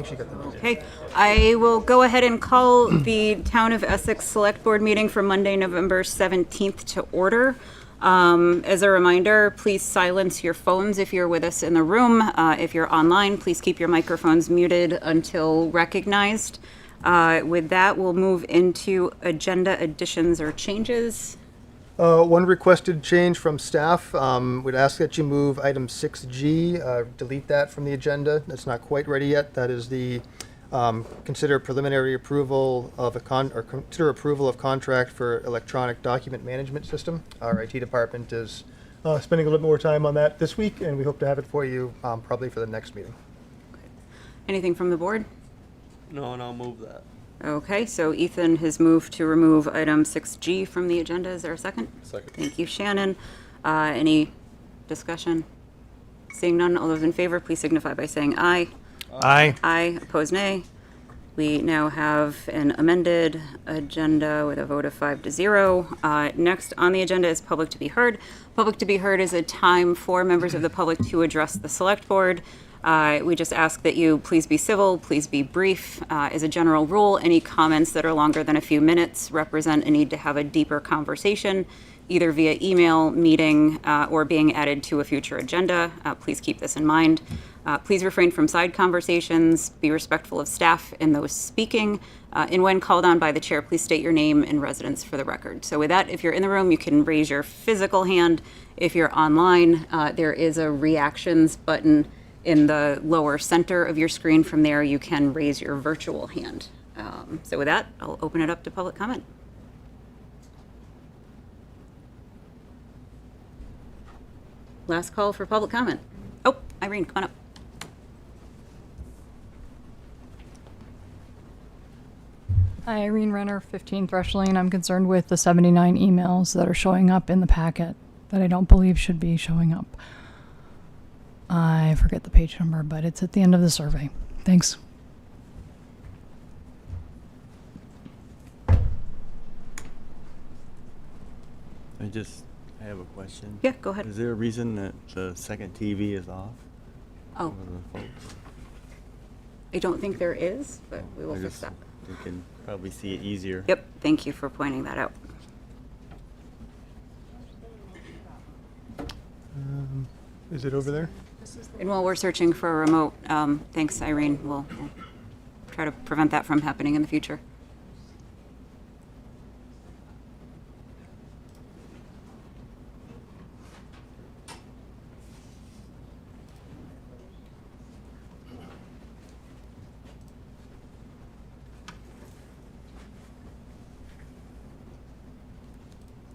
Okay, I will go ahead and call the Town of Essex Select Board meeting for Monday, November 17th to order. As a reminder, please silence your phones if you're with us in the room. If you're online, please keep your microphones muted until recognized. With that, we'll move into agenda additions or changes. One requested change from staff. Would ask that you move item 6G, delete that from the agenda. It's not quite ready yet. That is the consider preliminary approval of consider approval of contract for electronic document management system. Our IT department is spending a little more time on that this week, and we hope to have it for you probably for the next meeting. Anything from the board? No, and I'll move that. Okay, so Ethan has moved to remove item 6G from the agenda. Is there a second? Second. Thank you, Shannon. Any discussion? Seeing none, all those in favor, please signify by saying aye. Aye. Aye, opposed nay. We now have an amended agenda with a vote of 5-0. Next on the agenda is public to be heard. Public to be heard is a time for members of the public to address the select board. We just ask that you please be civil, please be brief. As a general rule, any comments that are longer than a few minutes represent a need to have a deeper conversation, either via email, meeting, or being added to a future agenda. Please keep this in mind. Please refrain from side conversations, be respectful of staff and those speaking, and when called on by the chair, please state your name and residence for the record. So with that, if you're in the room, you can raise your physical hand. If you're online, there is a reactions button in the lower center of your screen. From there, you can raise your virtual hand. So with that, I'll open it up to public comment. Last call for public comment. Oh, Irene, come on up. Hi, Irene Renner, 15 Thrush Lane. I'm concerned with the 79 emails that are showing up in the packet that I don't believe should be showing up. I forget the page number, but it's at the end of the survey. Thanks. I have a question. Yeah, go ahead. Is there a reason that the second TV is off? Oh, For the folks? I don't think there is, but we will fix that. You can probably see it easier. Yep, thank you for pointing that out. Is it over there? And while we're searching for a remote, thanks, Irene. We'll try to prevent that from happening in the future.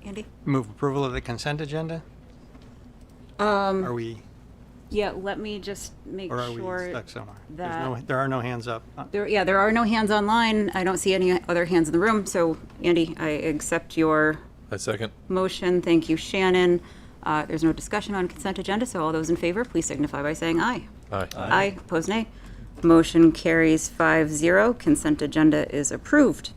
Andy? Move approval of the consent agenda? Are we, Yeah, let me just make or are we sure stuck somewhere? that There are no hands up. there are no hands online. I don't see any other hands in the room. So, Andy, I accept your I second. motion. Thank you, Shannon. There's no discussion on consent agenda, so all those in favor, please signify by saying aye. Aye. Aye. Opposed, nay. Motion carries 5-0. Consent agenda is approved.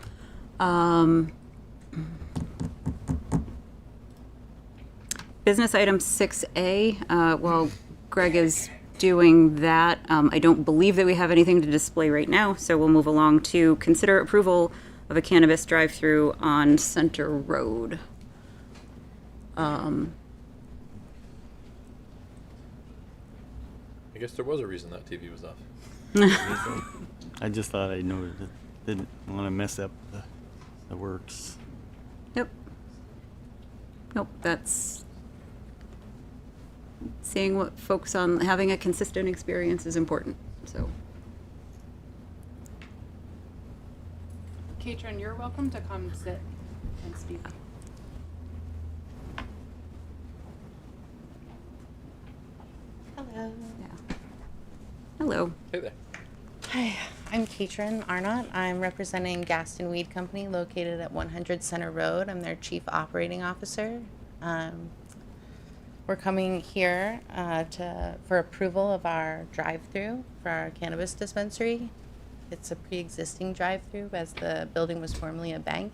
Business item 6A, while Greg is doing that, I don't believe that we have anything to display right now, so we'll move along to consider approval of a cannabis drive-through on Center Road. I guess there was a reason that TV was off. I just thought I noted it. Didn't want to mess up the works. Nope. Nope, that's seeing what folks on, having a consistent experience is important, so. Katrin, you're welcome to come sit and speak. Hello. Yeah. Hello. Hey there. Hi, I'm Katrin Arnott. I'm representing Gaston Weed Company located at 100 Center Road. I'm their Chief Operating Officer. We're coming here for approval of our drive-through for our cannabis dispensary. It's a pre-existing drive-through as the building was formerly a bank.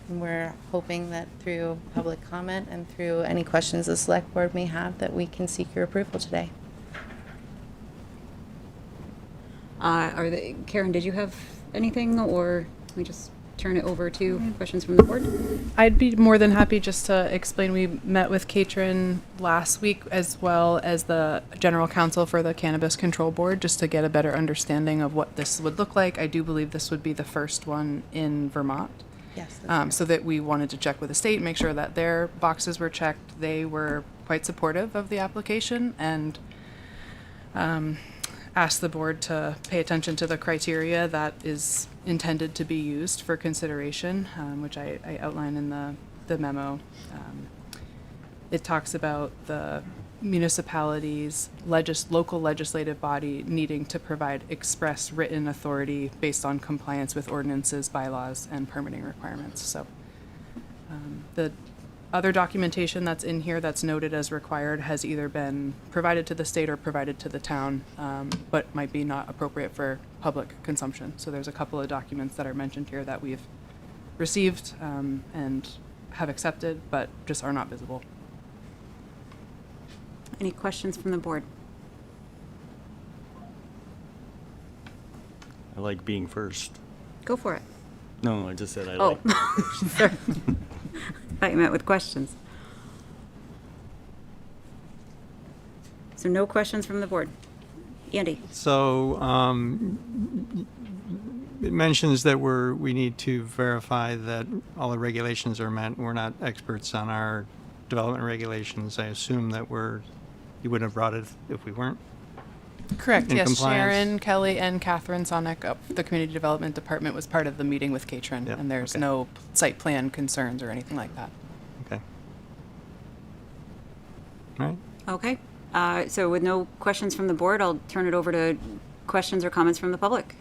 And we're hoping that through public comment and through any questions the select board may have that we can seek your approval today. Karen, did you have anything, or can we just turn it over to questions from the board? I'd be more than happy just to explain. We met with Katrin last week as well as the general counsel for the Cannabis Control Board just to get a better understanding of what this would look like. I do believe this would be the first one in Vermont. Yes. That's right. So that we wanted to check with the state, make sure that their boxes were checked. They were quite supportive of the application and asked the board to pay attention to the criteria that is intended to be used for consideration, which I outline in the memo. It talks about the municipalities, local legislative body needing to provide express written authority based on compliance with ordinances, bylaws, and permitting requirements. So the other documentation that's in here that's noted as required has either been provided to the state or provided to the town, but might be not appropriate for public consumption. So there's a couple of documents that are mentioned here that we've received and have accepted, but just are not visible. Any questions from the board? I like being first. Go for it. No, I just said I Oh, like. sorry. Thought you meant with questions. So no questions from the board. Andy? So it mentions that we need to verify that all the regulations are met. We're not experts on our development regulations. I assume that you wouldn't have brought it if we weren't. Correct, In yes. compliance. Sharon, Kelly, and Catherine Sonic of the Community Development Department was part of the meeting with Katrin, Yep, and there's okay. no site plan concerns or anything like that. Okay. All right. Okay. So with no questions from the board, I'll turn it over to questions or comments from the public.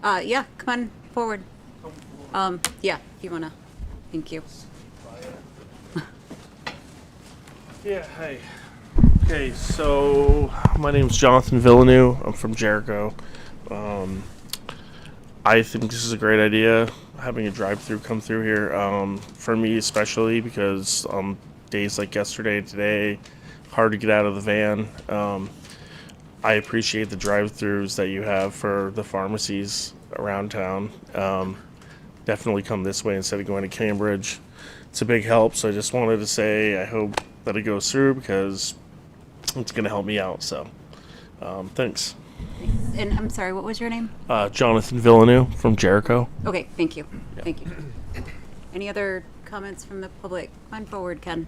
Yeah, come on forward. Yeah, if you wanna. Thank you. Yeah, hi. Okay, so my name's Jonathan Villeneuve. I'm from Jericho. I think this is a great idea, having a drive-through come through here. For me especially, because days like yesterday and today, hard to get out of the van. I appreciate the drive-throughs that you have for the pharmacies around town. Definitely come this way instead of going to Cambridge. It's a big help, so I just wanted to say I hope that it goes through because it's going to help me out. So, thanks. And I'm sorry, what was your name? Jonathan Villeneuve from Jericho. Okay, thank you. Thank you. Any other comments from the public? Come on forward, Ken.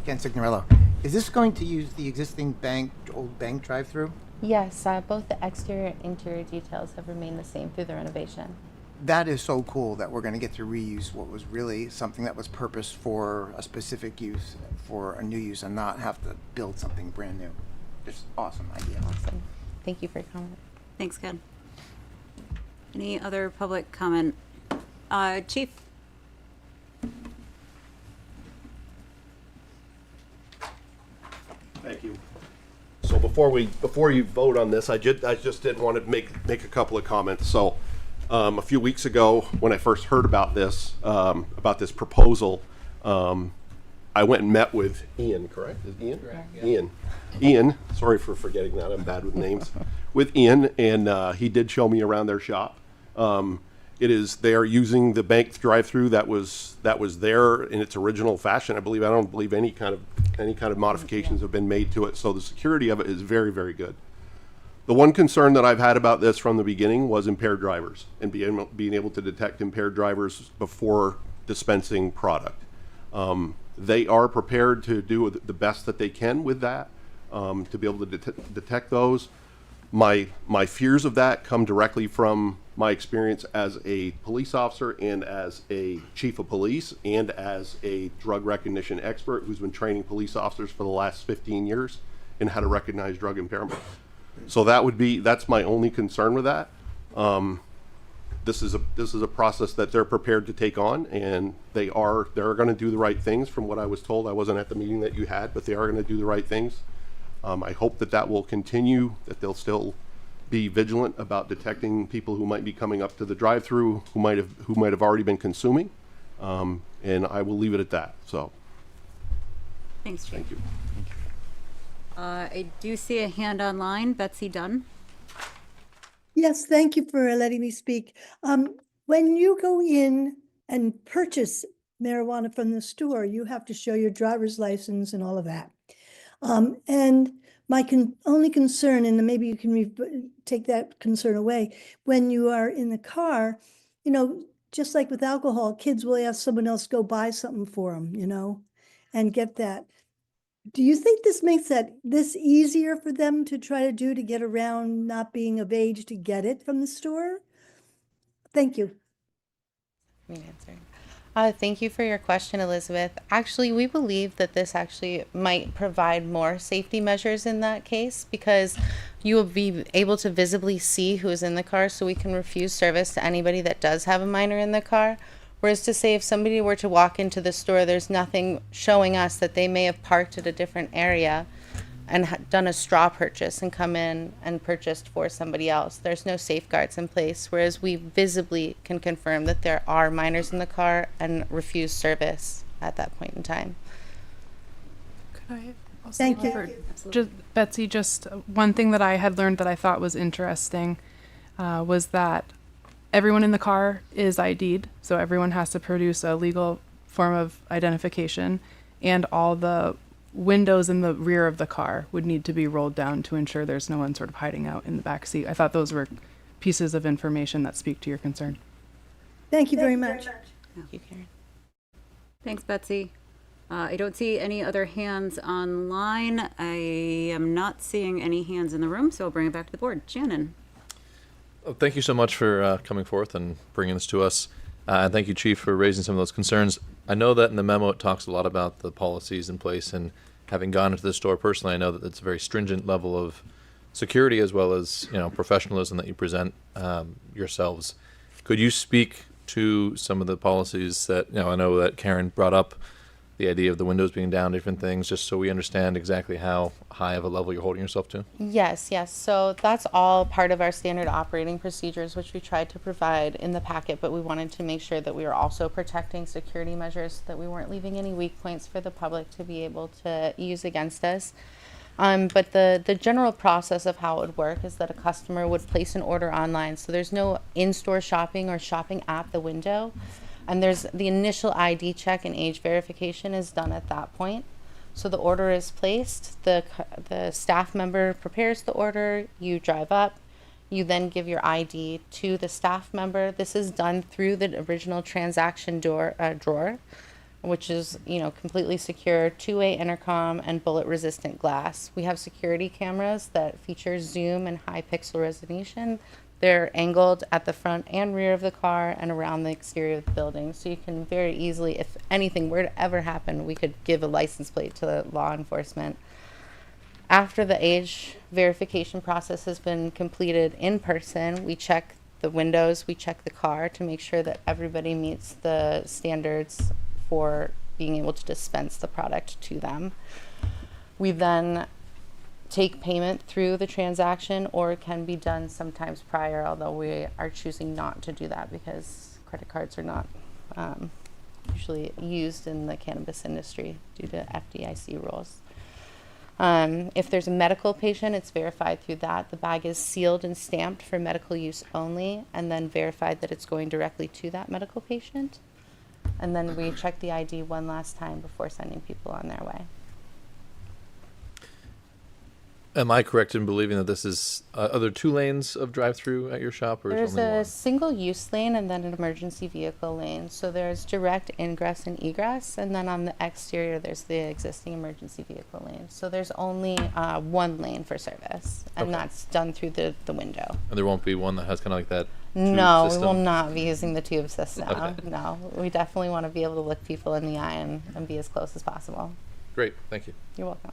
Ken Signorello. Is this going to use the existing old bank drive-through? Yes, both the exterior and interior details have remained the same through the renovation. That is so cool that we're going to get to reuse what was really something that was purposed for a specific use, for a new use, and not have to build something brand new. Just awesome idea. Awesome. Thank you for your comment. Thanks, Ken. Any other public comment? Chief? Thank you. So before you vote on this, I just did want to make a couple of comments. So a few weeks ago, when I first heard about this proposal, I went and met with Ian. Correct? Is Ian? Correct, yeah. Ian. Sorry for forgetting that. I'm bad with names. With Ian, and he did show me around their shop. They are using the bank drive-through that was there in its original fashion. I don't believe any kind of modifications have been made to it. So the security of it is very, very good. The one concern that I've had about this from the beginning was impaired drivers and being able to detect impaired drivers before dispensing product. They are prepared to do the best that they can with that, to be able to detect those. My fears of that come directly from my experience as a police officer and as a chief of police and as a drug recognition expert who's been training police officers for the last 15 years in how to recognize drug impairment. So that's my only concern with that. This is a process that they're prepared to take on, and they're going to do the right things. From what I was told, I wasn't at the meeting that you had, but they are going to do the right things. I hope that will continue, that they'll still be vigilant about detecting people who might be coming up to the drive-through who might have already been consuming. And I will leave it at that. So, Thanks, Chief. thank you. I do see a hand online. Betsy Dunn. Yes, thank you for letting me speak. When you go in and purchase marijuana from the store, you have to show your driver's license and all of that. And my only concern, and maybe you can take that concern away, when you are in the car, you know, just like with alcohol, kids will ask someone else go buy something for them, you know, and get that. Do you think this makes this easier for them to try to do to get around not being of age to get it from the store? Thank you. Me answering. Thank you for your question, Elizabeth. Actually, we believe that this actually might provide more safety measures in that case, because you will be able to visibly see who is in the car, so we can refuse service to anybody that does have a minor in the car. Whereas to say if somebody were to walk into the store, there's nothing showing us that they may have parked at a different area and done a straw purchase and come in and purchased for somebody else. There's no safeguards in place, whereas we visibly can confirm that there are minors in the car and refuse service at that point in time. Could I also Thank you. offer just, Betsy, just one thing that I had learned that I thought was interesting was that everyone in the car is ID'd, so everyone has to produce a legal form of identification, and all the windows in the rear of the car would need to be rolled down to ensure there's no one sort of hiding out in the back seat. I thought those were pieces of information that speak to your concern. Thank you very much. Thank you, Karen. Thanks, Betsy. I don't see any other hands online. I am not seeing any hands in the room, so I'll bring it back to the board. Shannon. Oh, thank you so much for coming forth and bringing this to us. And thank you, Chief, for raising some of those concerns. I know that in the memo it talks a lot about the policies in place, and having gone into the store personally, I know that it's a very stringent level of security as well as, you know, professionalism that you present yourselves. Could you speak to some of the policies that, you know, I know that Karen brought up the idea of the windows being down, different things, just so we understand exactly how high of a level you're holding yourself to? Yes. So that's all part of our standard operating procedures, which we tried to provide in the packet, but we wanted to make sure that we were also protecting security measures, so that we weren't leaving any weak points for the public to be able to use against us. But the general process of how it would work is that a customer would place an order online. So there's no in-store shopping or shopping at the window. And there's the initial ID check and age verification is done at that point. So the order is placed, the staff member prepares the order, you drive up, you then give your ID to the staff member. This is done through the original transaction drawer, which is, you know, completely secure, two-way intercom and bullet resistant glass. We have security cameras that feature zoom and high pixel resolution. They're angled at the front and rear of the car and around the exterior of the building. So you can very easily, if anything were to ever happen, we could give a license plate to the law enforcement. After the age verification process has been completed in person, we check the windows, we check the car to make sure that everybody meets the standards for being able to dispense the product to them. We then take payment through the transaction, or it can be done sometimes prior, although we are choosing not to do that because credit cards are not usually used in the cannabis industry due to FDIC rules. If there's a medical patient, it's verified through that. The bag is sealed and stamped for medical use only, and then verified that it's going directly to that medical patient. And then we check the ID one last time before sending people on their way. Am I correct in believing that this is, are there 2 lanes of drive-through at your shop, or is There's only a one? single-use lane and then an emergency vehicle lane. So there's direct ingress and egress, and then on the exterior there's the existing emergency vehicle lane. So there's only one lane for service, and Okay. that's done through the window. And there won't be one that has kind of like that tube No, system? we will not be using the tube system. Okay. No, we definitely want to be able to look people in the eye and be as close as possible. Great, thank you. You're welcome.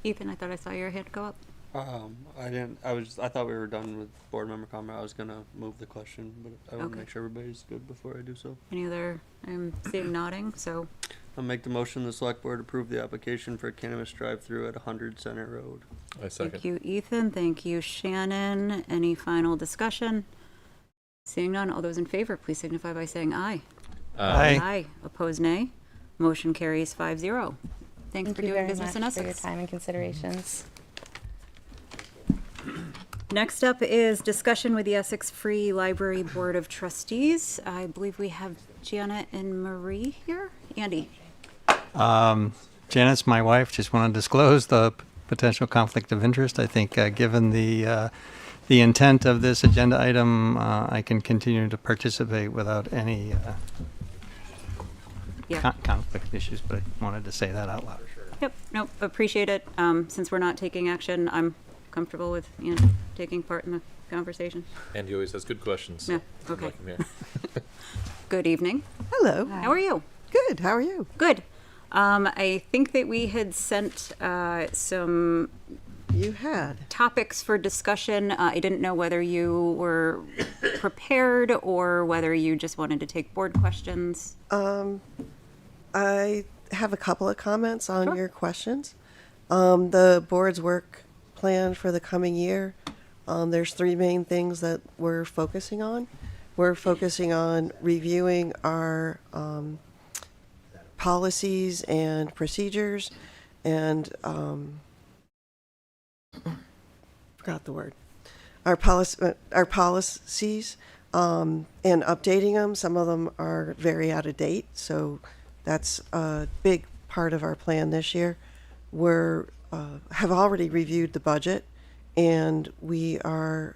Ethan, I thought I saw your hand go up. I didn't. I thought we were done with board member comment. I was gonna move the question, but I want to Okay. make sure everybody's good before I do so. Any other, I'm seeing nodding, so I'll make the motion. The select board approve the application for a cannabis drive-through at 100 Center Road. I second. thank you, Ethan. Thank you, Shannon. Any final discussion? Seeing none, all those in favor, please signify by saying aye. Aye. Opposed, nay. Motion carries 5-0. Thanks Thank for you doing very business in much for your Essex. time and considerations. Next up is discussion with the Essex Free Library Board of Trustees. I believe we have Janet and Marie here. Andy? Janet's my wife. Just want to disclose the potential conflict of interest. I think given the intent of this agenda item, I can continue to participate without any Yeah. conflict issues, but I wanted to say that out loud. Yep, nope, appreciate it. Since we're not taking action, I'm comfortable with taking part in the conversation. And he always has good questions. So Yeah, I okay. like him here. Good evening. Hello. How are you? Good. How are you? Good. I think that we had sent some You had. topics for discussion. I didn't know whether you were prepared or whether you just wanted to take board questions. I have a couple of comments on Sure. your questions. The board's work plan for the coming year. There's three main things that we're focusing on. We're focusing on reviewing our policies and procedures and forgot the word. Our policies and updating them. Some of them are very out of date, so that's a big part of our plan this year. We're have already reviewed the budget, and we are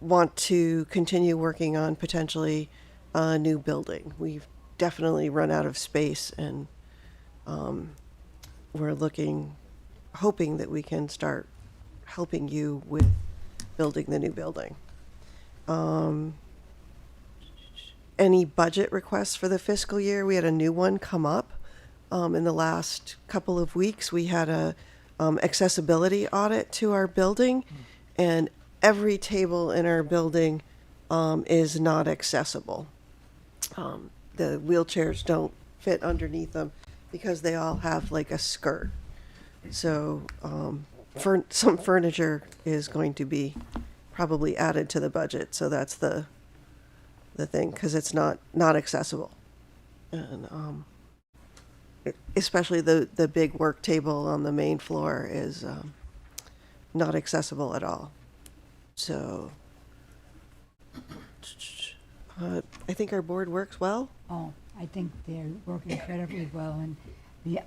want to continue working on potentially a new building. We've definitely run out of space, and we're hoping that we can start helping you with building the new building. Any budget requests for the fiscal year? We had a new one come up in the last couple of weeks. We had a accessibility audit to our building, and every table in our building is not accessible. The wheelchairs don't fit underneath them because they all have like a skirt. So some furniture is going to be probably added to the budget. So that's the thing, because it's not accessible. And especially the big work table on the main floor is not accessible at all. So I think our board works well. Oh, I think they work incredibly well, and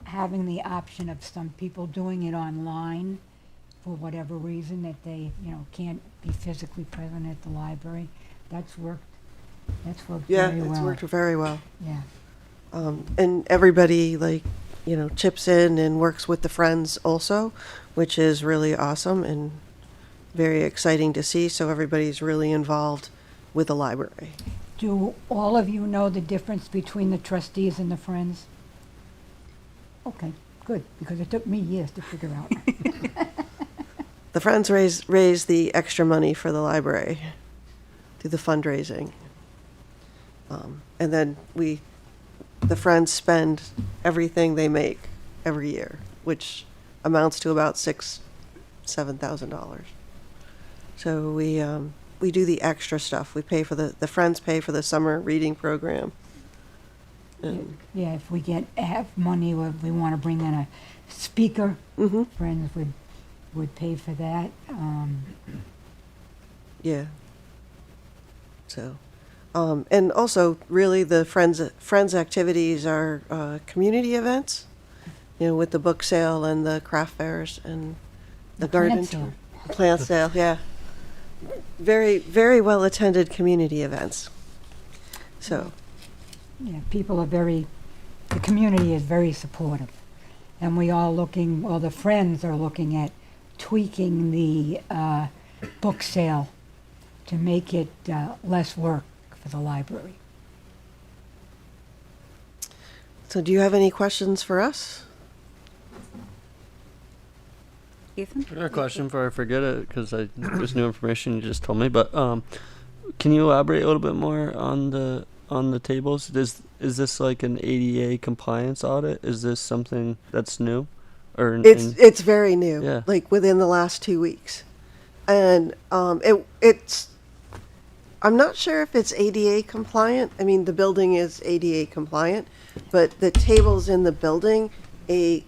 having the option of some people doing it online for whatever reason that they, can't be physically present at the library, that's worked Yeah, very well. it's worked very well. Yeah. And everybody chips in and works with the friends also, which is really awesome and very exciting to see. So everybody's really involved with the library. Do all of you know the difference between the trustees and the friends? Okay, good, because it took me years to figure out. The friends raise the extra money for the library, do the fundraising. And then the friends spend everything they make every year, which amounts to about $7,000. So we do the extra stuff. We pay for the friends pay for the summer reading program. And Yeah, if we have money, or if we want to bring in a speaker, friends would pay for that. yeah. So, and also really the friends activities are community events, with the book sale and the craft fairs and the garden plant sale. plant sale. Yeah. Very, very well attended community events. So, Yeah, people are the community is very supportive. And the friends are looking at tweaking the book sale to make it less work for the library. so do you have any questions for us? Ethan? I got a question before I forget it, because there's new information you just told me. But can you elaborate a little bit more on the tables? Is this like an ADA compliance audit? Is this something that's new, or It's very new. Yeah. Like within the last 2 weeks, and it's I'm not sure if it's ADA compliant. I mean, the building is ADA compliant, but the tables in the building, a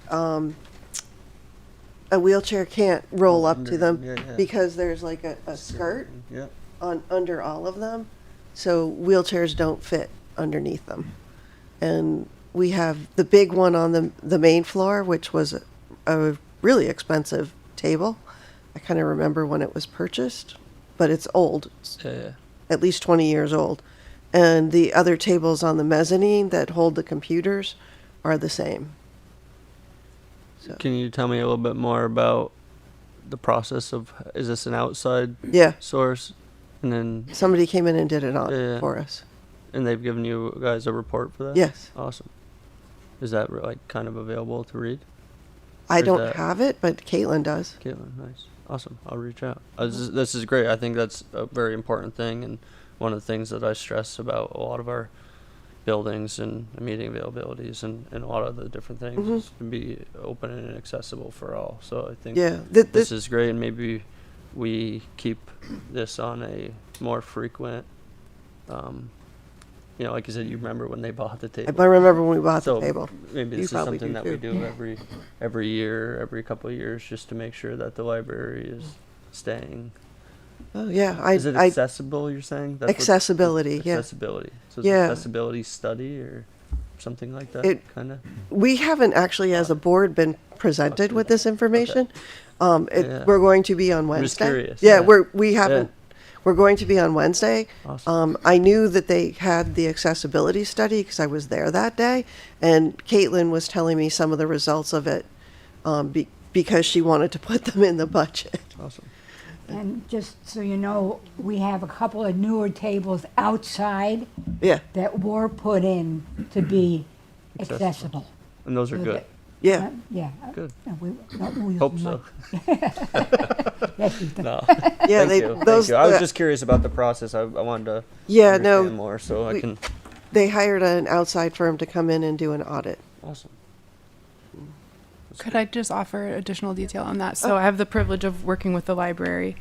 wheelchair can't roll up to them because there's like a skirt under all of them. So wheelchairs don't fit underneath them. And we have the big one on the main floor, which was a really expensive table. I kind of remember when it was purchased, but it's old. It's at least 20 years old. And the other tables on the mezzanine that hold the computers are the same. So. Can you tell me a little bit more about the process of, is this an outside source? And then somebody came in and did it for us. And they've given you guys a report for that? Yes. Awesome. Is that like kind of available to read? I don't have it, but Caitlin does. Caitlin, nice. Awesome. I'll reach out. This is great. I think that's a very important thing, and one of the things that I stress about a lot of our buildings and meeting availabilities and a lot of the different things is to be open and accessible for all. So I think this is great, and maybe we keep this on a more frequent, like you said, you remember when they bought the table. I remember when we bought the table. Maybe this is something that we do every year, every couple of years, just to make sure that the library is staying. Oh yeah, is it accessible? You're saying accessibility? Accessibility. So it's accessibility study or something like that. Kind of. We haven't actually, as a board, been presented with this information. Okay. We're going to be on Wednesday. I'm just curious. Yeah, we haven't. We're going to be on Wednesday. Awesome. I knew that they had the accessibility study because I was there that day, and Caitlin was telling me some of the results of it because she wanted to put them in the budget. Awesome. And just so you know, we have a couple of newer tables outside that were put in to be accessible. And those are good. Yeah. Yeah. Good. We Hope so. Yes, Ethan. No. Yeah, Thank you. I was just curious about the process. I wanted to understand more, so I can. They hired an outside firm to come in and do an audit. Awesome. Could I just offer additional detail on that? So I have the privilege of working with the library,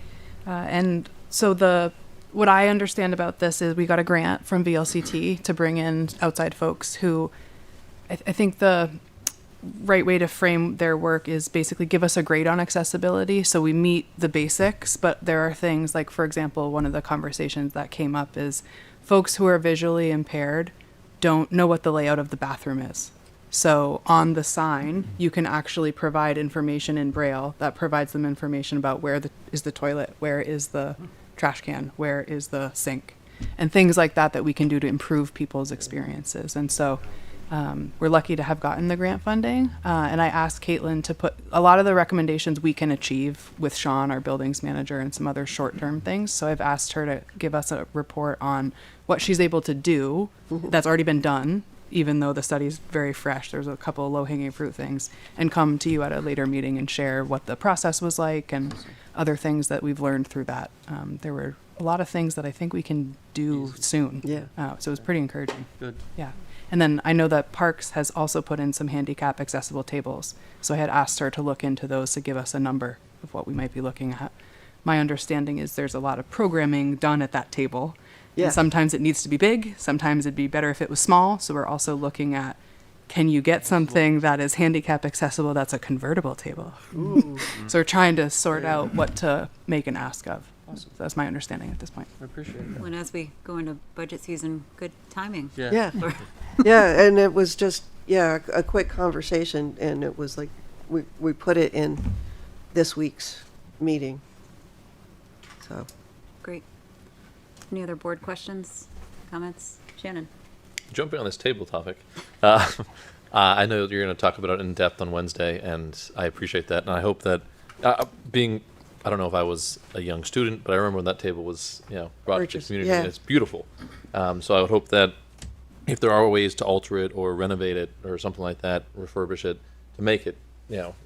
and so what I understand about this is we got a grant from VLCT to bring in outside folks who, I think the right way to frame their work is basically give us a grade on accessibility. So we meet the basics, but there are things like, for example, one of the conversations that came up is folks who are visually impaired don't know what the layout of the bathroom is. So on the sign, you can actually provide information in Braille that provides them information about where is the toilet, where is the trash can, where is the sink, and things like that we can do to improve people's experiences. And so we're lucky to have gotten the grant funding. And I asked Caitlin to put a lot of the recommendations we can achieve with Sean, our buildings manager, and some other short-term things. So I've asked her to give us a report on what she's able to do that's already been done, even though the study's very fresh. There's a couple of low-hanging fruit things, and come to you at a later meeting and share what the process was like and other things that we've learned through that. There were a lot of things that I think we can do soon. Yeah. So it was pretty encouraging. Good. Yeah. And then I know that Parks has also put in some handicap accessible tables. So I had asked her to look into those to give us a number of what we might be looking at. My understanding is there's a lot of programming done at that table. Yeah. And sometimes it needs to be big. Sometimes it'd be better if it was small. So we're also looking at, can you get something that is handicap accessible that's a convertible table? Ooh. So we're trying to sort out what to make an ask of. Awesome. So that's my understanding at this point. I appreciate that. When as we go into budget season, good timing. Yeah. Yeah, and it was just a quick conversation, and it was like we put it in this week's meeting. So Great. Any other board questions, comments? Shannon? Jumping on this table topic, I know you're going to talk about it in depth on Wednesday, and I appreciate that. And I hope that I don't know if I was a young student, but I remember when that table was brought to the community. Yeah. And it's beautiful. So I would hope that if there are ways to alter it or renovate it or something like that, refurbish it to make it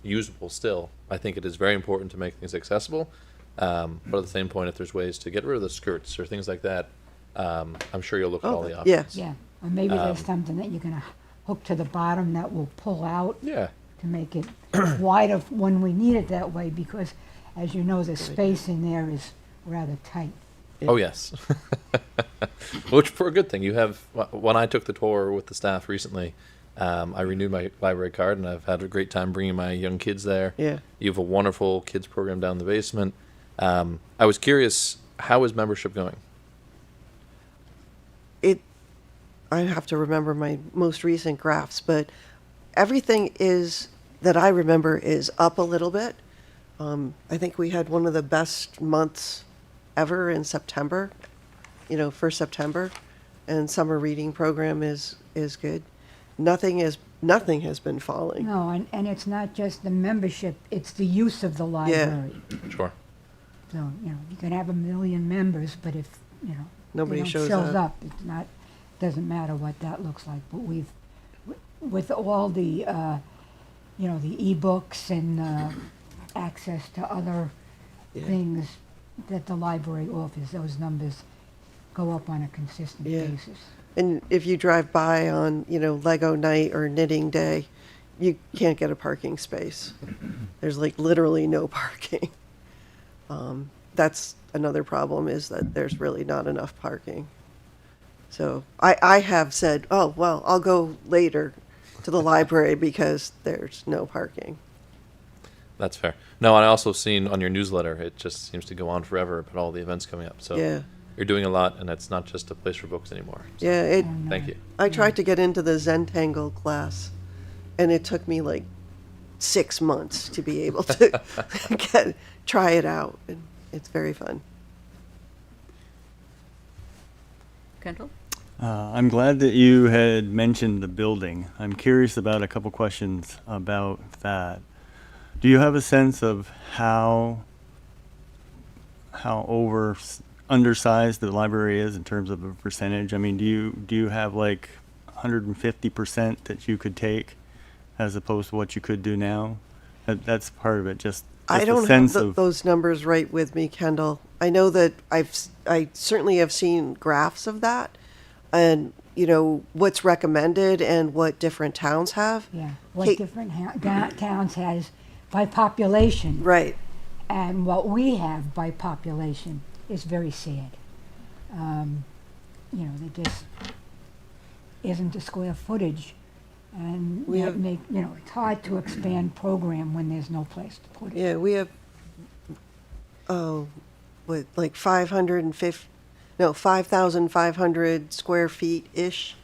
usable still, I think it is very important to make things accessible. But at the same point, if there's ways to get rid of the skirts or things like that, I'm sure you'll look at all the options. Yeah, or maybe there's something that you're gonna hook to the bottom that will pull out to make it wider when we need it that way, because as you know, the space in there is rather tight. Oh, yes. Which for a good thing. You have, when I took the tour with the staff recently, I renewed my library card, and I've had a great time bringing my young kids there. Yeah. You have a wonderful kids program down in the basement. I was curious, how is membership going? I have to remember my most recent graphs, but everything is that I remember is up a little bit. I think we had one of the best months ever in September, for September, and summer reading program is good. Nothing has been falling. No, and it's not just the membership, it's the use of the library. Sure. So, you can have 1 million members, but if, Nobody they don't shows shows up. it's not, doesn't matter what that looks like. But with all the, the e-books and access to other things that the library offers, those numbers go up on a consistent basis. And if you drive by on, Lego night or knitting day, you can't get a parking space. There's like literally no parking. That's another problem, is that there's really not enough parking. So I have said, oh, well, I'll go later to the library because there's no parking. That's fair. No, and I also seen on your newsletter, it just seems to go on forever, but all the events coming up. So Yeah. you're doing a lot, and it's not just a place for books anymore. So Yeah, thank you. I tried to get into the Zentangle class, and it took me like 6 months to be able to try it out. And it's very fun. Kendall? I'm glad that you had mentioned the building. I'm curious about a couple questions about that. Do you have a sense of how undersized the library is in terms of a percentage? I mean, do you have like 150% that you could take as opposed to what you could do now? That's part of it. Just I a don't sense have of those numbers right with me, Kendall. I know that I certainly have seen graphs of that, and what's recommended and what different towns have. Yeah, what different towns has by population. Right. And what we have by population is very sad. There just isn't the square footage. And it's hard to expand program when there's no place to put it. Yeah, we have, like 5,500 square feet-ish.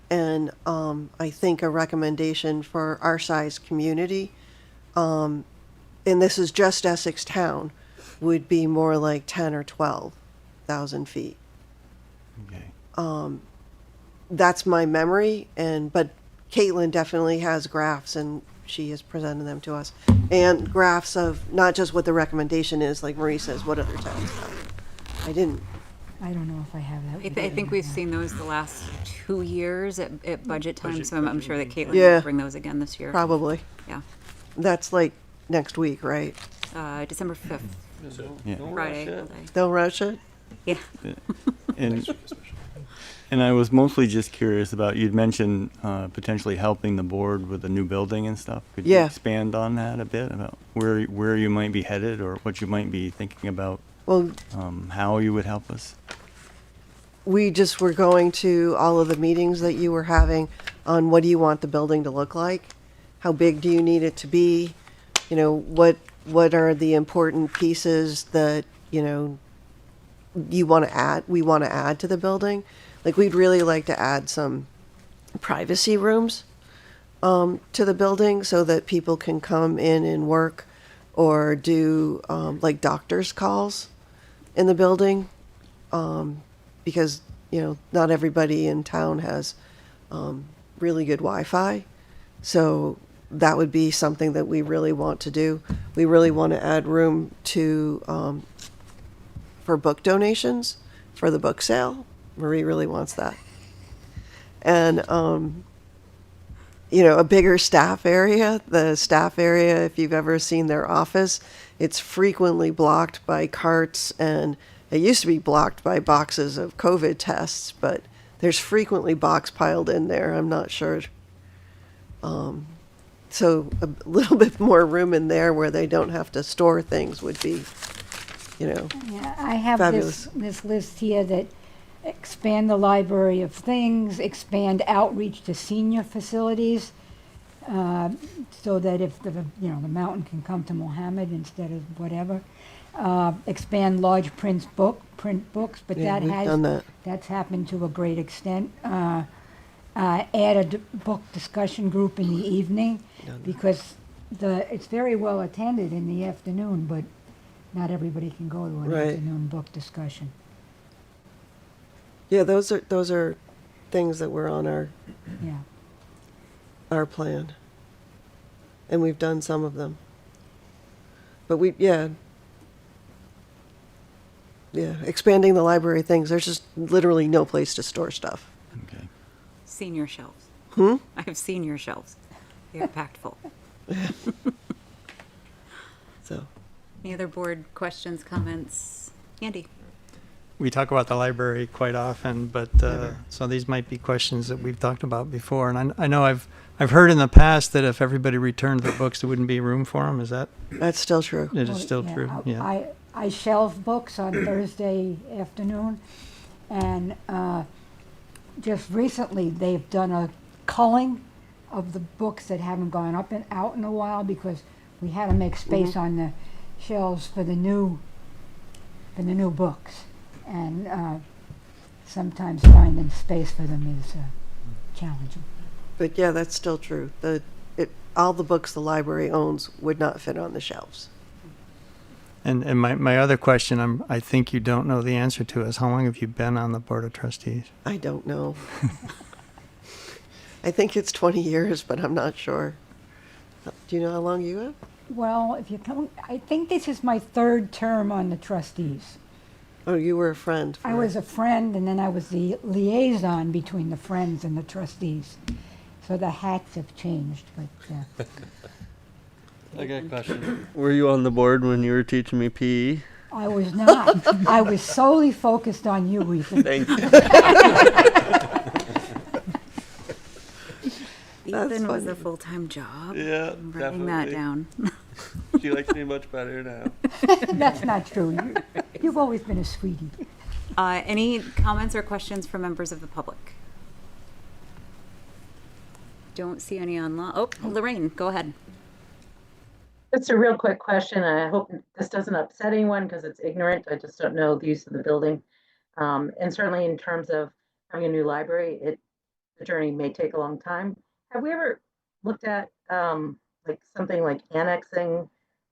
And I think a recommendation for our size community, and this is just Essex Town, would be more like 10 or 12,000 feet. Okay. That's my memory, but Caitlin definitely has graphs, and she has presented them to us. And graphs of not just what the recommendation is, like Marie says, what other towns have. I don't know if I have that. I think we've seen those the last 2 years at budget time, so I'm sure that Caitlin Yeah. will bring those again this year. Probably. Yeah. That's like next week, right? December 5th. Yeah. Friday. They'll rush it? Yeah. And I was mostly just curious about, you'd mentioned potentially helping the board with the new building and stuff. Could you Yeah. expand on that a bit, about where you might be headed or what you might be thinking about, Well, how you would help us? we just were going to all of the meetings that you were having on what do you want the building to look like? How big do you need it to be? What are the important pieces that, you want to add, we want to add to the building? Like, we'd really like to add some privacy rooms to the building so that people can come in and work or do like doctor's calls in the building, because not everybody in town has really good Wi-Fi. So that would be something that we really want to do. We really want to add room to for book donations for the book sale. Marie really wants that. And a bigger staff area. The staff area, if you've ever seen their office, it's frequently blocked by carts, and it used to be blocked by boxes of COVID tests, but there's frequently box piled in there. I'm not sure. So a little bit more room in there where they don't have to store things would be Yeah, I have Fabulous. this list here that expand the library of things, expand outreach to senior facilities, so that if the mountain can come to Mohammed instead of whatever. Expand large print books, but Yeah, we've done that. that's happened to a great extent. Add a book discussion group in the evening, because it's very well attended in the afternoon, but not everybody can go to an Right. afternoon book discussion. Yeah, those are things that were on Yeah. our plan. And we've done some of them. But expanding the library things, there's just literally no place to store stuff. Okay. Senior shelves. Hmm? I have senior shelves. They're packed full. So, Any other board questions, comments? Andy? We talk about the library quite often, but so these might be questions that we've talked about before. And I know I've heard in the past that if everybody returned their books, there wouldn't be room for them. Is that? that's still true. It is Well, still true. Yeah. I shelve books on Thursday afternoon, and just recently they've done a culling of the books that haven't gone up and out in a while, because we had to make space on the shelves for the new books, and sometimes finding space for them is challenging. But yeah, that's still true. All the books the library owns would not fit on the shelves. And my other question, I think you don't know the answer to, is how long have you been on the Board of Trustees? I don't know. I think it's 20 years, but I'm not sure. Do you know how long you have? Well, if you count, I think this is my third term on the trustees. Oh, you were a friend. I was a friend, and then I was the liaison between the friends and the trustees. So the hats have changed, but I got a question. Were you on the board when you were teaching me PE? I was not. I was solely focused on you, Ethan. Thank you. Ethan was funny. a full-time job. Yeah, I'm writing that definitely. down. She likes me much better now. That's not true. You've always been a sweetie. Any comments or questions from members of the public? Don't see any online. Oh, Lorraine, go ahead. It's a real quick question. I hope this doesn't upset anyone because it's ignorant. I just don't know the use of the building. And certainly in terms of having a new library, the journey may take a long time. Have we ever looked at like something like annexing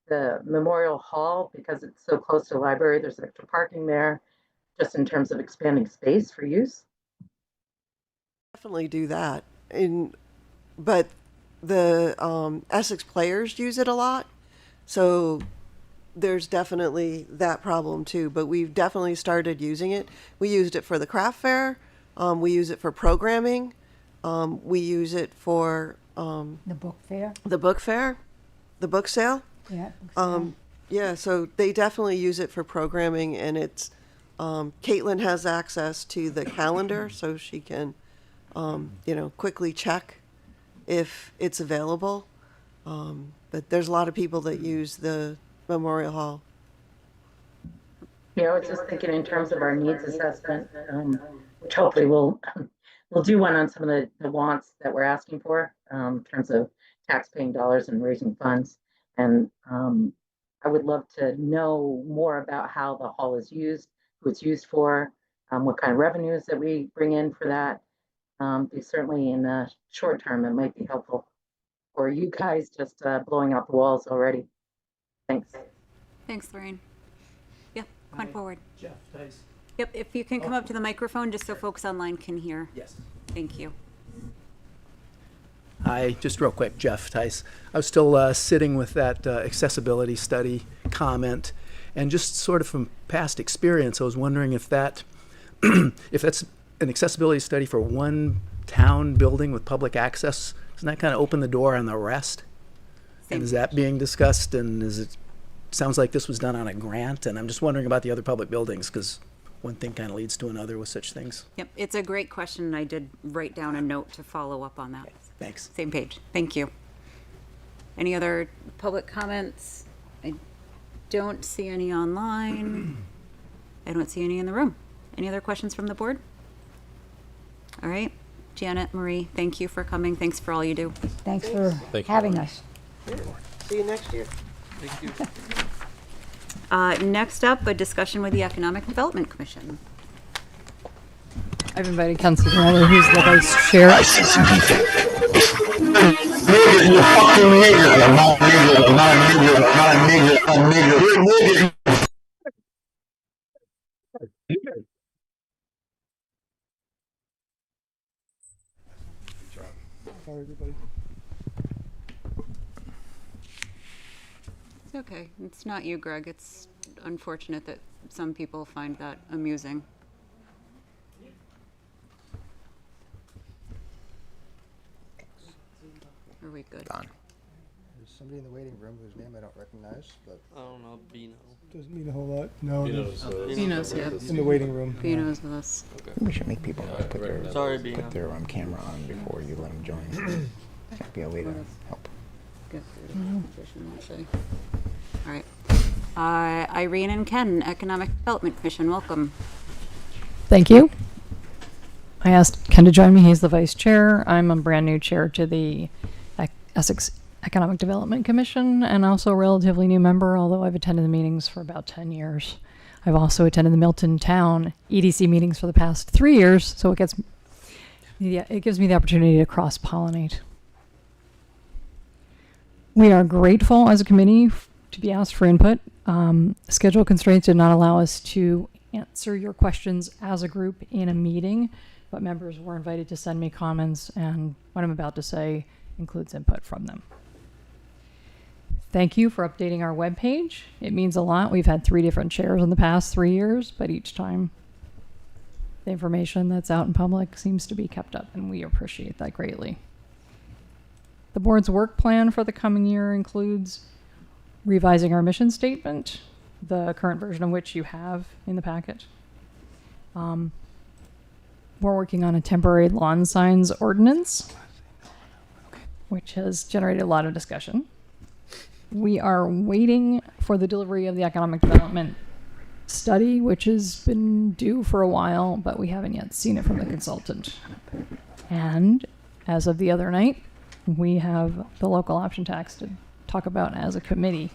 the Memorial Hall because it's so close to the library? There's extra parking there, just in terms of expanding space for use. Definitely do that. But the Essex players use it a lot, so there's definitely that problem too. But we've definitely started using it. We used it for the craft fair. We use it for programming. We use it for The book fair? the book fair, the book sale. Yeah. Yeah, so they definitely use it for programming, and it's Caitlin has access to the calendar, so she can quickly check if it's available. But there's a lot of people that use the Memorial Hall. Yeah, I was just thinking in terms of our needs assessment, which hopefully we'll do one on some of the wants that we're asking for in terms of tax-paying dollars and raising funds. And I would love to know more about how the hall is used, who it's used for, what kind of revenues that we bring in for that. Certainly in the short term, it might be helpful. Or you guys just blowing out the walls already. Thanks. Thanks, Lorraine. Yeah, come on forward. Jeff, thanks. Yep, if you can come up to the microphone just so folks online can hear. Yes. Thank you. Hi, just real quick, Jeff Tice. I was still sitting with that accessibility study comment, and just sort of from past experience, I was wondering if that's an accessibility study for one town building with public access. Doesn't that kind of open the door on the rest? And is that being discussed? And sounds like this was done on a grant, and I'm just wondering about the other public buildings, because one thing kind of leads to another with such things. Yep, it's a great question, and I did write down a note to follow up on that. Okay, thanks. Same page. Thank you. Any other public comments? don't see any online. I don't see any in the room. Any other questions from the board? All right. Janet, Marie, thank you for coming. Thanks for all you do. Thanks for Thank you. having us. See you next year. Next up, a discussion with the Economic Development Commission. I've invited Ken Signori, who's the vice chair. It's okay. It's not you, Greg. It's unfortunate that some people find that amusing. Are we good? Done. There's somebody in the waiting room whose name I don't recognize, but I don't know, Bino. doesn't mean a whole lot. No, Bino's here. in the waiting room. Bino's with us. We should make people put their, Sorry, Bino. put their camera on before you let them join. That'd be a way to help. Get through the competition, let's see. All right. Irene and Ken, Economic Development Commission, welcome. Thank you. I asked Ken to join me. He's the vice chair. I'm a brand new chair to the Essex Economic Development Commission and also a relatively new member, although I've attended the meetings for about 10 years. I've also attended the Milton Town EDC meetings for the past 3 years, so it gives me the opportunity to cross-pollinate. We are grateful as a committee to be asked for input. Schedule constraints did not allow us to answer your questions as a group in a meeting, but members were invited to send me comments, and what I'm about to say includes input from them. Thank you for updating our webpage. It means a lot. We've had 3 different chairs in the past 3 years, but each time the information that's out in public seems to be kept up, and we appreciate that greatly. The board's work plan for the coming year includes revising our mission statement, the current version of which you have in the packet. We're working on a temporary lawn signs ordinance, which has generated a lot of discussion. We are waiting for the delivery of the economic development study, which has been due for a while, but we haven't yet seen it from the consultant. And as of the other night, we have the local option tax to talk about as a committee.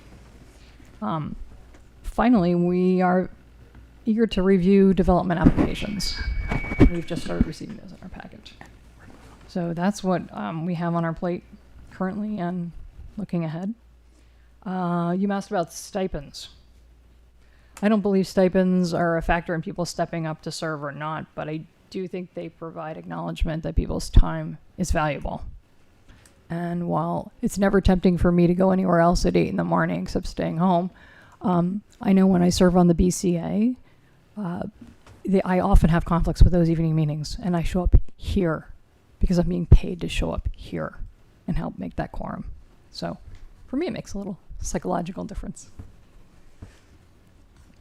Finally, we are eager to review development applications. We've just started receiving those in our package. So that's what we have on our plate currently and looking ahead. You asked about stipends. I don't believe stipends are a factor in people stepping up to serve or not, but I do think they provide acknowledgement that people's time is valuable. And while it's never tempting for me to go anywhere else at 8 in the morning except staying home, I know when I serve on the BCA, I often have conflicts with those evening meetings, and I show up here because I'm being paid to show up here and help make that quorum. So for me, it makes a little psychological difference.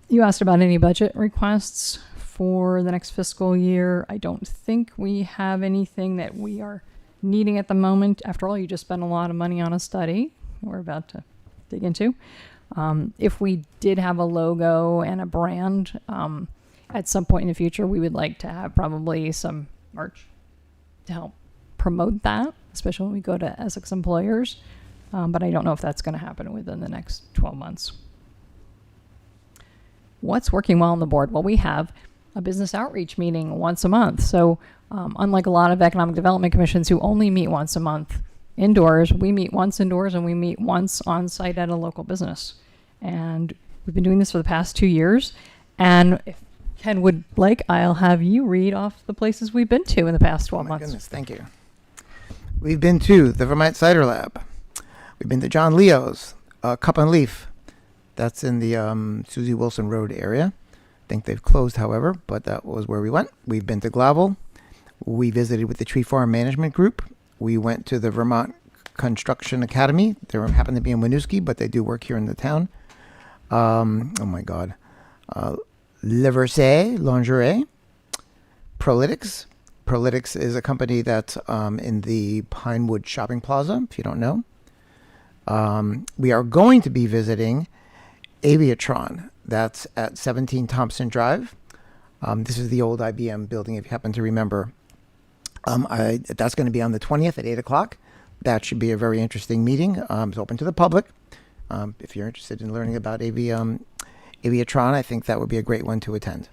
You asked about any budget requests for the next fiscal year. I don't think we have anything that we are needing at the moment. After all, you just spent a lot of money on a study we're about to dig into. If we did have a logo and a brand, at some point in the future, we would like to have probably some merch to help promote that, especially when we go to Essex employers. But I don't know if that's going to happen within the next 12 months. What's working well on the board? Well, we have a business outreach meeting once a month. So unlike a lot of economic development commissions who only meet once a month indoors, we meet once indoors and we meet once on site at a local business. And we've been doing this for the past 2 years. And if Ken would like, I'll have you read off the places we've been to in the past 12 months. Goodness, thank you. We've been to the Vermont Cider Lab. We've been to John Leo's, Cup and Leaf. That's in the Susie Wilson Road area. I think they've closed, however, but that was where we went. We've been to Glavel. We visited with the Tree Farm Management Group. We went to the Vermont Construction Academy. They happen to be in Winooski, but they do work here in the town. Oh my God. Le Versailles Lingerie. Prolytics. Prolytics is a company that's in the Pinewood Shopping Plaza, if you don't know. We are going to be visiting Aviatron. That's at 17 Thompson Drive. This is the old IBM building, if you happen to remember. That's going to be on the 20th at 8 o'clock. That should be a very interesting meeting. It's open to the public. If you're interested in learning about Aviatron, I think that would be a great one to attend.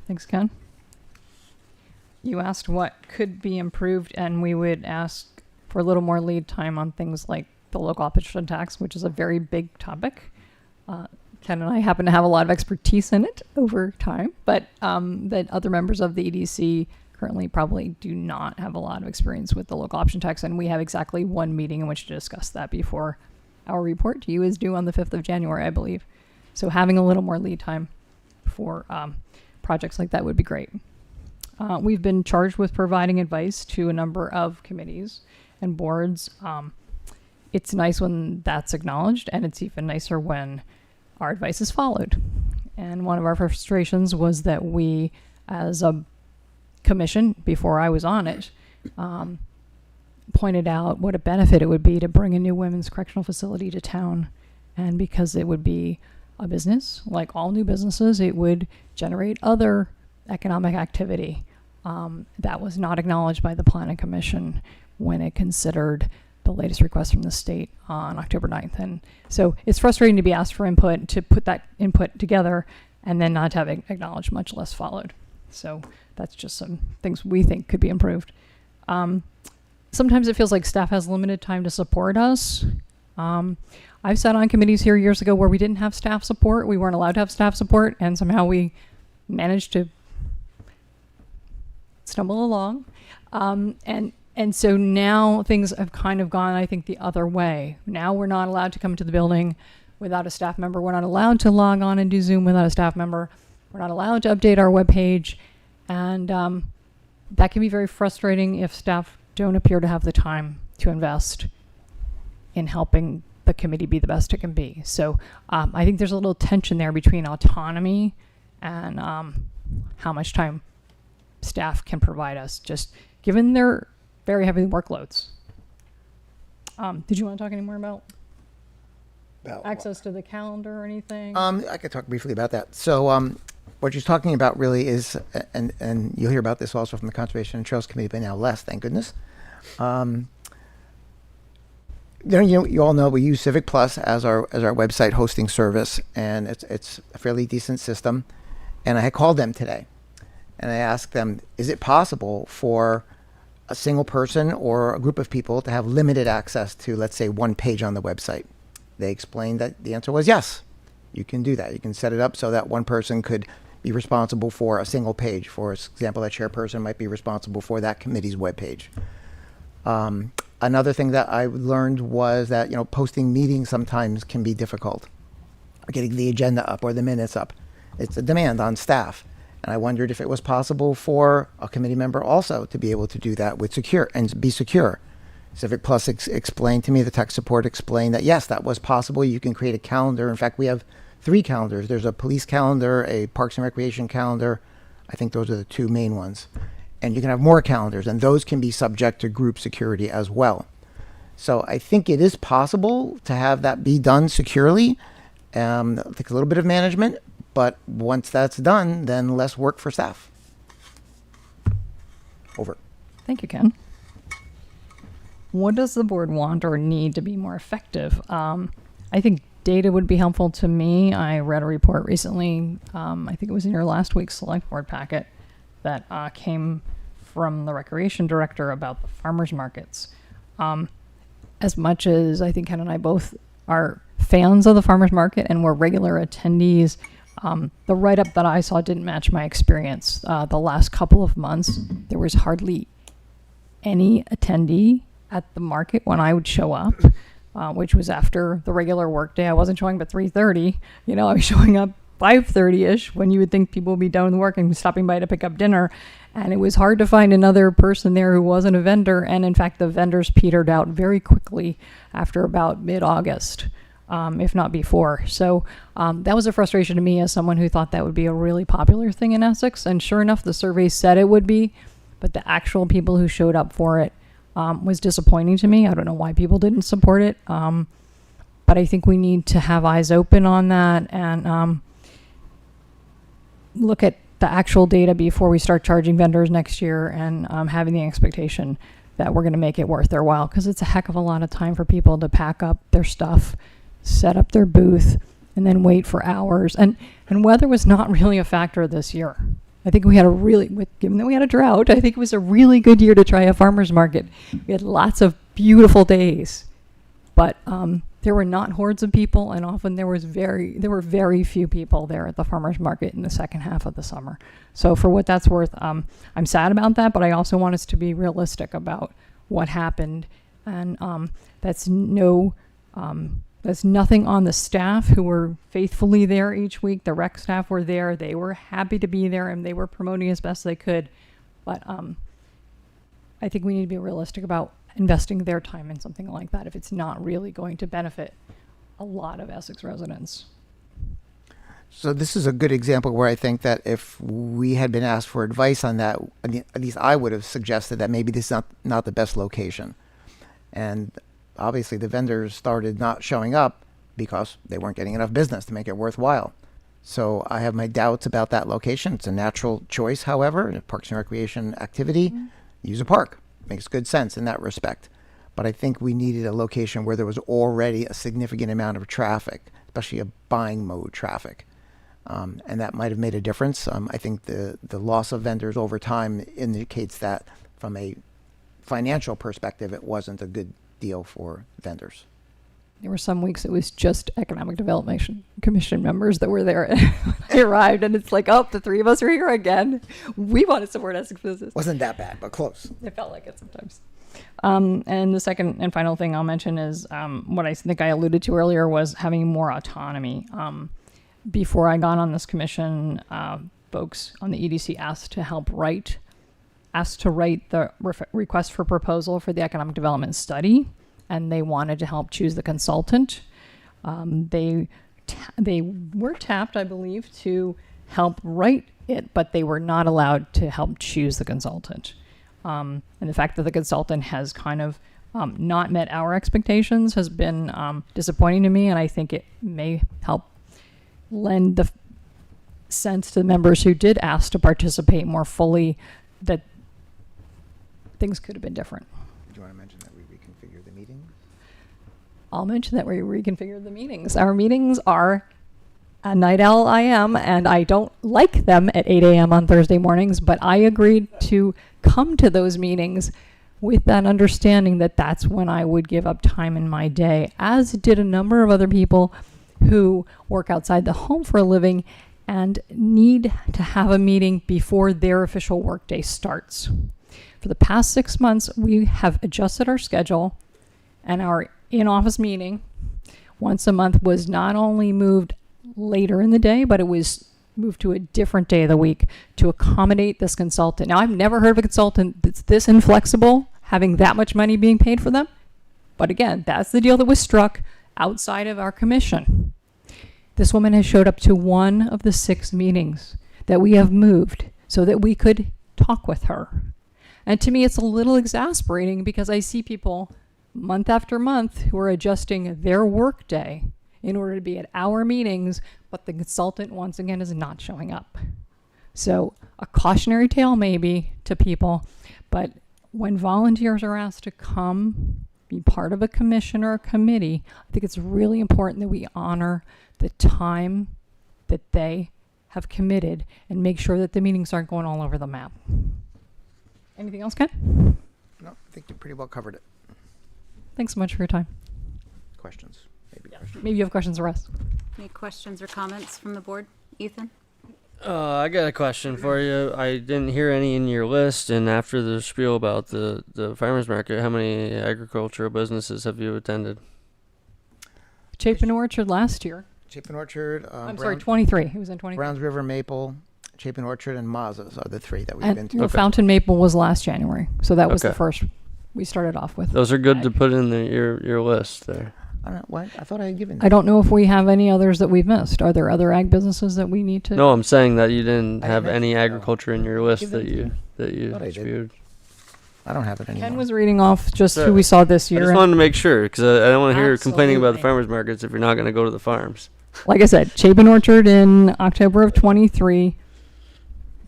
Thanks, Ken. You asked what could be improved, and we would ask for a little more lead time on things like the local option tax, which is a very big topic. Ken and I happen to have a lot of expertise in it over time, but that other members of the EDC currently probably do not have a lot of experience with the local option tax, and we have exactly one meeting in which to discuss that before our report to you is due on the 5th of January, I believe. So having a little more lead time for projects like that would be great. We've been charged with providing advice to a number of committees and boards. It's nice when that's acknowledged, and it's even nicer when our advice is followed. And one of our frustrations was that we, as a commission, before I was on it, pointed out what a benefit it would be to bring a new women's correctional facility to town. And because it would be a business, like all new businesses, it would generate other economic activity. That was not acknowledged by the Planning Commission when it considered the latest request from the state on October 9th. And so it's frustrating to be asked for input, to put that input together, and then not having acknowledged, much less followed. So that's just some things we think could be improved. Sometimes it feels like staff has limited time to support us. I've sat on committees here years ago where we didn't have staff support. We weren't allowed to have staff support, and somehow we managed to stumble along. And so now things have kind of gone, I think, the other way. Now we're not allowed to come to the building without a staff member. We're not allowed to log on and do Zoom without a staff member. We're not allowed to update our webpage. And that can be very frustrating if staff don't appear to have the time to invest in helping the committee be the best it can be. So I think there's a little tension there between autonomy and how much time staff can provide us, just given their very heavy workloads. Did you want to talk any more about access to the calendar or anything? I could talk briefly about that. So what you're talking about really is, and you'll hear about this also from the Conservation and Trails Committee, but now less, thank goodness. You all know we use Civic Plus as our website hosting service, and it's a fairly decent system. And I had called them today, and I asked them, is it possible for a single person or a group of people to have limited access to, let's say, one page on the website? They explained that the answer was yes. You can do that. You can set it up so that one person could be responsible for a single page. For example, that chairperson might be responsible for that committee's webpage. Another thing that I learned was that, posting meetings sometimes can be difficult. Getting the agenda up or the minutes up. It's a demand on staff. And I wondered if it was possible for a committee member also to be able to do that with secure and be secure. Civic Plus explained to me, the tech support explained that yes, that was possible. You can create a calendar. In fact, we have 3 calendars. There's a police calendar, a Parks and Recreation calendar. I think those are the 2 main ones. And you can have more calendars, and those can be subject to group security as well. So I think it is possible to have that be done securely. It takes a little bit of management, but once that's done, then less work for staff. Over. Thank you, Ken. What does the board want or need to be more effective? I think data would be helpful to me. I read a report recently, I think it was in your last week's select board packet, that came from the recreation director about the farmers markets. As much as I think Ken and I both are fans of the farmers market and we're regular attendees, the write-up that I saw didn't match my experience. The last couple of months, there was hardly any attendee at the market when I would show up, which was after the regular work day. I wasn't showing up at 3:30. I was showing up 5:30-ish when you would think people would be done with work and stopping by to pick up dinner. And it was hard to find another person there who wasn't a vendor. And in fact, the vendors petered out very quickly after about mid-August, if not before. So that was a frustration to me as someone who thought that would be a really popular thing in Essex. And sure enough, the survey said it would be, but the actual people who showed up for it was disappointing to me. I don't know why people didn't support it. But I think we need to have eyes open on that and look at the actual data before we start charging vendors next year and having the expectation that we're going to make it worth their while, because it's a heck of a lot of time for people to pack up their stuff, set up their booth, and then wait for hours. And weather was not really a factor this year. I think we had given that we had a drought, I think it was a really good year to try a farmer's market. We had lots of beautiful days, but there were not hordes of people, and often there were very few people there at the farmer's market in the second half of the summer. So for what that's worth, I'm sad about that, but I also want us to be realistic about what happened. And that's nothing on the staff who were faithfully there each week. The rec staff were there. They were happy to be there, and they were promoting as best they could. But I think we need to be realistic about investing their time in something like that if it's not really going to benefit a lot of Essex residents. So this is a good example where I think that if we had been asked for advice on that, at least I would have suggested that maybe this is not the best location. And obviously the vendors started not showing up because they weren't getting enough business to make it worthwhile. So I have my doubts about that location. It's a natural choice, however, a Parks and Recreation activity. Use a park. Makes good sense in that respect. But I think we needed a location where there was already a significant amount of traffic, especially a buying mode traffic. And that might have made a difference. I think the loss of vendors over time indicates that from a financial perspective, it wasn't a good deal for vendors. There were some weeks it was just Economic Development Commission members that were there when I arrived, and it's like, oh, the three of us are here again. We want to support Essex business. Wasn't that bad, but close. It felt like it sometimes. And the second and final thing I'll mention is what I think I alluded to earlier was having more autonomy. Before I got on this commission, folks on the EDC asked to write the request for proposal for the economic development study, and they wanted to help choose the consultant. They were tapped, I believe, to help write it, but they were not allowed to help choose the consultant. And the fact that the consultant has kind of not met our expectations has been disappointing to me, and I think it may help lend the sense to the members who did ask to participate more fully that things could have been different. Do you want to mention that we reconfigured the meetings? I'll mention that we reconfigured the meetings. Our meetings are a night owl I am, and I don't like them at 8 a.m. on Thursday mornings, but I agreed to come to those meetings with that understanding that that's when I would give up time in my day, as did a number of other people who work outside the home for a living and need to have a meeting before their official workday starts. For the past 6 months, we have adjusted our schedule, and our in-office meeting once a month was not only moved later in the day, but it was moved to a different day of the week to accommodate this consultant. Now, I've never heard of a consultant that's this inflexible, having that much money being paid for them. But again, that's the deal that was struck outside of our commission. This woman has showed up to one of the 6 meetings that we have moved so that we could talk with her. And to me, it's a little exasperating because I see people month after month who are adjusting their workday in order to be at our meetings, but the consultant, once again, is not showing up. So a cautionary tale maybe to people, but when volunteers are asked to come be part of a commission or a committee, I think it's really important that we honor the time that they have committed and make sure that the meetings aren't going all over the map. Anything else, Ken? No, I think you pretty well covered it. Thanks so much for your time. Questions? Questions? Maybe you have questions for us. Any questions or comments from the board? Ethan? I got a question for you. I didn't hear any in your list, and after the spiel about the farmers market, how many agricultural businesses have you attended? Chapin Orchard last year. Chapin Orchard. I'm sorry, 23. It was in 23. Browns River Maple, Chapin Orchard, and Mazas are the 3 that we've And been to. well, Fountain Maple was last January, so that was the first we started off with. Those are good to put in your list there. I don't know what I thought I had given. I don't know if we have any others that we've missed. Are there other ag businesses that we need to? No, I'm saying that you didn't I have mentioned- any agriculture in your list Give that them to you Thought I did. spewed. I don't have it anymore. Ken was reading off just Sorry. who we saw this I year. just and wanted to make sure because I don't want to hear complaining about the Absolutely. farmers markets if you're not going to go to the farms. like I said, Chapin Orchard in October of 23,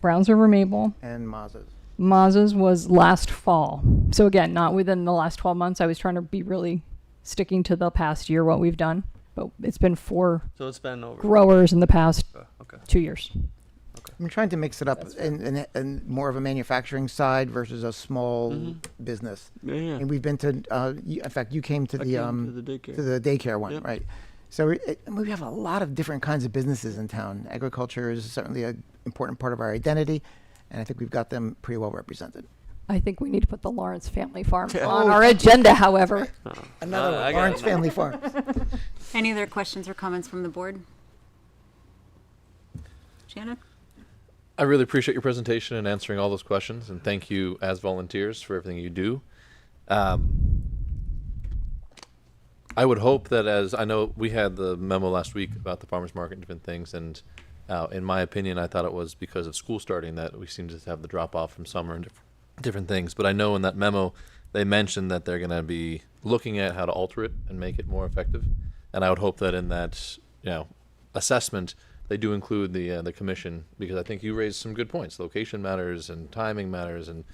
Browns River Maple. And Maz's. Maz's was last fall. So again, not within the last 12 months. I was trying to be really sticking to the past year, what we've done. But it's been 4 So it's been over. growers in the past Okay. 2 years. I'm trying to mix it up in more of a manufacturing side versus a small business. Yeah, yeah. And we've been to, in fact, you came to I the came to the daycare. to the daycare one, Yep. right? So we have a lot of different kinds of businesses in town. Agriculture is certainly an important part of our identity, and I think we've got them pretty well represented. I think we need to put the Lawrence Family Farm on our agenda, however. Another I one, got Lawrence it. Family Farms. Any other questions or comments from the board? Shannon? I really appreciate your presentation and answering all those questions, and thank you as volunteers for everything you do. I would hope that, as I know we had the memo last week about the farmers market and different things, and in my opinion, I thought it was because of school starting that we seem to have the drop off from summer and different things. But I know in that memo they mentioned that they're going to be looking at how to alter it and make it more effective. And I would hope that in that assessment they do include the commission, because I think you raised some good points. Location matters and timing matters and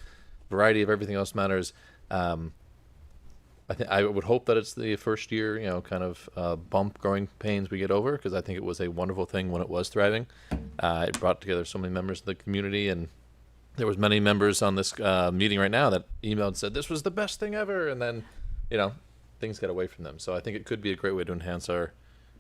variety of everything else matters. I would hope that it's the first year, kind of bump growing pains we get over, because I think it was a wonderful thing when it was thriving. It brought together so many members of the community, and there was many members on this meeting right now that emailed and said this was the best thing ever, and then, things get away from them. So I think it could be a great way to enhance our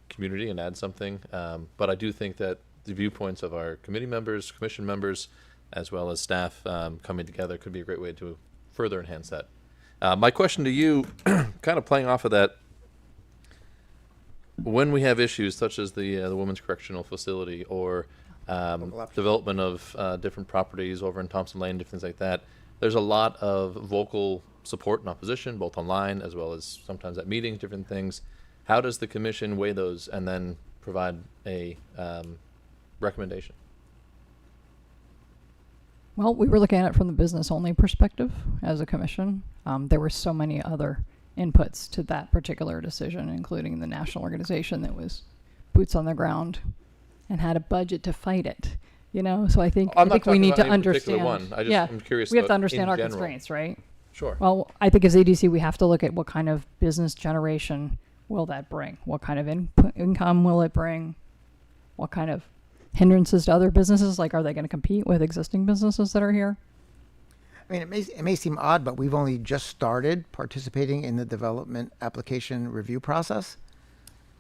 community and add something. But I do think that the viewpoints of our committee members, commission members, as well as staff coming together could be a great way to further enhance that. My question to you, kind of playing off of that, when we have issues such as the Women's Correctional Facility or development of different properties over in Thompson Lane, different things like that, there's a lot of vocal support and opposition, both online as well as sometimes at meetings, different things. How does the commission weigh those and then provide a recommendation? Well, we were looking at it from the business-only perspective as a commission. There were so many other inputs to that particular decision, including the national organization that was boots on the ground and had a budget to fight it. So I think we need to understand. I'm curious. We have to about understand in our general. constraints, right? Sure. Well, I think as ADC, we have to look at what kind of business generation will that bring? What kind of income will it bring? What kind of hindrances to other businesses? Like, are they going to compete with existing businesses that are here? I mean, it may seem odd, but we've only just started participating in the development application review process.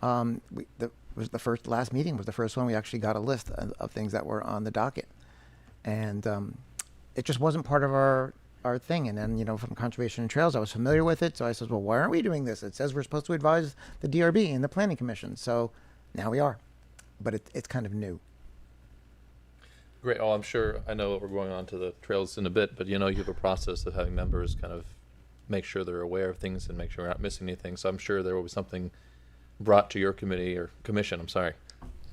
Last meeting was the first one we actually got a list of things that were on the docket, and it just wasn't part of our thing. And then, from Conservation and Trails, I was familiar with it, so I said, well, why aren't we doing this? It says we're supposed to advise the DRB and the Planning Commission, so now we are, but it's kind of new. Great. Oh, I'm sure. I know we're going on to the trails in a bit, but you have a process of having members kind of make sure they're aware of things and make sure we're not missing anything. So I'm sure there will be something brought to your committee or commission. I'm sorry.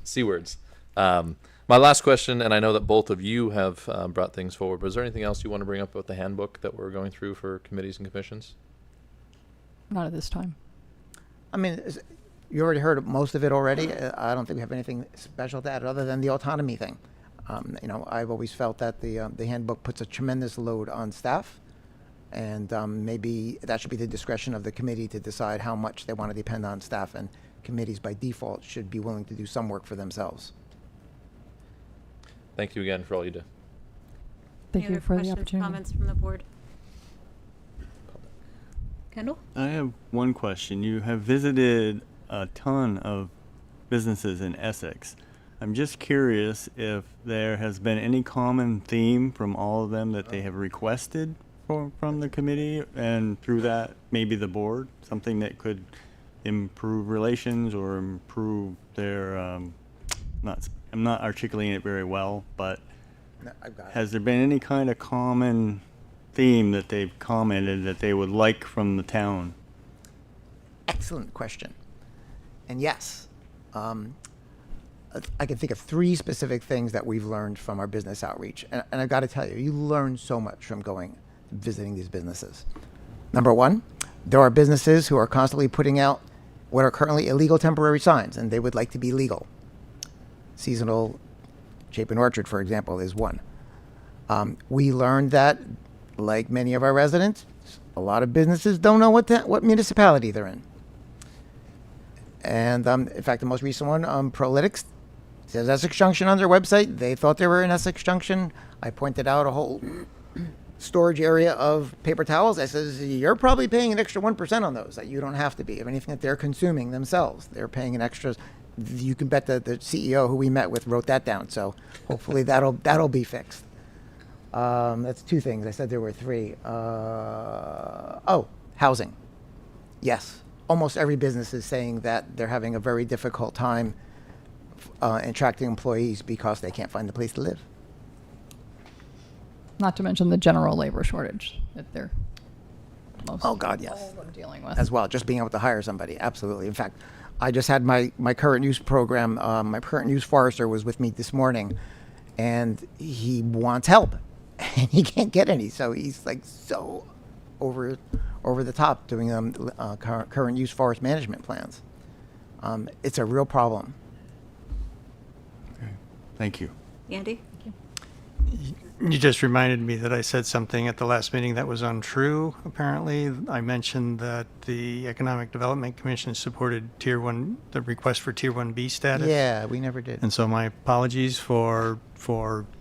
C words. My last question, and I know that both of you have brought things forward, but is there anything else you want to bring up about the handbook that we're going through for committees and commissions? Not at this time. I mean, you already heard most of it already. I don't think we have anything special to add other than the autonomy thing. I've always felt that the handbook puts a tremendous load on staff, and maybe that should be the discretion of the committee to decide how much they want to depend on staff, and committees by default should be willing to do some work for themselves. Thank you again for all you do. Thank Any you other for the questions, opportunity. comments from the board? Kendall? I have one question. You have visited a ton of businesses in Essex. I'm just curious if there has been any common theme from all of them that they have requested from the committee, and through that maybe the board, something that could improve relations or improve their I'm not articulating it very well, but No, I've got it. has there been any kind of common theme that they've commented that they would like from the town? Excellent question. And yes, I can think of 3 specific things that we've learned from our business outreach. And I've got to tell you, you learn so much from going visiting these businesses. Number one, there are businesses who are constantly putting out what are currently illegal temporary signs, and they would like to be legal. Seasonal Chapin Orchard, for example, is one. We learned that, like many of our residents, a lot of businesses don't know what municipality they're in. And in fact, the most recent one, Prolytics, says Essex Junction on their website. They thought they were in Essex Junction. I pointed out a whole storage area of paper towels. I says, you're probably paying an extra 1% on those that you don't have to be. Of anything that they're consuming themselves, they're paying an extra. You can bet the CEO who we met with wrote that down. So hopefully that'll be fixed. That's two things. I said there were three. Housing. Yes. Almost every business is saying that they're having a very difficult time attracting employees because they can't find a place to live. Not to mention the general labor shortage that they're most Oh God, yes. all of them dealing with. As well, just being able to hire somebody. Absolutely. In fact, I just had my current use program, my current use forester was with me this morning, and he wants help, and he can't get any. So he's like so over the top doing current use forest management plans. It's a real problem. Okay. Thank you. Andy? You just reminded me that I said something at the last meeting that was untrue, apparently. I mentioned that the Economic Development Commission supported the request for Tier 1B status. Yeah, we never did. And so my apologies for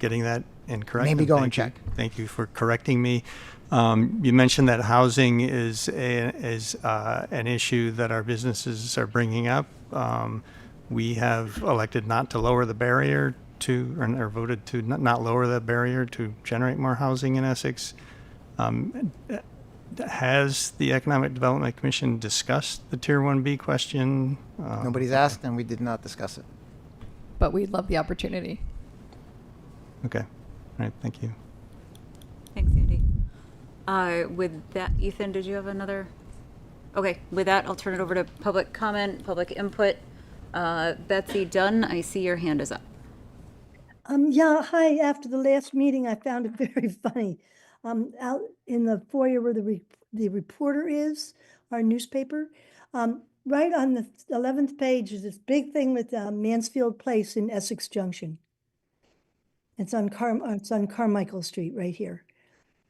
getting that incorrect. Maybe go and check. Thank you for correcting me. You mentioned that housing is an issue that our businesses are bringing up. We have elected not to lower the barrier or voted to not lower the barrier to generate more housing in Essex. Has the Economic Development Commission discussed the Tier 1B question? Nobody's asked, and we did not discuss it. But we'd love the opportunity. Okay. All right. Thank you. Thanks, Andy. With that, Ethan, did you have another? Okay, with that, I'll turn it over to public comment, public input. Betsy Dunn, I see your hand is up. Yeah, hi. After the last meeting, I found it very funny. Out in the foyer where the reporter is, our newspaper, right on the 11th page is this big thing with Mansfield Place in Essex Junction. It's on Carmichael Street right here.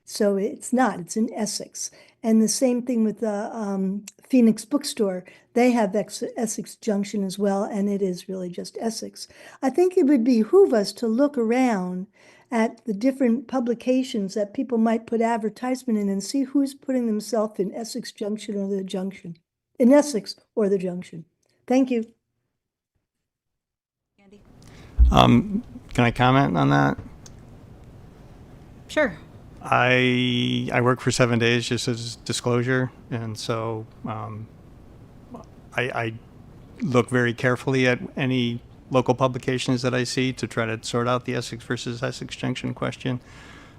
So it's in Essex. And the same thing with the Phoenix Bookstore. They have Essex Junction as well, and it is really just Essex. I think it would behoove us to look around at the different publications that people might put advertisement in and see who's putting themselves in Essex Junction or the Junction. In Essex or the Junction. Thank you. Andy? Can I comment on that? Sure. I work for 7 days, just as disclosure, and so I look very carefully at any local publications that I see to try to sort out the Essex versus Essex Junction question.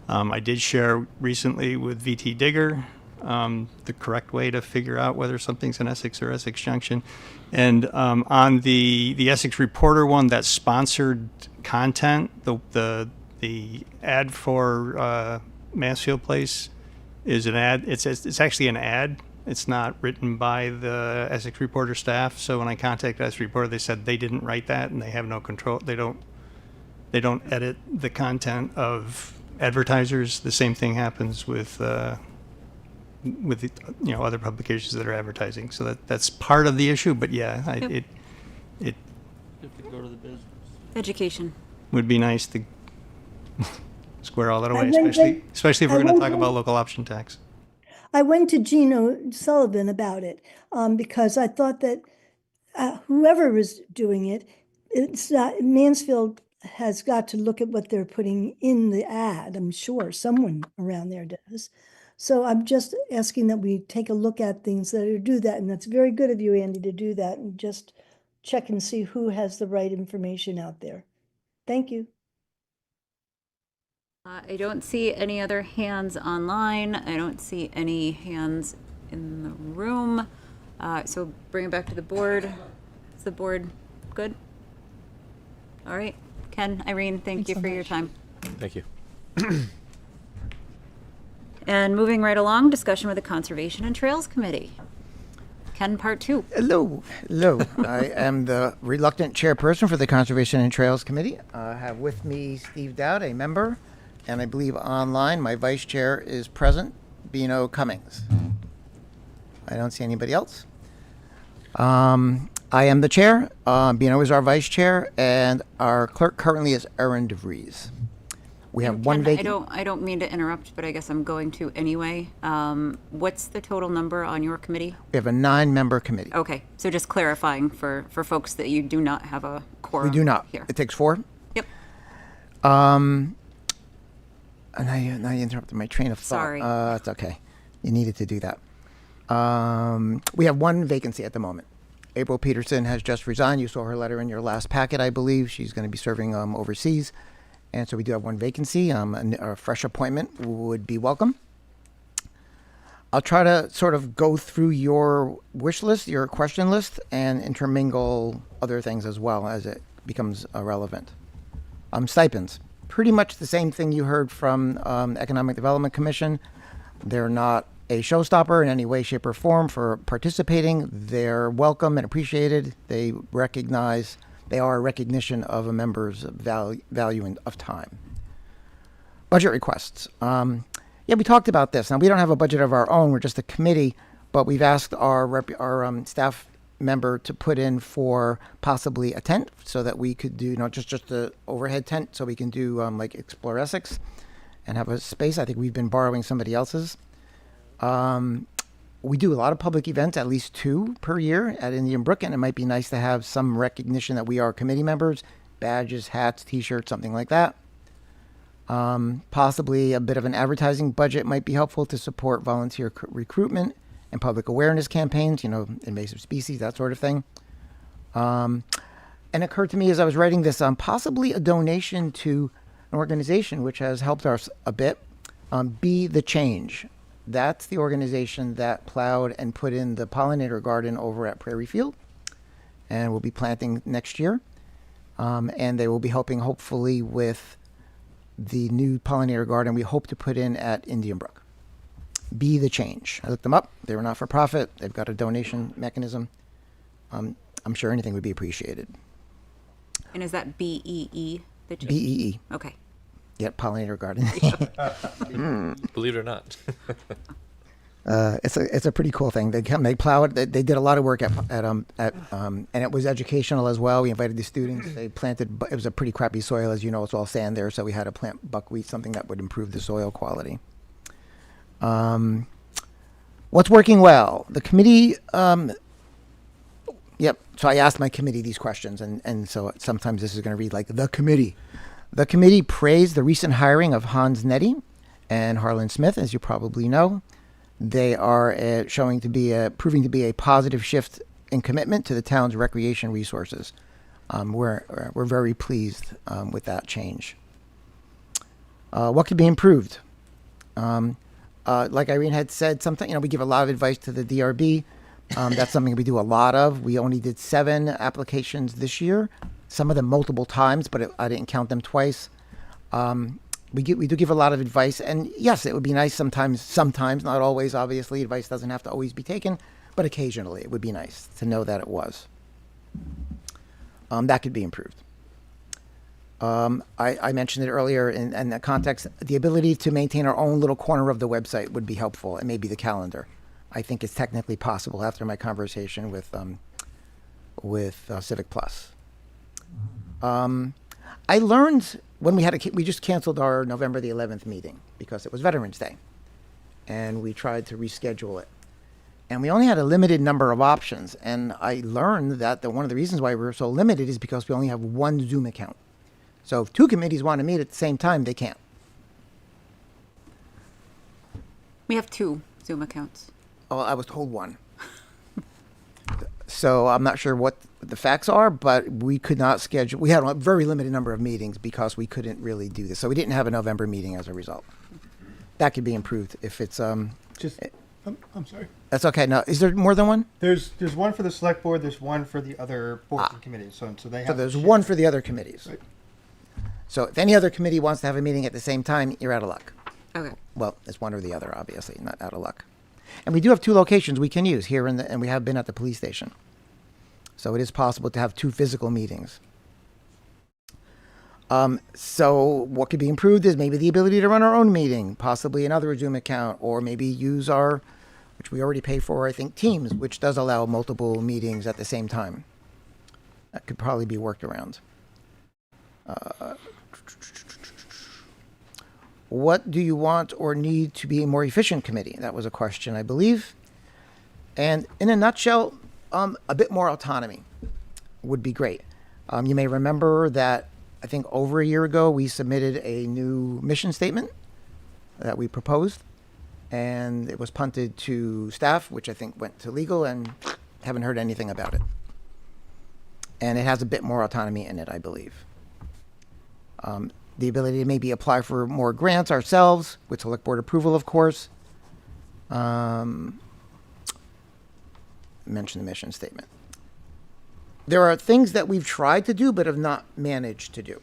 I did share recently with VT Digger the correct way to figure out whether something's in Essex or Essex Junction, and on the Essex Reporter one, that sponsored content, the ad for Mansfield Place is an ad. It's actually an ad. It's not written by the Essex Reporter staff. So when I contacted Essex Reporter, they said they didn't write that and they have no control. They don't edit the content of advertisers. The same thing happens with other publications that are advertising. So that's part of the issue. But yeah, Yep. it You have to go to the business. Education. would be nice to square all that away, I went especially if we're going to talk about local option tax. I went to Gino Sullivan about it because I thought that whoever was doing it, Mansfield has got to look at what they're putting in the ad. I'm sure someone around there does. So I'm just asking that we take a look at things that do that. And that's very good of you, Andy, to do that and just check and see who has the right information out there. Thank you. I don't see any other hands online. I don't see any hands in the room. So bring it back to the board. Is the board good? All right. Ken, Irene, thank you so for your much. time. Thank you. And moving right along, discussion with the Conservation and Trails Committee. Ken, part 2. Hello. I am the reluctant chairperson for the Conservation and Trails Committee. I have with me Steve Dowd, a member, and I believe online my vice chair is present, Bino Cummings. I don't see anybody else. I am the chair. Bino is our vice chair, and our clerk currently is Erin DeVries. We have one Ken, vacant. I don't mean to interrupt, but I guess I'm going to anyway. What's the total number on your committee? We have a 9-member committee. Okay, so just clarifying for folks that you do not have a quorum We do not. here. It takes 4. Yep. And now you interrupted my train of thought. Sorry. It's okay. You needed to do that. We have one vacancy at the moment. April Peterson has just resigned. You saw her letter in your last packet, I believe. She's going to be serving overseas. And so we do have one vacancy. A fresh appointment would be welcome. I'll try to sort of go through your wish list, your question list, and intermingle other things as well as it becomes relevant. Stipends. Pretty much the same thing you heard from Economic Development Commission. They're not a showstopper in any way, shape, or form for participating. They're welcome and appreciated. They are a recognition of a member's value of time. Budget requests. We talked about this. Now, we don't have a budget of our own. We're just a committee, but we've asked our staff member to put in for possibly a tent so that we could do not just the overhead tent, so we can do like Explore Essex and have a space. I think we've been borrowing somebody else's. We do a lot of public events, at least 2 per year at Indian Brook, and it might be nice to have some recognition that we are committee members, badges, hats, t-shirts, something like that. Possibly a bit of an advertising budget might be helpful to support volunteer recruitment and public awareness campaigns, invasive species, that sort of thing. And it occurred to me as I was writing this, possibly a donation to an organization which has helped us a bit, Be the Change. That's the organization that plowed and put in the pollinator garden over at Prairie Field, and will be planting next year. And they will be helping, hopefully, with the new pollinator garden we hope to put in at Indian Brook. Be the Change. I looked them up. They were not for profit. They've got a donation mechanism. I'm sure anything would be appreciated. And is that BEE? BEE. Okay. Yep, pollinator garden. Believe it or not. It's a pretty cool thing. They plow it. They did a lot of work and it was educational as well. We invited the students. They planted. It was a pretty crappy soil, as you know. It's all sand there, so we had to plant buckwheat, something that would improve the soil quality. What's working well? The committee. Yep. So I asked my committee these questions, and so sometimes this is going to read like the committee. The committee praised the recent hiring of Hans Nettie and Harlan Smith, as you probably know. They are proving to be a positive shift in commitment to the town's recreation resources. We're very pleased with that change. What could be improved? Like Irene had said, we give a lot of advice to the DRB. That's something we do a lot of. We only did 7 applications this year. Some of them multiple times, but I didn't count them twice. We do give a lot of advice, and yes, it would be nice sometimes, not always, obviously. Advice doesn't have to always be taken, but occasionally it would be nice to know that it was. That could be improved. I mentioned it earlier in the context, the ability to maintain our own little corner of the website would be helpful, and maybe the calendar. I think it's technically possible after my conversation with Civic Plus. I learned when we just canceled our November the 11th meeting because it was Veterans Day, and we tried to reschedule it, and we only had a limited number of options. And I learned that one of the reasons why we were so limited is because we only have one Zoom account. So if 2 committees want to meet at the same time, they can't. We have 2 Zoom accounts. Oh, I was told 1. So I'm not sure what the facts are, but we could not schedule. We had a very limited number of meetings because we couldn't really do this. So we didn't have a November meeting as a result. That could be improved if it's I'm sorry. That's okay. Now, is there more than one? There's one for the select board. There's one for the other boards and committees. So they have. So there's one for the other committees. Right. So if any other committee wants to have a meeting at the same time, you're out of luck. Okay. Well, it's one or the other, obviously, not out of luck. And we do have 2 locations we can use here and we have been at the police station. So it is possible to have 2 physical meetings. So what could be improved is maybe the ability to run our own meeting, possibly another Zoom account, or maybe use our, which we already pay for, I think, Teams, which does allow multiple meetings at the same time. That could probably be worked around. What do you want or need to be a more efficient committee? That was a question, I believe. And in a nutshell, a bit more autonomy would be great. You may remember that I think over a year ago, we submitted a new mission statement that we proposed, and it was punted to staff, which I think went to legal, and haven't heard anything about it. And it has a bit more autonomy in it, I believe. The ability to maybe apply for more grants ourselves, with select board approval, of course. Mention the mission statement. There are things that we've tried to do but have not managed to do.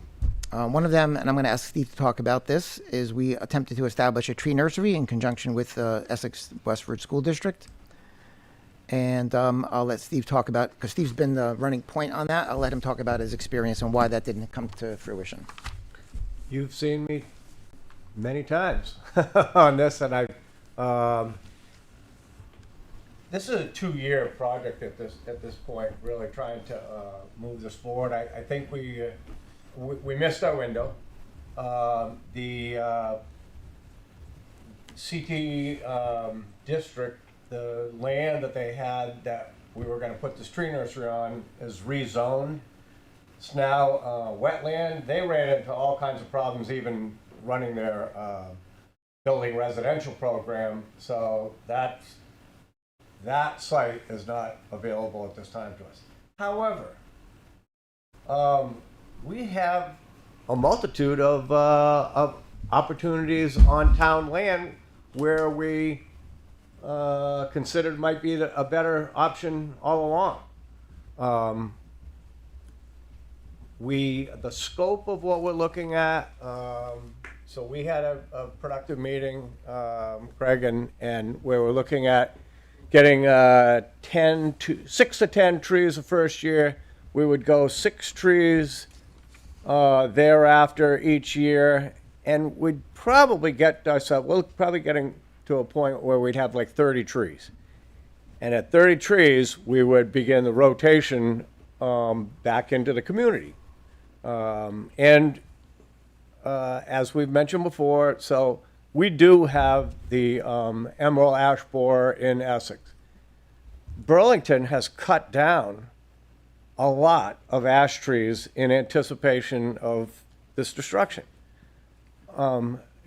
One of them, and I'm going to ask Steve to talk about this, is we attempted to establish a tree nursery in conjunction with Essex Westford School District. And I'll let Steve talk about, because Steve's been the running point on that. I'll let him talk about his experience and why that didn't come to fruition. You've seen me many times on this, and this is a 2-year project at this point, really trying to move this forward. I think we missed our window. The CT district, the land that they had that we were going to put this tree nursery on is rezoned. It's now wetland. They ran into all kinds of problems even running their building residential program. So that site is not available at this time to us. However, we have a multitude of opportunities on town land where we considered might be a better option all along. The scope of what we're looking at, so we had a productive meeting, Craig, and where we're looking at getting 6 to 10 trees the first year. We would go 6 trees thereafter each year, and we'd probably get ourselves, we're probably getting to a point where we'd have like 30 trees. And at 30 trees, we would begin the rotation back into the community. As we've mentioned before, so we do have the emerald ash borer in Essex. Burlington has cut down a lot of ash trees in anticipation of this destruction.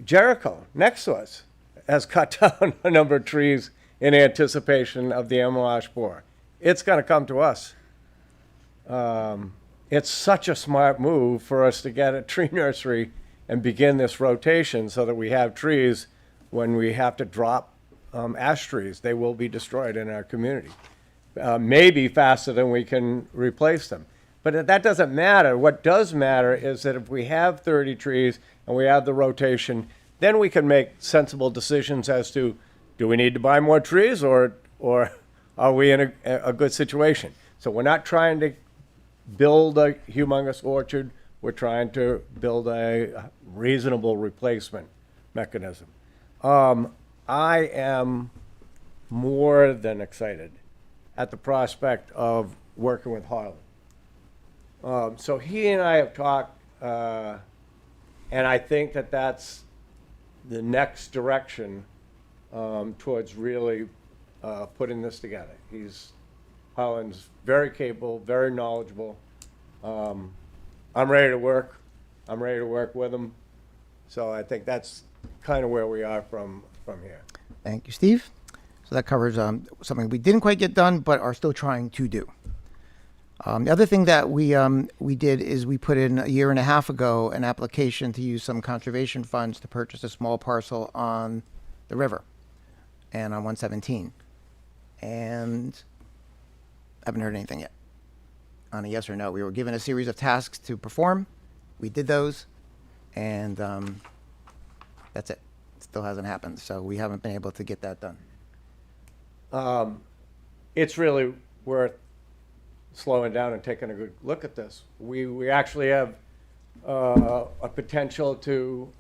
Jericho, next to us, has cut down a number of trees in anticipation of the emerald ash borer. It's going to come to us. It's such a smart move for us to get a tree nursery and begin this rotation so that we have trees when we have to drop ash trees. They will be destroyed in our community. Maybe faster than we can replace them. But that doesn't matter. What does matter is that if we have 30 trees and we have the rotation, then we can make sensible decisions as to, do we need to buy more trees or are we in a good situation? So we're not trying to build a humongous orchard. We're trying to build a reasonable replacement mechanism. I am more than excited at the prospect of working with Harlan. So he and I have talked, and I think that that's the next direction towards really putting this together. Harlan's very capable, very knowledgeable. I'm ready to work. I'm ready to work with him. So I think that's kind of where we are from here. Thank you, Steve. So that covers something we didn't quite get done, but are still trying to do. The other thing that we did is we put in a year and a half ago an application to use some conservation funds to purchase a small parcel on the river and on 117. And I haven't heard anything yet on a yes or no. We were given a series of tasks to perform. We did those, and that's it. Still hasn't happened, so we haven't been able to get that done. It's really worth slowing down and taking a good look at this. We actually have a potential to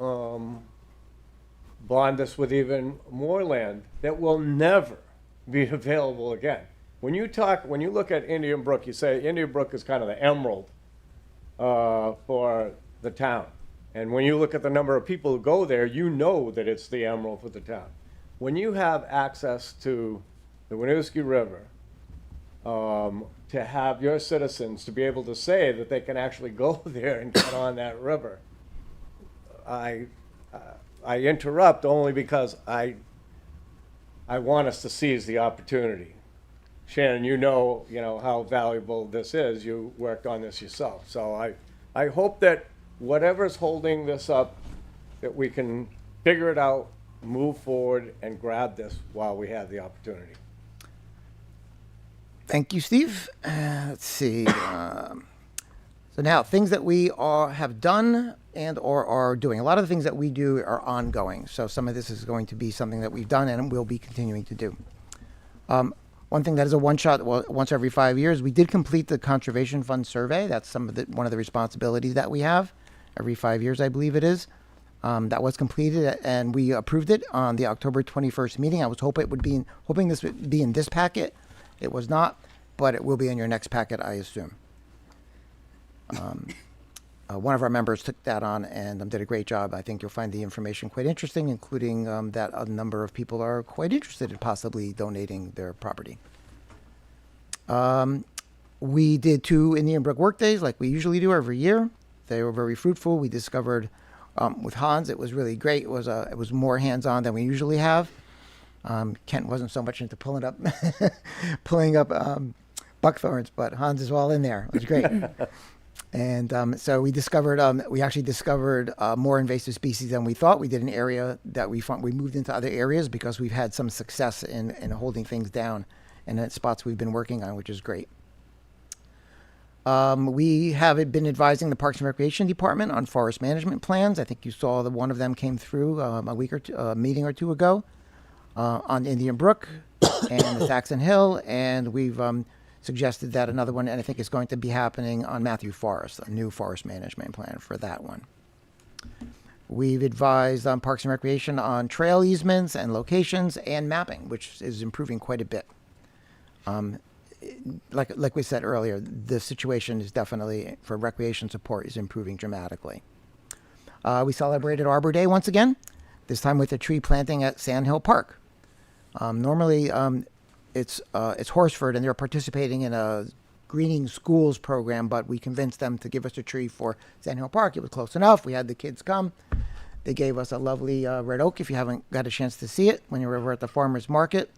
bond this with even more land that will never be available again. When you look at Indian Brook, you say Indian Brook is kind of the emerald for the town. And when you look at the number of people who go there, you know that it's the emerald for the town. When you have access to the Winooski River, to have your citizens to be able to say that they can actually go there and get on that river, I interrupt only because I want us to seize the opportunity. Shannon, you know how valuable this is. You worked on this yourself. So I hope that whatever's holding this up, that we can figure it out, move forward, and grab this while we have the opportunity. Thank you, Steve. Let's see. So now, things that we have done and or are doing. A lot of the things that we do are ongoing. So some of this is going to be something that we've done and will be continuing to do. One thing that is a one-shot, once every 5 years, we did complete the Conservation Fund survey. That's one of the responsibilities that we have. Every 5 years, I believe it is. That was completed, and we approved it on the October 21st meeting. I was hoping this would be in this packet. It was not, but it will be in your next packet, I assume. One of our members took that on and did a great job. I think you'll find the information quite interesting, including that a number of people are quite interested in possibly donating their property. We did 2 Indian Brook workdays like we usually do every year. They were very fruitful. We discovered with Hans, it was really great. It was more hands-on than we usually have. Kent wasn't so much into pulling up buckthorns, but Hans is all in there. It was great. And so we actually discovered more invasive species than we thought. We did an area that we moved into other areas because we've had some success in holding things down and at spots we've been working on, which is great. We have been advising the Parks and Recreation Department on forest management plans. I think you saw that one of them came through a meeting or two ago on Indian Brook and the Saxon Hill, and we've suggested that another one, and I think it's going to be happening on Matthew Forest, a new forest management plan for that one. We've advised Parks and Recreation on trail easements and locations and mapping, which is improving quite a bit. Like we said earlier, the situation is definitely, for recreation support, is improving dramatically. We celebrated Arbor Day once again, this time with a tree planting at Sand Hill Park. Normally, it's Horsford, and they're participating in a greening schools program, but we convinced them to give us a tree for Sand Hill Park. It was close enough. We had the kids come. They gave us a lovely red oak, if you haven't got a chance to see it, when you're over at the farmer's market.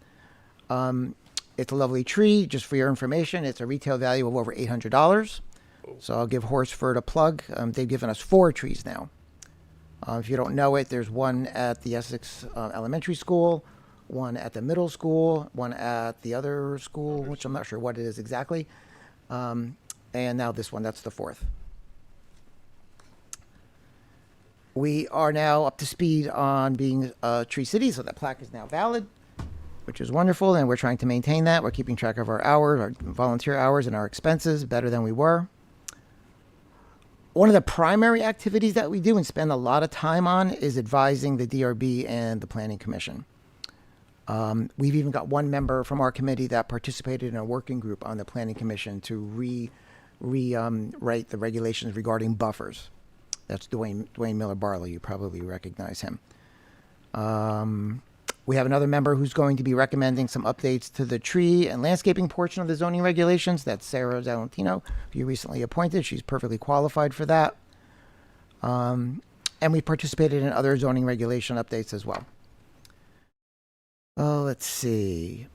It's a lovely tree. Just for your information, it's a retail value of over $800. So I'll give Horsford a plug. They've given us 4 trees now. If you don't know it, there's one at the Essex Elementary School, one at the middle school, one at the other school, which I'm not sure what it is exactly. And now this one, that's the 4th. We are now up to speed on being a Tree City, so that plaque is now valid, which is wonderful, and we're trying to maintain that. We're keeping track of our hours, our volunteer hours, and our expenses better than we were. One of the primary activities that we do and spend a lot of time on is advising the DRB and the Planning Commission. We've even got one member from our committee that participated in a working group on the Planning Commission to rewrite the regulations regarding buffers. That's Dwayne Miller-Barlow. You probably recognize him. We have another member who's going to be recommending some updates to the tree and landscaping portion of the zoning regulations. That's Sarah Zalentino, who you recently appointed. She's perfectly qualified for that. And we participated in other zoning regulation updates as well. Let's see.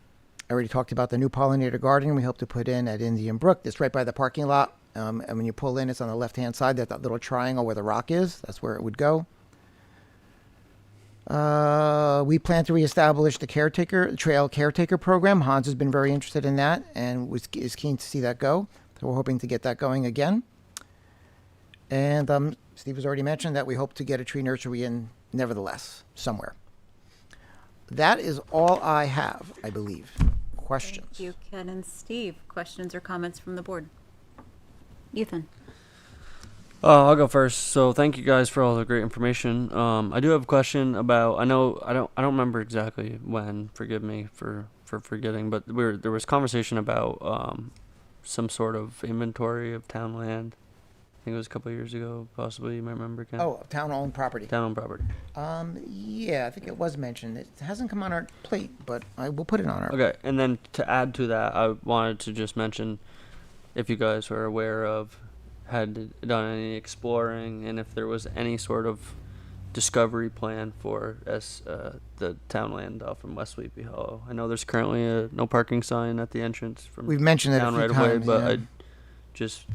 I already talked about the new pollinator garden we hope to put in at Indian Brook. It's right by the parking lot. And when you pull in, it's on the left-hand side. That little triangle where the rock is. That's where it would go. We plan to reestablish the trail caretaker program. Hans has been very interested in that and is keen to see that go. So we're hoping to get that going again. And Steve has already mentioned that we hope to get a tree nursery in nevertheless, somewhere. That is all I have, I believe. Questions? Thank you, Ken and Steve. Questions or comments from the board? Ethan? I'll go first. So thank you guys for all the great information. I do have a question about. I don't remember exactly when. Forgive me for forgetting. But there was conversation about some sort of inventory of town land. I think it was a couple of years ago, possibly. You might remember, Ken. Oh, town-owned property. Town-owned property. Yeah, I think it was mentioned. It hasn't come on our plate, but I will put it on our. Okay, and then to add to that, I wanted to just mention if you guys are aware of, had done any exploring, and if there was any sort of discovery plan for the town land off from West Sleepy Hollow. I know there's currently a no parking sign at the entrance from We've mentioned it a town few right away, times, but yeah. I just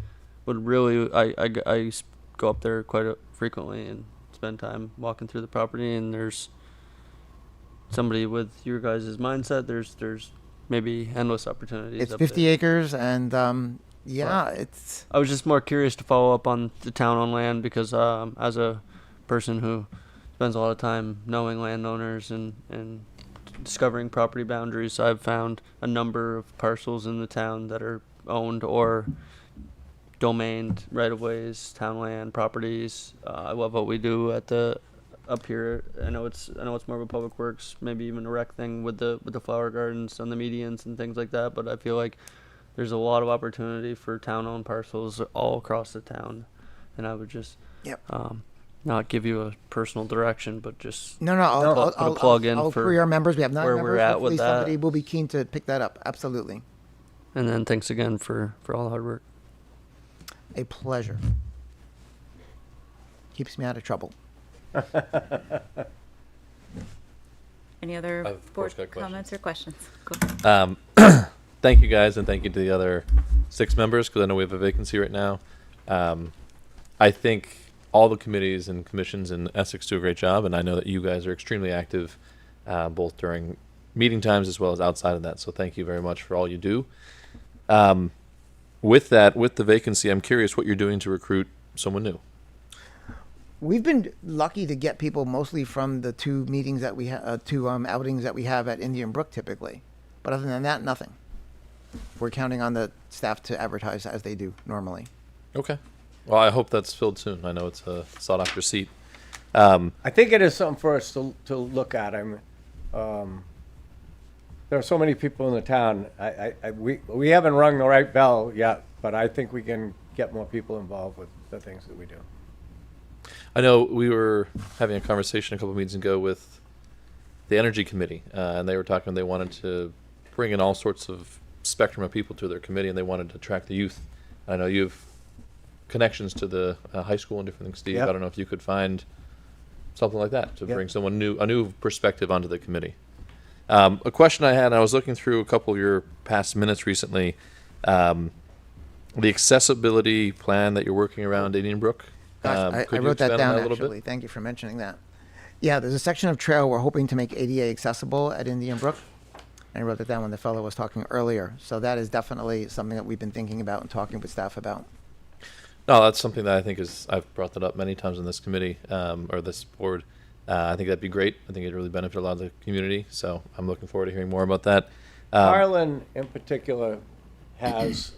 would really I go up there quite frequently and spend time walking through the property, and there's somebody with your guys' mindset. There's maybe endless opportunities. It's up 50 there. acres, and yeah, it's. I was just more curious to follow up on the town-owned land because as a person who spends a lot of time knowing landowners and discovering property boundaries, I've found a number of parcels in the town that are owned or domained right-of-ways, town land, properties. I love what we do at up here. I know it's more of a public works, maybe even a rec thing with the flower gardens on the medians and things like that. But I feel like there's a lot of opportunity for town-owned parcels all across the town, and I would just not give you a personal direction, but just No, put a plug in I'll for query our members. We have 9 where members. we're at Hopefully with that. somebody will be keen to pick that up. Absolutely. And then thanks again for all the hard work. A pleasure. Keeps me out of trouble. Any other I've of board course got comments or questions? Go ahead. Thank you guys, and thank you to the other 6 members, because I know we have a vacancy right now. I think all the committees and commissions in Essex do a great job, and I know that you guys are extremely active, both during meeting times as well as outside of that. So thank you very much for all you do. With the vacancy, I'm curious what you're doing to recruit someone new. We've been lucky to get people mostly from the 2 meetings that we have, 2 outings that we have at Indian Brook typically. But other than that, nothing. We're counting on the staff to advertise as they do normally. Okay. Well, I hope that's filled soon. I know it's a sought-after seat. I think it is something for us to look at. I mean, there are so many people in the town. We haven't rung the right bell yet, but I think we can get more people involved with the things that we do. I know we were having a conversation a couple meetings ago with the Energy Committee, and they were talking. They wanted to bring in all sorts of spectrum of people to their committee, and they wanted to attract the youth. I know you have connections to the high school and different things, Steve. Yep. I don't know if you could find something like that to Yep. bring someone new, a new perspective onto the committee. A question I had, and I was looking through a couple of your past minutes recently, the accessibility plan that you're working around Indian Brook. Gosh, Could I you wrote that expand on down a little actually. bit? Thank you for mentioning that. Yeah, there's a section of trail we're hoping to make ADA accessible at Indian Brook. I wrote that down when the fellow was talking earlier. So that is definitely something that we've been thinking about and talking with staff about. No, that's something that I think is, I've brought that up many times in this committee, or this board. I think that'd be great. I think it'd really benefit a lot of the community. So I'm looking forward to hearing more about that. Harlan, in particular, has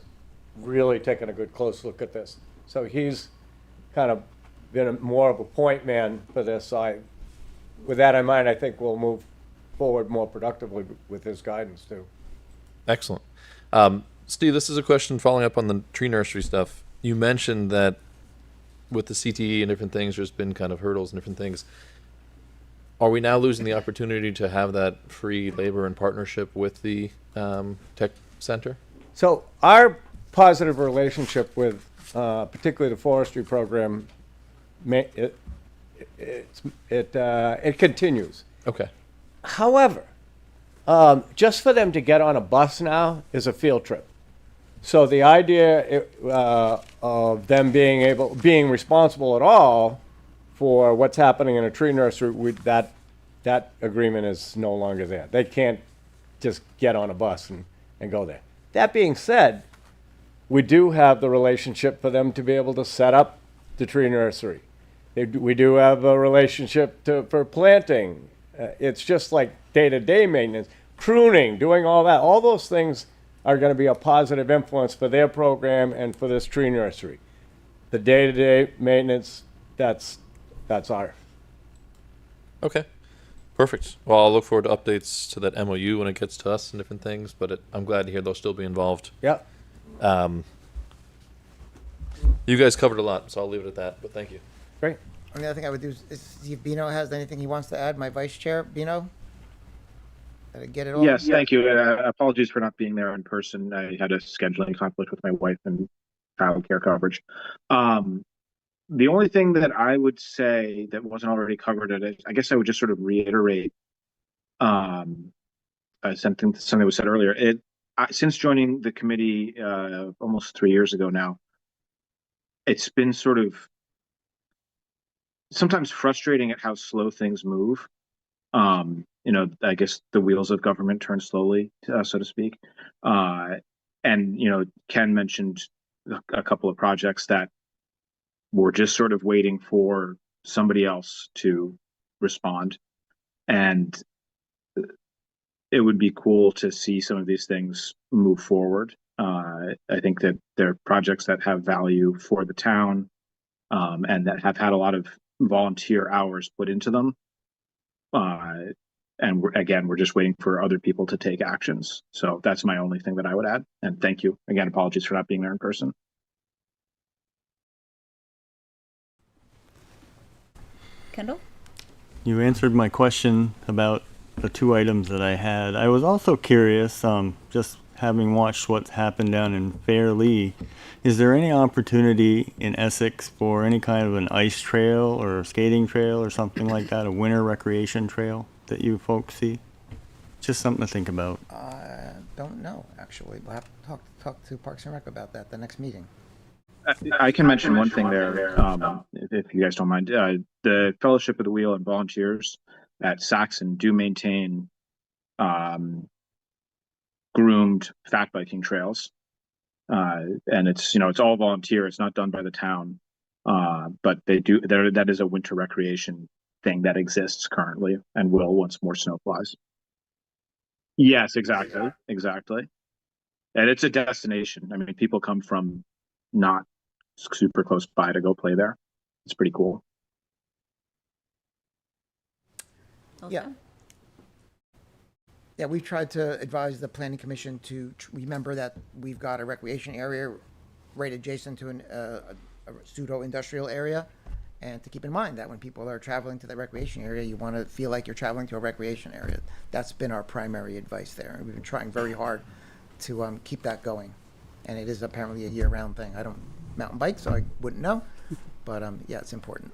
really taken a good close look at this. So he's kind of been more of a point man for this. With that in mind, I think we'll move forward more productively with his guidance too. Excellent. Steve, this is a question following up on the tree nursery stuff. You mentioned that with the CTE and different things, there's been kind of hurdles and different things. Are we now losing the opportunity to have that free labor and partnership with the tech center? So our positive relationship with particularly the forestry program, it continues. Okay. However, just for them to get on a bus now is a field trip. So the idea of them being responsible at all for what's happening in a tree nursery, that agreement is no longer there. They can't just get on a bus and go there. That being said, we do have the relationship for them to be able to set up the tree nursery. We do have a relationship for planting. It's just like day-to-day maintenance, pruning, doing all that. All those things are going to be a positive influence for their program and for this tree nursery. The day-to-day maintenance, that's our. Okay, perfect. Well, I'll look forward to updates to that MOU when it gets to us and different things, but I'm glad to hear they'll still be involved. Yeah. You guys covered a lot, so I'll leave it at that, but thank you. Great. The other thing I would do is see if Bino has anything he wants to add. My vice chair, Bino? Did I get it all? Yes, thank you. Apologies for not being there in person. I had a scheduling conflict with my wife and child care coverage. The only thing that I would say that wasn't already covered, I guess I would just sort of reiterate something that was said earlier. Since joining the committee almost 3 years ago now, it's been sort of sometimes frustrating at how slow things move. I guess the wheels of government turn slowly, so to speak. And Ken mentioned a couple of projects that were just sort of waiting for somebody else to respond. And it would be cool to see some of these things move forward. I think that they're projects that have value for the town, and that have had a lot of volunteer hours put into them. And we're just waiting for other people to take actions. So that's my only thing that I would add. And thank you. Again, apologies for not being there in person. Kendall? You answered my question about the 2 items that I had. I was also curious, just having watched what's happened down in Fairleigh, is there any opportunity in Essex for any kind of an ice trail or a skating trail or something like that, a winter recreation trail that you folks see? Just something to think about. Don't know, actually. We'll have to talk to Parks and Rec about that the next meeting. I can mention one thing there, if you guys don't mind. The Fellowship of the Wheel and volunteers at Saxon do maintain groomed fat biking trails, and it's all volunteer. It's not done by the town, but they do. That is a winter recreation thing that exists currently and will once more snow flies. Yes, exactly, and it's a destination. I mean, people come from not super close by to go play there. It's pretty cool. Yeah. Yeah, we've tried to advise the planning commission to remember that we've got a recreation area right adjacent to a pseudo-industrial area, and to keep in mind that when people are traveling to the recreation area, you want to feel like you're traveling to a recreation area. That's been our primary advice there. We've been trying very hard to keep that going, and it is apparently a year-round thing. I don't mountain bike, so I wouldn't know, but yeah, it's important.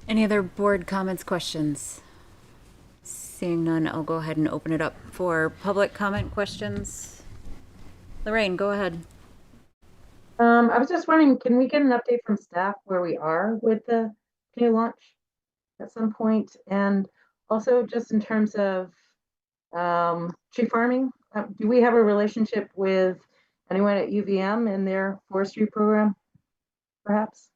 Any other board comments, questions? Seeing none, I'll go ahead and open it up for public comment questions. Lorraine, go ahead. I was just wondering, can we get an update from staff where we are with the canoe launch at some point? And also just in terms of tree farming, do we have a relationship with anyone at UVM in their forestry program, perhaps?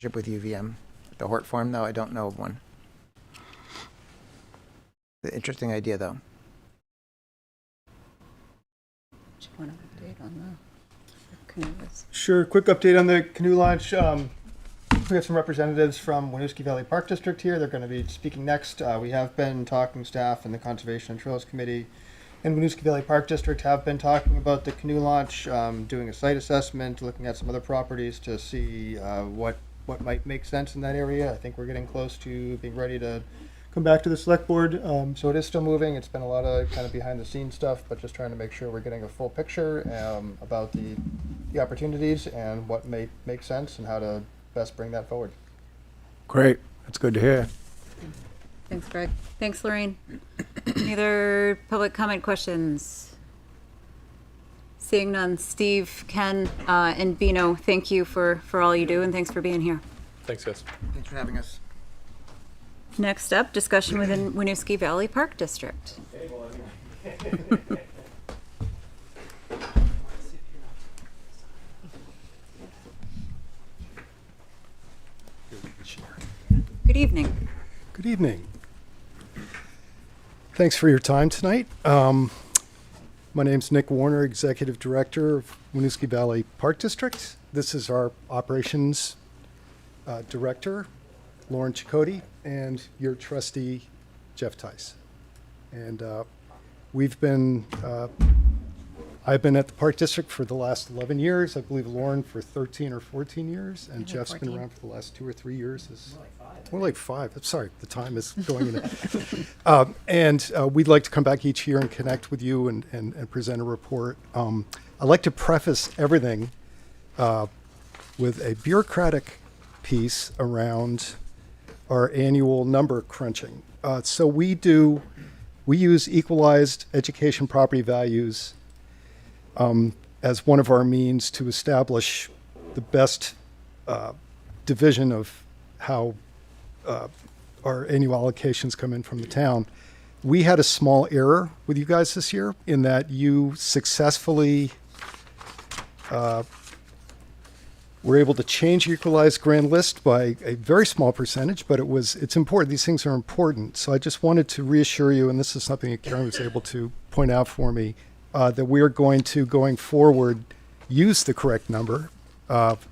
With UVM. The Hort Farm, though, I don't know of one. The interesting idea, though. Do you want to update on the canoes? Sure. Quick update on the canoe launch. We have some representatives from Winooski Valley Park District here. They're going to be speaking next. We have been talking, staff and the Conservation and Trails Committee and Winooski Valley Park District have been talking about the canoe launch, doing a site assessment, looking at some other properties to see what might make sense in that area. I think we're getting close to being ready to come back to the select board. So it is still moving. It's been a lot of kind of behind the scenes stuff, but just trying to make sure we're getting a full picture about the opportunities and what may make sense and how to best bring that forward. Great. That's good to hear. Thanks, Greg. Thanks, Lorraine. Any other public comment questions? Seeing none, Steve, Ken, and Bino, thank you for all you do, and thanks for being here. Thanks, guys. Thanks for having us. Next up, discussion within Winooski Valley Park District. evening. Thanks for your time tonight. My name's Nick Warner, Executive Director of Winooski Valley Park District. This is our Operations Director, Lauren Chakotay, and your trustee, Jeff Tice. And I've been at the Park District for the last 11 years. I believe Lauren for 13 or 14 years, and Jeff's been around for the last 2 or 3 years. More like 5. I'm sorry, the time is going in. We'd like to come back each year and connect with you and present a report. I'd like to preface everything with a bureaucratic piece around our annual number crunching. So we use equalized education property values as one of our means to establish the best division of how our annual allocations come in from the town. We had a small error with you guys this year in that you successfully were able to change your equalized grand list by a very small percentage, but it's important. These things are important. So I just wanted to reassure you, and this is something that Karen was able to point out for me, that we are going forward, use the correct number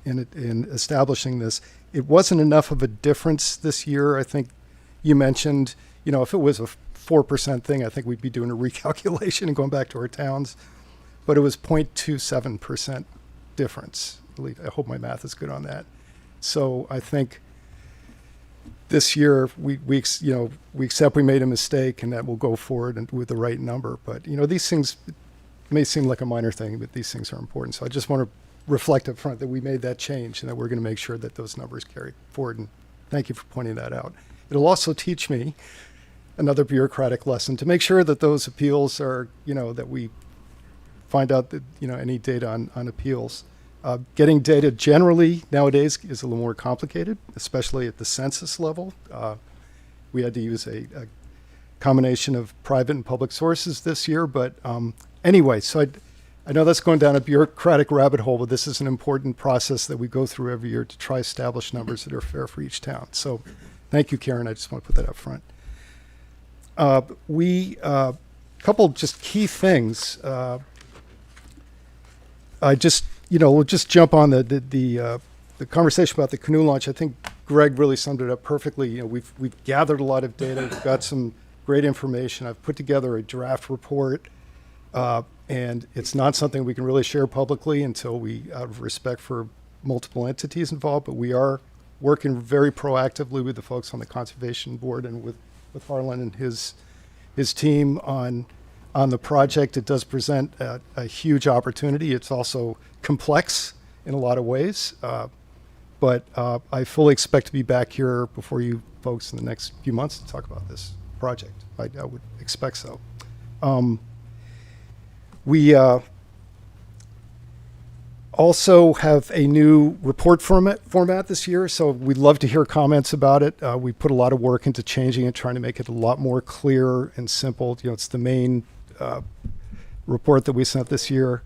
in establishing this. It wasn't enough of a difference this year. I think you mentioned, if it was a 4% thing, I think we'd be doing a recalculation and going back to our towns. But it was 0.27% difference. I hope my math is good on that. So I think this year we accept we made a mistake and that we'll go forward with the right number. But these things may seem like a minor thing, but these things are important. So I just want to reflect up front that we made that change and that we're going to make sure that those numbers carry forward. And thank you for pointing that out. It'll also teach me another bureaucratic lesson to make sure that those appeals are, that we find out that, any data on appeals. Getting data generally nowadays is a little more complicated, especially at the census level. We had to use a combination of private and public sources this year. But anyway, so I know that's going down a bureaucratic rabbit hole, but this is an important process that we go through every year to try to establish numbers that are fair for each town. So thank you, Karen. I just want to put that up front. Couple just key things. We'll just jump on the conversation about the canoe launch. I think Greg really summed it up perfectly. We've gathered a lot of data. We've got some great information. I've put together a draft report, and it's not something we can really share publicly until out of respect for multiple entities involved. But we are working very proactively with the folks on the conservation board and with Harlan and his team on the project. It does present a huge opportunity. It's also complex in a lot of ways, but I fully expect to be back here before you folks in the next few months to talk about this project. I would expect so. We also have a new report format this year, so we'd love to hear comments about it. We put a lot of work into changing it, trying to make it a lot more clear and simple. It's the main report that we sent this year.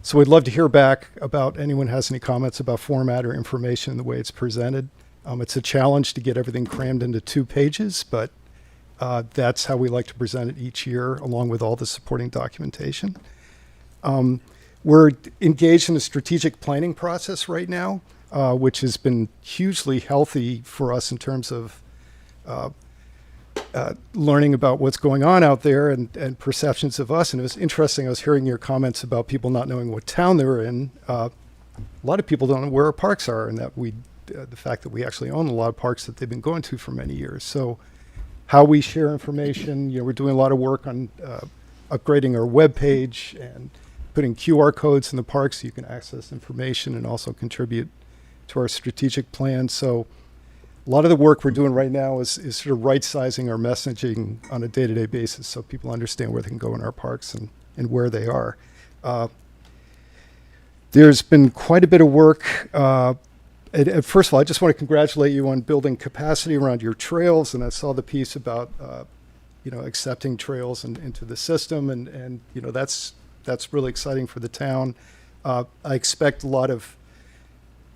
So we'd love to hear back about anyone has any comments about format or information and the way it's presented. It's a challenge to get everything crammed into 2 pages, but that's how we like to present it each year, along with all the supporting documentation. We're engaged in a strategic planning process right now, which has been hugely healthy for us in terms of learning about what's going on out there and perceptions of us. And it was interesting, I was hearing your comments about people not knowing what town they were in. A lot of people don't know where our parks are, and that the fact that we actually own a lot of parks that they've been going to for many years. So how we share information, we're doing a lot of work on upgrading our webpage and putting QR codes in the parks so you can access information and also contribute to our strategic plan. So a lot of the work we're doing right now is sort of right-sizing our messaging on a day-to-day basis so people understand where they can go in our parks and where they are. There's been quite a bit of work. First of all, I just want to congratulate you on building capacity around your trails, and I saw the piece about accepting trails into the system, and that's really exciting for the town. I expect a lot of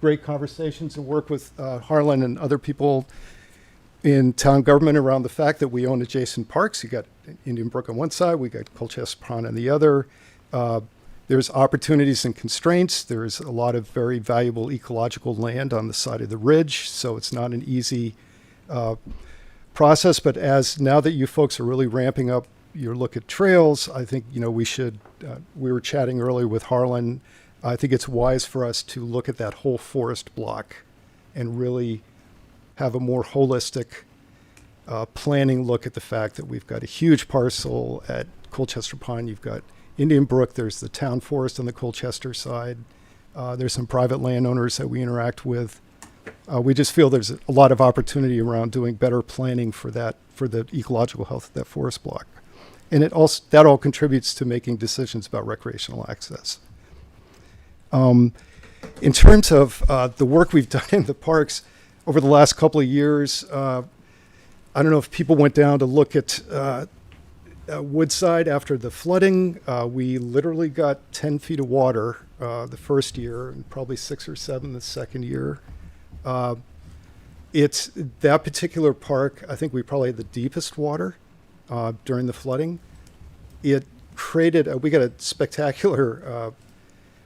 great conversations and work with Harlan and other people in town government around the fact that we own adjacent parks. You got Indian Brook on one side, we got Colchester Pond on the other. There's opportunities and constraints. There's a lot of very valuable ecological land on the side of the ridge, so it's not an easy process. But now that you folks are really ramping up your look at trails, I think, we should, we were chatting earlier with Harlan, I think it's wise for us to look at that whole forest block and really have a more holistic planning look at the fact that we've got a huge parcel at Colchester Pond. You've got Indian Brook. There's the town forest on the Colchester side. There's some private landowners that we interact with. We just feel there's a lot of opportunity around doing better planning for the ecological health of that forest block. And that all contributes to making decisions about recreational access. In terms of the work we've done in the parks over the last couple of years, I don't know if people went down to look at Woodside after the flooding. We literally got 10 feet of water the first year and probably 6 or 7 the second year. It's that particular park, I think we probably had the deepest water during the flooding. It created, we got a spectacular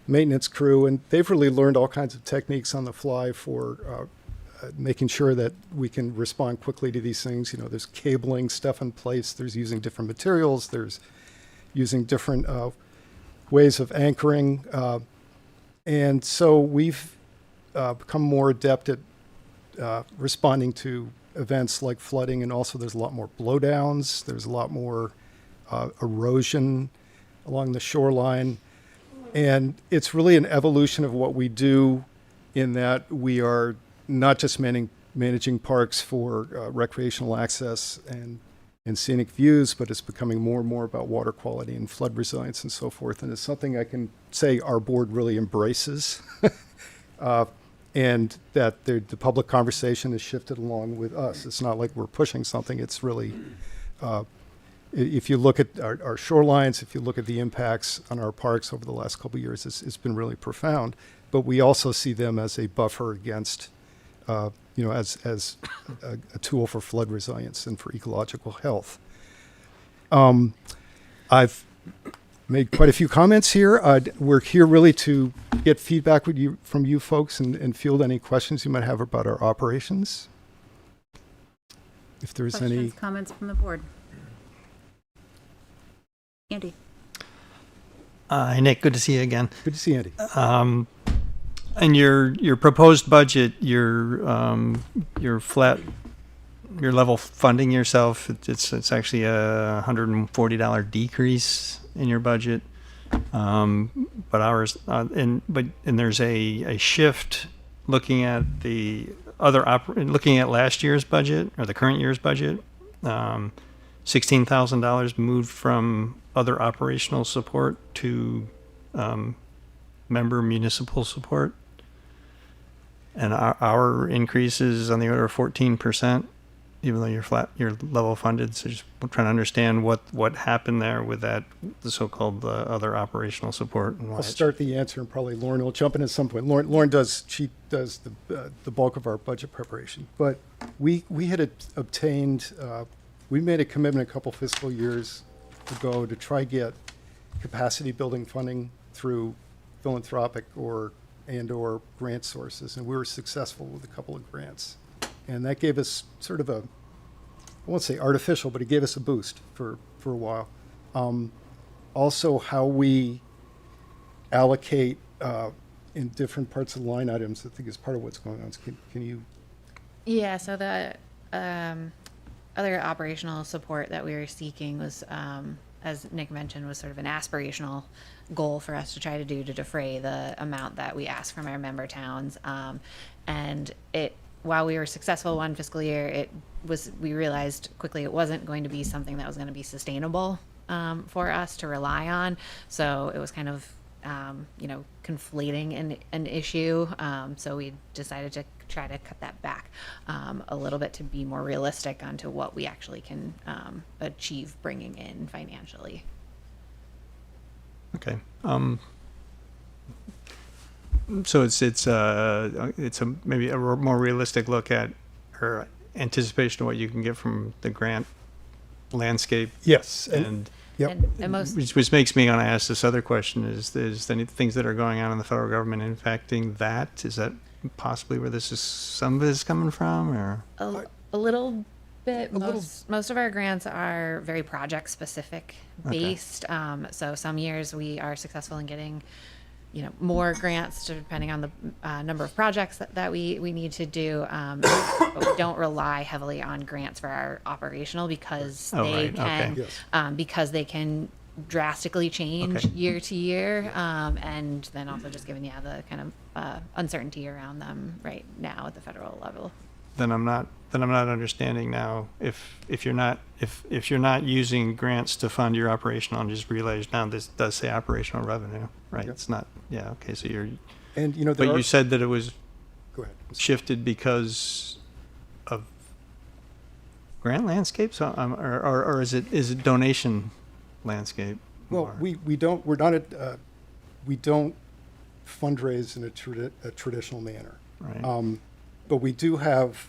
maintenance crew, and they've really learned all kinds of techniques on the fly for making sure that we can respond quickly to these things. There's cabling stuff in place, there's using different materials, there's using different ways of anchoring. And so we've become more adept at responding to events like flooding, and also there's a lot more blowdowns, there's a lot more erosion along the shoreline. And it's really an evolution of what we do, in that we are not just managing parks for recreational access and scenic views, but it's becoming more and more about water quality and flood resilience and so forth. And it's something I can say our board really embraces. And that the public conversation has shifted along with us. It's not like we're pushing something. It's really, if you look at our shorelines, if you look at the impacts on our parks over the last couple of years, it's been really profound. But we also see them as a buffer against, as a tool for flood resilience and for ecological health. I've made quite a few comments here. We're here really to get feedback from you folks and field any questions you might have about our operations. If there's any comments from the board. Andy. Hi, Nick. Good to see you again. Good to see you, Andy. And your proposed budget, your level funding yourself, it's actually a $140 decrease in your budget. But ours, and there's a shift looking at looking at last year's budget or the current year's budget. $16,000 moved from other operational support to member municipal support, and our increase is on the order of 14%, even though you're level funded. So just trying to understand what happened there with that, the so-called other operational support. And why I'll start the answer, and probably Lauren will jump in at some point. Lauren does the bulk of our budget preparation, but we had obtained. We made a commitment a couple fiscal years ago to try get capacity building funding through philanthropic or grant sources, and we were successful with a couple of grants, and that gave us sort of I won't say artificial, but it gave us a boost for a while. Also, how we allocate in different parts of the line items, I think, is part of what's going on. So can you? Yeah. So the other operational support that we were seeking was, as Nick mentioned, was sort of an aspirational goal for us to try to do to defray the amount that we ask from our member towns. And while we were successful one fiscal year, we realized quickly it wasn't going to be something that was going to be sustainable for us to rely on. So it was kind of, conflating an issue. So we decided to try to cut that back a little bit to be more realistic onto what we actually can achieve bringing in financially. Okay. So it's maybe a more realistic look at, or anticipation of what you can get from the grant landscape. Yes. And Yep. And most which makes me want to ask this other question: is any things that are going on in the federal government impacting that? Is that possibly where some of this is coming from, or a little bit. Most of our grants are very project specific based. So some years we are successful in getting, more grants depending on the number of projects that we need to do. But we don't rely heavily on grants for our operational because because they can drastically change year to year, and then also just given the kind of uncertainty around them right now at the federal level. then I'm not understanding now if you're not using grants to fund your operational, and just realized now this does say operational revenue, right? Yep. It's not, okay, so you're, And but you said that it was Go ahead. shifted because of grant landscape, so or is it donation landscape? Well, we don't fundraise in a traditional manner. Right. But we do have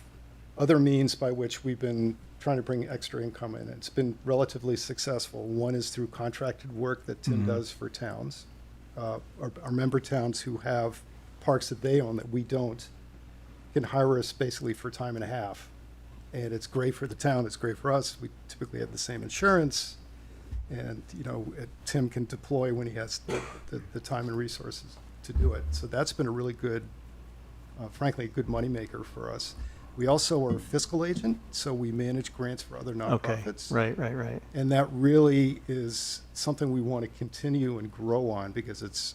other means by which we've been trying to bring extra income in. It's been relatively successful. One is through contracted work that Tim does for towns, our member towns who have parks that they own that we don't, can hire us basically for time and a half. And it's great for the town, it's great for us. We typically have the same insurance. And, Tim can deploy when he has the time and resources to do it. So that's been a really good, frankly, a good moneymaker for us. We also are a fiscal agent, so we manage grants for other nonprofits. Right. And that really is something we want to continue and grow on because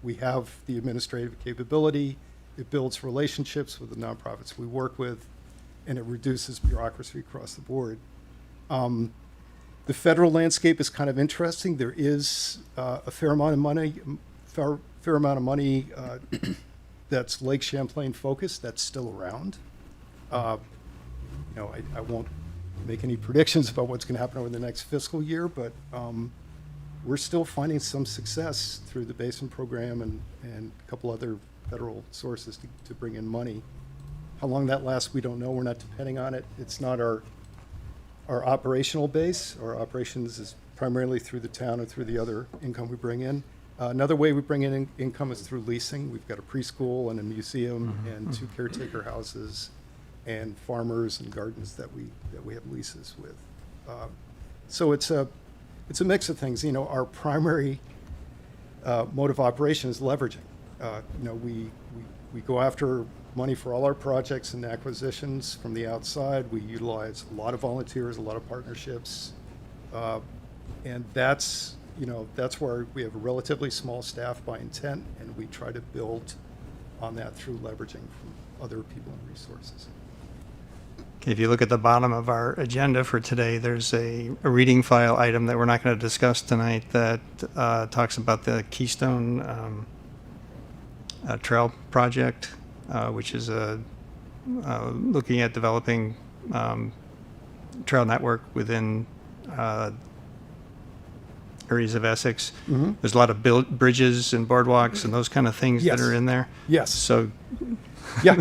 we have the administrative capability, it builds relationships with the nonprofits we work with, and it reduces bureaucracy across the board. The federal landscape is kind of interesting. There is a fair amount of money that's Lake Champlain focused that's still around. I won't make any predictions about what's going to happen over the next fiscal year, but we're still finding some success through the Basin Program and a couple other federal sources to bring in money. How long that lasts, we don't know. We're not depending on it. It's not our operational base. Our operations is primarily through the town and through the other income we bring in. Another way we bring in income is through leasing. We've got a preschool and a museum and 2 caretaker houses and farmers and gardens that we have leases with. So it's a mix of things. Our primary mode of operation is leveraging. We go after money for all our projects and acquisitions from the outside. We utilize a lot of volunteers, a lot of partnerships, and that's where we have a relatively small staff by intent, and we try to build on that through leveraging from other people and resources. Okay, if you look at the bottom of our agenda for today, there's a reading file item that we're not going to discuss tonight that talks about the Keystone Trail project, which is looking at developing trail network within areas of Essex. There's a lot of bridges and boardwalks and those kind of things that are in there. Yes. So, yeah,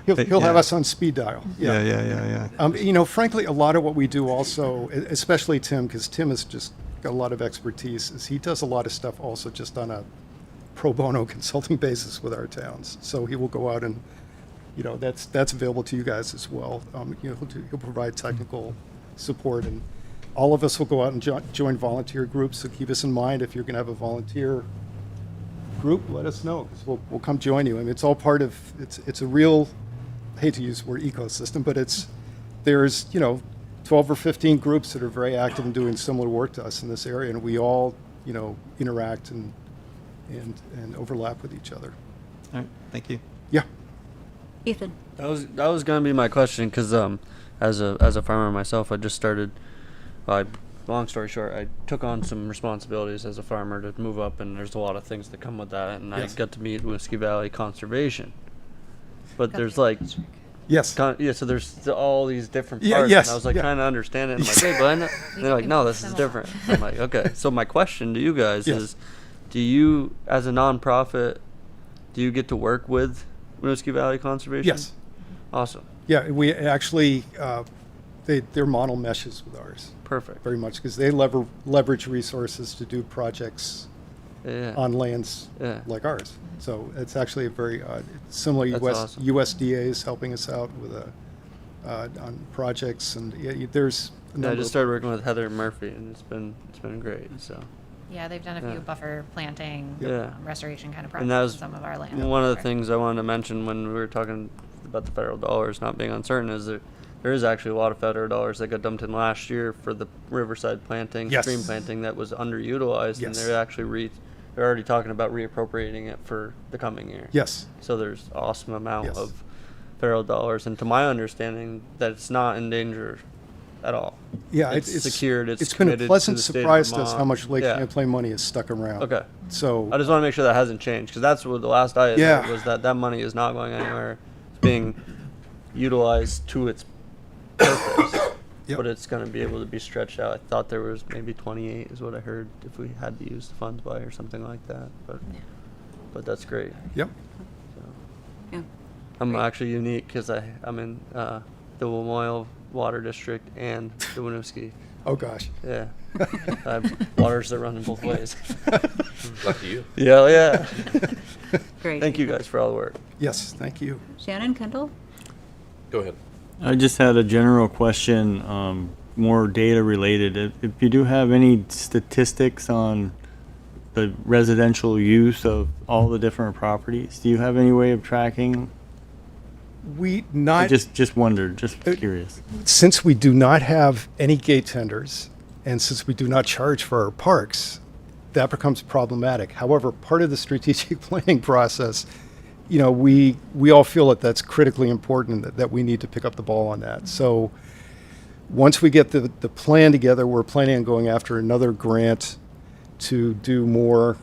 he'll have us on speed dial. Yeah. Frankly, a lot of what we do also, especially Tim, because Tim has just got a lot of expertise, is he does a lot of stuff also just on a pro bono consulting basis with our towns. So he will go out and, that's available to you guys as well. He'll provide technical support, and all of us will go out and join volunteer groups. So keep us in mind if you're going to have a volunteer group. Let us know, because we'll come join you. I mean, it's all part of it's a real, I hate to use the word ecosystem, but there's 12 or 15 groups that are very active in doing similar work to us in this area, and we all interact and overlap with each other. All right, thank you. Yeah. Ethan. That was gonna be my question, because as a farmer myself, I just started. Long story short, I took on some responsibilities as a farmer to move up, and there's a lot of things that come with that. And Yes. I got to meet Winooski Valley Conservation, but there's like. Yes. So there's all these different Yeah, parts. yes, And I was like yeah. trying to understand it. I'm like, hey, but I know. And they're like, no, this is different. I'm like, okay. So my question to you guys Yes. is, do you, as a nonprofit, do you get to work with Winooski Valley Conservation? Yes. Awesome. Yeah, we actually, their model meshes with ours. Perfect. Very much, because they leverage resources to do projects Yeah. on lands Yeah. like ours. So it's actually a very similar. That's awesome. USDA is helping us out with on projects, and there's a Yeah, I number just of- started working with Heather Murphy, and it's been great. So. Yeah, they've done a few Yeah. buffer planting, Yeah. restoration kind of And projects that on was some of our land. one of the things I wanted to mention when we were talking about the federal dollars not being uncertain is there is actually a lot of federal dollars that got dumped in last year for the riverside planting, Yes. stream planting that was underutilized, and Yes. they're actually they're already talking about reappropriating it for the coming year. Yes. So there's awesome amount Yes. of federal dollars, and to my understanding, that it's not in danger at all. Yeah, it's secured. It's been a committed to pleasant the state of surprise to us how Vermont. much Lake Yeah. Champlain money is stuck around. Okay. So I just want to make sure that hasn't changed, because that's what the last I had Yeah. heard was that money is not going anywhere. It's being utilized to its purpose, Yep. but it's going to be able to be stretched out. I thought there was maybe 28 is what I heard if we had to use the funds by or something like that. But that's great. Yep. So. Yeah. I'm actually unique because I'm in the Lamoille Water District and the Winooski. Oh gosh. Yeah. Waters that run in both ways. Lucky you. Yeah. Great. Thank you guys for all the work. Yes, thank you. Shannon, Kendall? Go ahead. I just had a general question, more data related. If you do have any statistics on the residential use of all the different properties, do you have any way of tracking? We I not just wondered, just curious. since we do not have any gate tenders, and since we do not charge for our parks, that becomes problematic. However, part of the strategic planning process, we all feel that that's critically important, that we need to pick up the ball on that. So once we get the plan together, we're planning on going after another grant to do more,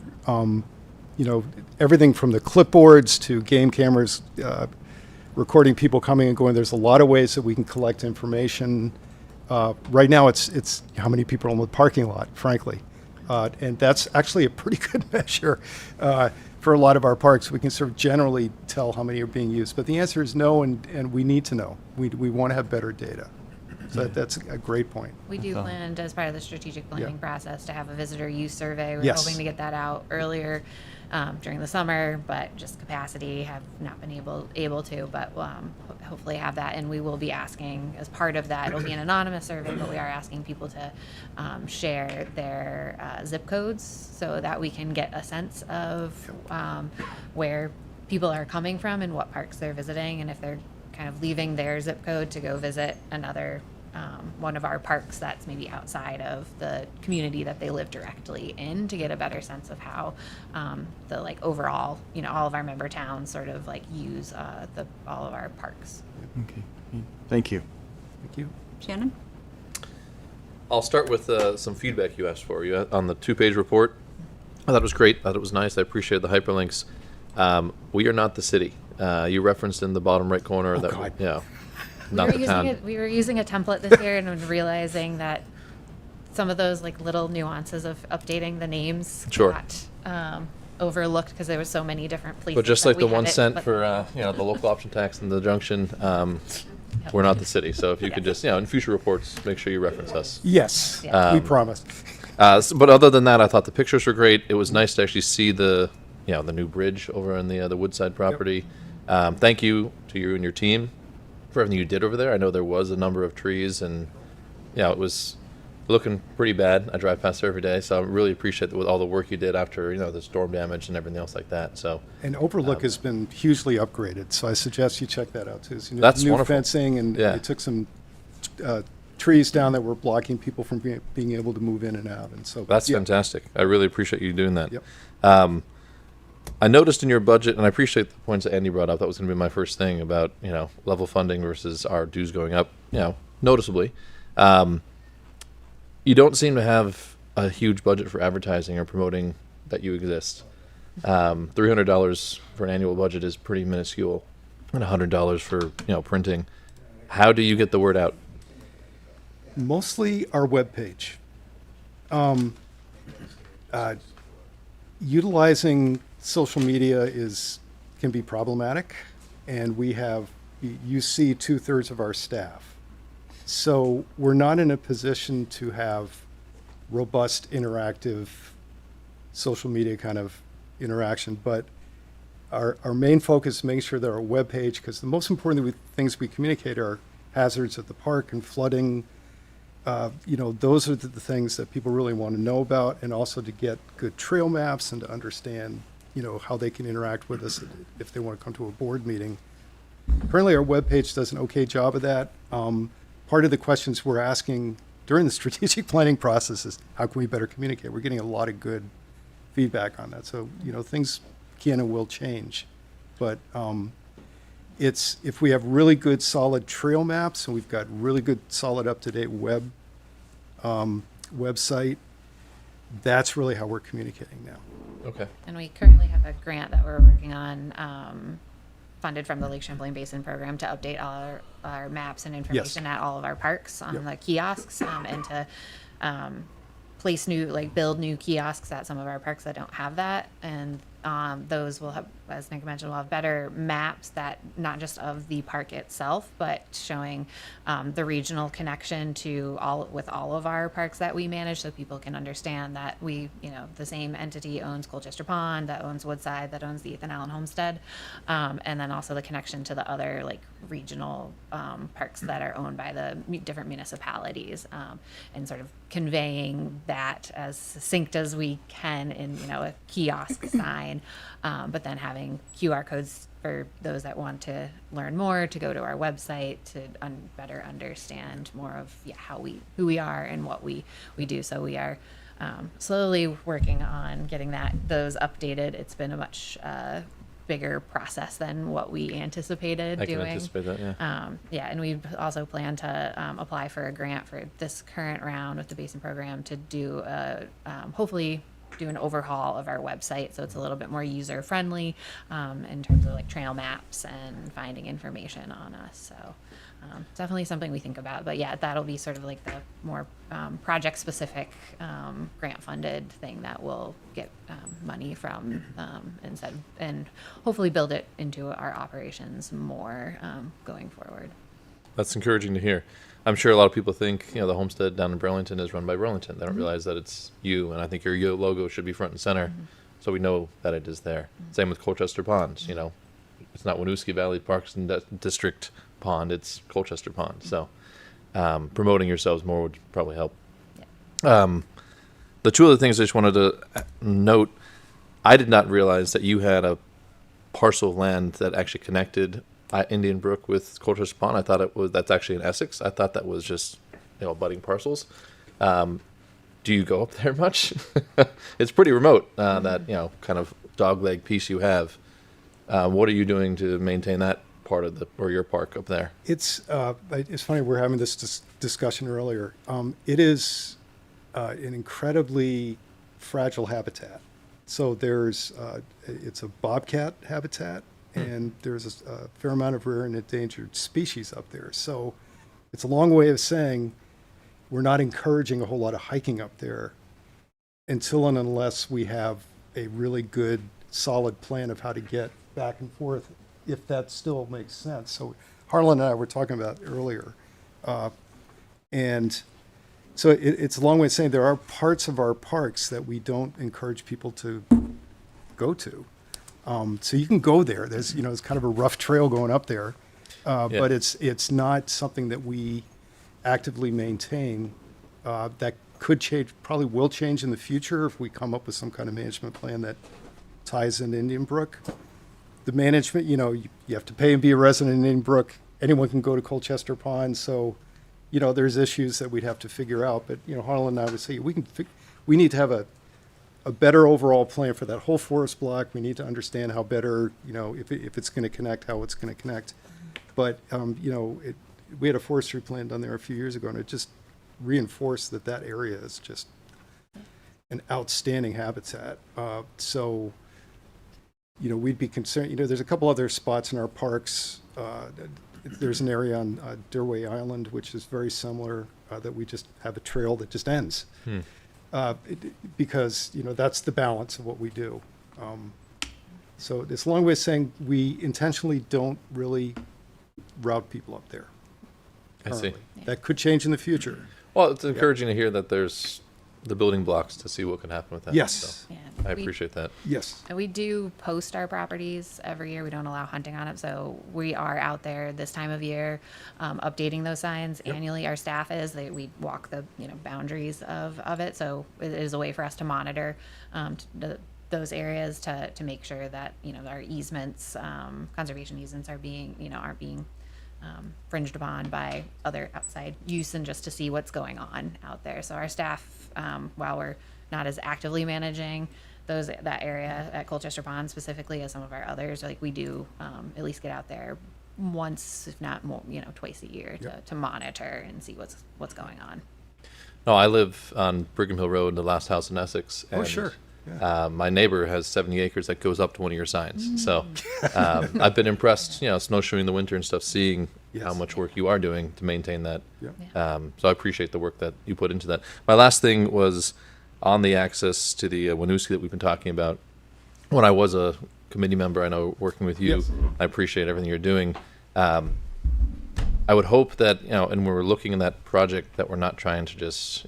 everything from the clipboards to game cameras, recording people coming and going. There's a lot of ways that we can collect information. Right now, it's how many people are in the parking lot, frankly. And that's actually a pretty good measure for a lot of our parks. We can sort of generally tell how many are being used. But the answer is no, and we need to know. We want to have better data. So that's a great point. We do plan, as part of the strategic planning process, to have a visitor use survey. We're Yes. hoping to get that out earlier during the summer, but just capacity have not been able to. But hopefully have that, and we will be asking as part of that. It'll be an anonymous survey, but we are asking people to share their zip codes so that we can get a sense of where people are coming from and what parks they're visiting, and if they're kind of leaving their zip code to go visit another one of our parks that's maybe outside of the community that they live directly in, to get a better sense of how the overall, all of our member towns sort of use all of our parks. Okay. Thank you. Thank you. Shannon? I'll start with some feedback you asked for on the 2-page report. I thought it was great. I thought it was nice. I appreciate the hyperlinks. We are not the city. You referenced in the bottom right corner not the town. We were using a template this year and realizing that some of those little nuances of updating the names Sure. got overlooked because there were so many different places. But just that like we the had 1 it, cent but- for the local option tax and the junction, we're not the city. So if you could just in future reports make sure you reference us. Yes, we promise. But other than that, I thought the pictures were great. It was nice to actually see the new bridge over on the Woodside property. Thank you to you and your team for everything you did over there. I know there was a number of trees, and it was looking pretty bad. I drive past there every day, so I really appreciate all the work you did after the storm damage and everything else like that. So And Overlook has been hugely upgraded, so I suggest you check that out too. So That's new wonderful. fencing, and they took some trees down that were blocking people from being able to move in and out, and so that's fantastic. I really appreciate you doing that. Yep. I noticed in your budget, and I appreciate the points that Andy brought up. That was going to be my first thing about level funding versus our dues going up. Noticeably, you don't seem to have a huge budget for advertising or promoting that you exist. $300 for an annual budget is pretty minuscule, and $100 for printing. How do you get the word out? mostly our webpage. Utilizing social media can be problematic, and we have you see 2/3 of our staff. So we're not in a position to have robust, interactive, social media kind of interaction, but our main focus is making sure that our webpage, because the most important things we communicate are hazards at the park and flooding. Those are the things that people really want to know about, and also to get good trail maps and to understand, how they can interact with us if they want to come to a board meeting. Currently, our webpage does an okay job of that. Part of the questions we're asking during the strategic planning process is how can we better communicate? We're getting a lot of good feedback on that. So, things can and will change. But it's if we have really good, solid trail maps and we've got really good, solid, up-to-date website, that's really how we're communicating now. Okay. And we currently have a grant that we're working on, funded from the Lake Champlain Basin program to update all our maps and information at all of our parks on the kiosks, and to place build new kiosks at some of our parks that don't have that. And those will have, as Nick mentioned, will have better maps that not just of the park itself, but showing the regional connection to all of our parks that we manage, so people can understand that the same entity owns Colchester Pond, that owns Woodside, that owns the Ethan Allen Homestead, and then also the connection to the other regional parks that are owned by the different municipalities, and sort of conveying that as succinct as we can in a kiosk sign, but then having QR codes for those that want to learn more, to go to our website to better understand more of who we are and what we do. So we are slowly working on getting those updated. It's been a much bigger process than what we anticipated doing. I can anticipate that, yeah. And we also plan to apply for a grant for this current round with the Basin program to do hopefully do an overhaul of our website, so it's a little bit more user friendly in terms of trail maps and finding information on us. So definitely something we think about. But that'll be sort of the more project specific grant funded thing that we'll get money from instead, and hopefully build it into our operations more going forward. That's encouraging to hear. I'm sure a lot of people think, the homestead down in Burlington is run by Burlington. They don't realize that it's you, and I think your logo should be front and center, so we know that it is there. Same with Colchester Ponds. It's not Winooski Valley Parks and District Pond; it's Colchester Pond. So, promoting yourselves more would probably help. The two other things I just wanted to note: I did not realize that you had a parcel of land that actually connected Indian Brook with Colchester Pond. I thought that's actually in Essex. I thought that was just budding parcels. Do you go up there much? It's pretty remote, that kind of dogleg piece you have. What are you doing to maintain that part of your park up there? It's funny, we're having this discussion earlier. It is an incredibly fragile habitat. So it's a bobcat habitat, and there's a fair amount of rare and endangered species up there. So it's a long way of saying we're not encouraging a whole lot of hiking up there until and unless we have a really good, solid plan of how to get back and forth, if that still makes sense. So Harlan and I were talking about earlier. And so it's a long way of saying there are parts of our parks that we don't encourage people to go to. So you can go there. There's, it's kind of a rough trail going up there, but it's not something that we actively maintain. That could change, probably will change in the future if we come up with some kind of management plan that ties in Indian Brook. The management, you have to pay and be a resident in Indian Brook. Anyone can go to Colchester Pond, so there's issues that we'd have to figure out. But Harlan and I would say we need to have a better overall plan for that whole forest block. We need to understand how better, if it's going to connect, how it's going to connect. But, we had a forestry plan done there a few years ago, and it just reinforced that area is just an outstanding habitat. So, we'd be concerned, there's a couple other spots in our parks. There's an area on Dearway Island, which is very similar, that we just have a trail that just ends. Because that's the balance of what we do. So it's a long way of saying we intentionally don't really route people up there. I see. currently. That could change in the future. Well, it's encouraging to hear that there's the building blocks to see what can happen with that. Yes. So Yeah. I We- appreciate that. Yes. And we do post our properties every year. We don't allow hunting on it, so we are out there this time of year, updating those signs annually. Our staff is. We walk the boundaries of it, so it is a way for us to monitor those areas to make sure that our easements, conservation easements, are aren't being fringed upon by other outside use, and just to see what's going on out there. So our staff, while we're not as actively managing that area at Colchester Pond specifically as some of our others, we do at least get out there once, if not more, twice a year to monitor and see what's going on. No, I live on Brigham Hill Road, the last house in Essex. Oh, and, sure. my neighbor has 70 acres that goes up to one of your signs. So I've been impressed, snowshoeing in the winter and stuff, seeing how much work you are doing to maintain that. So I appreciate the work that you put into that. My last thing was on the access to the Winooski that we've been talking about. When I was a committee member, I know working with you, I appreciate everything you're doing. I would hope that, and when we're looking at that project, that we're not trying to just,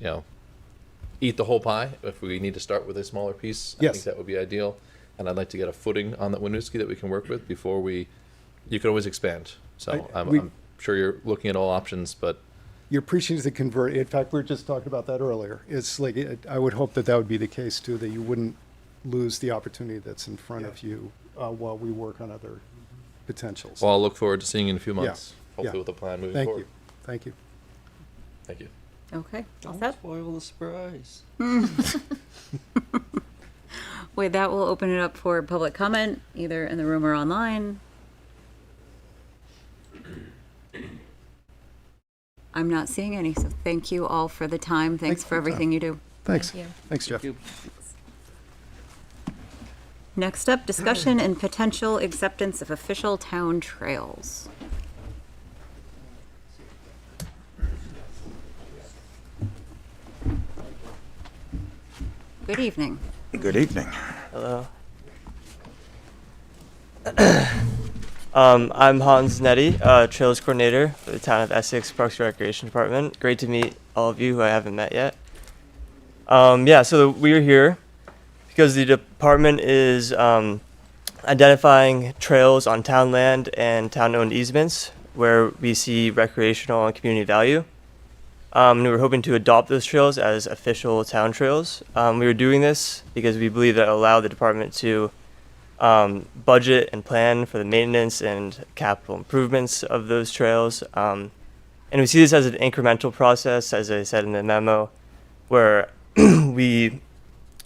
eat the whole pie. If we need to start with a smaller piece, I think that would be ideal. And I'd like to get a footing on that Winooski that we can work with before you can always expand. So I'm sure you're looking at all options, but You're preaching to the convert. In fact, we were just talking about that earlier. It's like, I would hope that that would be the case too, that you wouldn't lose the opportunity that's in front of you while we work on other potentials. well, I'll look forward to seeing you in a few months, Yeah. hopefully with a plan moving Thank forward. you. Thank you. Thank you. Okay. All Don't set? spoil the surprise. With that, we'll open it up for public comment, either in the room or online. I'm not seeing any, so thank you all for the time. Thanks for everything you do. Thanks. Thank you. Thanks, Jeff. Next up, discussion and potential acceptance of official town trails. Good evening. Good evening. Hello. I'm Hans Netty, Trails Coordinator for the Town of Essex Parks and Recreation Department. Great to meet all of you who I haven't met yet. So we're here because the department is identifying trails on town land and town-owned easements where we see recreational and community value. And we were hoping to adopt those trails as official town trails. We were doing this because we believe that it'll allow the department to budget and plan for the maintenance and capital improvements of those trails. And we see this as an incremental process, as I said in the memo, where we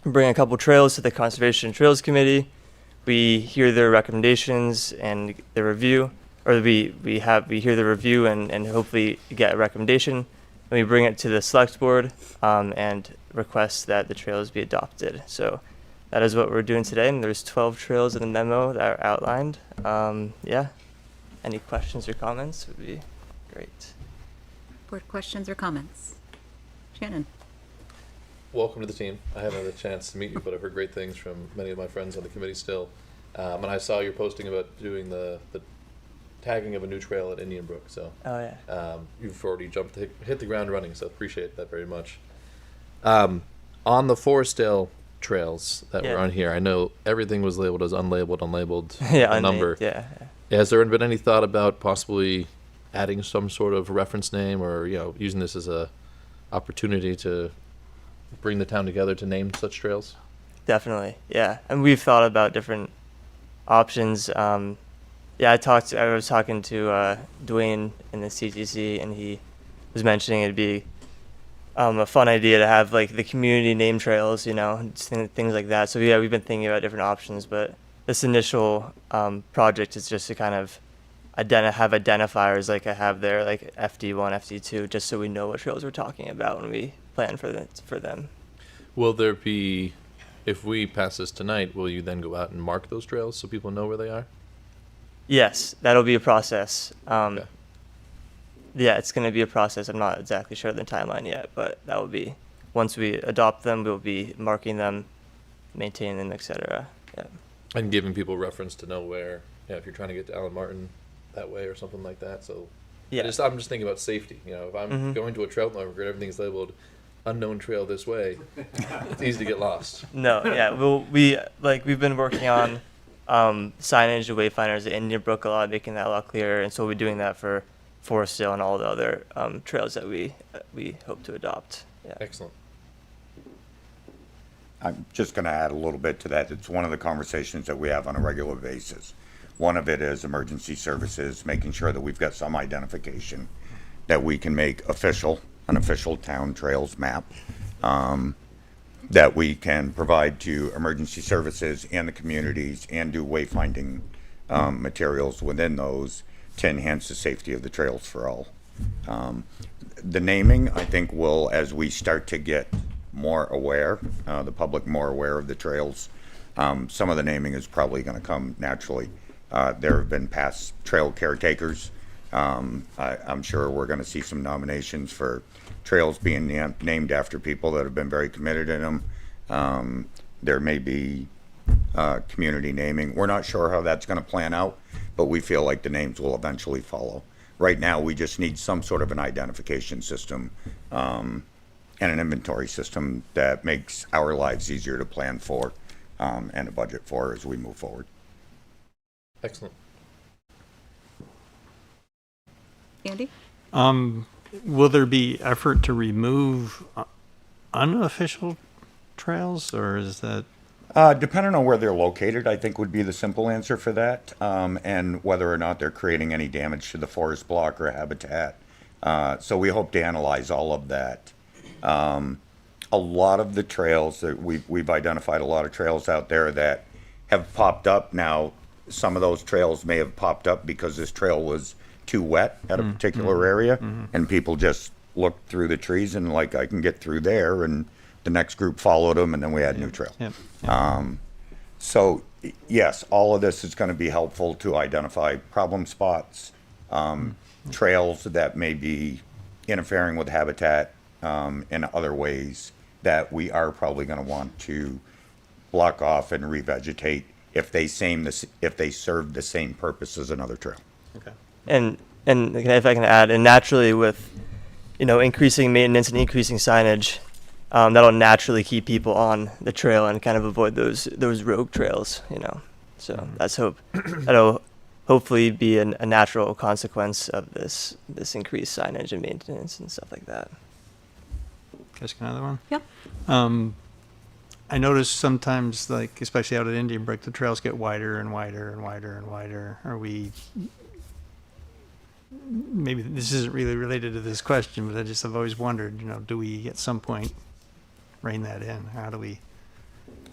bring a couple trails to the Conservation Trails Committee. We hear their recommendations and the review, or we hear the review and hopefully get a recommendation. And we bring it to the select board and request that the trails be adopted. So that is what we're doing today. And there's 12 trails in the memo that are outlined. Any questions or comments would be great. Board questions or comments? Shannon. Welcome to the team. I haven't had a chance to meet you, but I've heard great things from many of my friends on the committee still. And I saw your posting about doing the tagging of a new trail at Indian Brook. So you've already hit the ground running, so appreciate that very much. On the Forestdale trails that were on here, I know everything was labeled as unlabeled, a number. Has there been any thought about possibly adding some sort of reference name, or using this as a opportunity to bring the town together to name such trails? Definitely, yeah. And we've thought about different options. I was talking to Dwayne in the CTC, and he was mentioning it'd be a fun idea to have like the community name trails, things like that. So we've been thinking about different options, but this initial project is just to kind of have identifiers like I have there, like FD1, FD2, just so we know what trails we're talking about when we plan for them. Will there be, if we pass this tonight, will you then go out and mark those trails so people know where they are? Yes, that'll be a process. It's going to be a process. I'm not exactly sure the timeline yet, but that will be, once we adopt them, we'll be marking them, maintaining them, etc. Yeah. And giving people reference to know where, if you're trying to get to Alan Martin, that way or something like that. So Yeah. I'm just thinking about safety. You know, if I'm Mhm. going to a trail network and everything's labeled unknown trail this way, it's easy to get lost. No, yeah, we've been working on signage and wayfinders at Indian Brook a lot, making that a lot clearer, and so we'll be doing that for Forest Hill and all the other trails that we hope to adopt. Yeah. Excellent. I'm just going to add a little bit to that. It's one of the conversations that we have on a regular basis. One of it is emergency services, making sure that we've got some identification that we can make official, an official town trails map, that we can provide to emergency services and the communities and do wayfinding materials within those to enhance the safety of the trails for all. The naming, I think, will, as we start to get more aware, the public more aware of the trails, some of the naming is probably going to come naturally. There have been past trail caretakers. I'm sure we're going to see some nominations for trails being named after people that have been very committed in them. There may be community naming. We're not sure how that's going to plan out, but we feel like the names will eventually follow. Right now, we just need some sort of an identification system and an inventory system that makes our lives easier to plan for and a budget for as we move forward. Excellent. Andy? Will there be effort to remove unofficial trails, or is that? Depending on where they're located, I think would be the simple answer for that, and whether or not they're creating any damage to the forest block or habitat. So we hope to analyze all of that. A lot of the trails that we've identified, a lot of trails out there that have popped up now. Some of those trails may have popped up because this trail was too wet at a particular area, and people just looked through the trees and like, I can get through there, and the next group followed them, and then we had a new trail. So yes, all of this is going to be helpful to identify problem spots, trails that may be interfering with habitat in other ways that we are probably going to want to block off and revegetate if they serve the same purpose as another trail. Okay. And if I can add, and naturally with increasing maintenance and increasing signage, that'll naturally keep people on the trail and kind of avoid those rogue trails. So that'll hopefully be a natural consequence of this increased signage and maintenance and stuff like that. Can I ask another one? Yeah. I notice sometimes, like especially out at Indian Brook, the trails get wider and wider and wider and wider. Maybe this isn't really related to this question, but I've always wondered, do we at some point rein that in? How do we?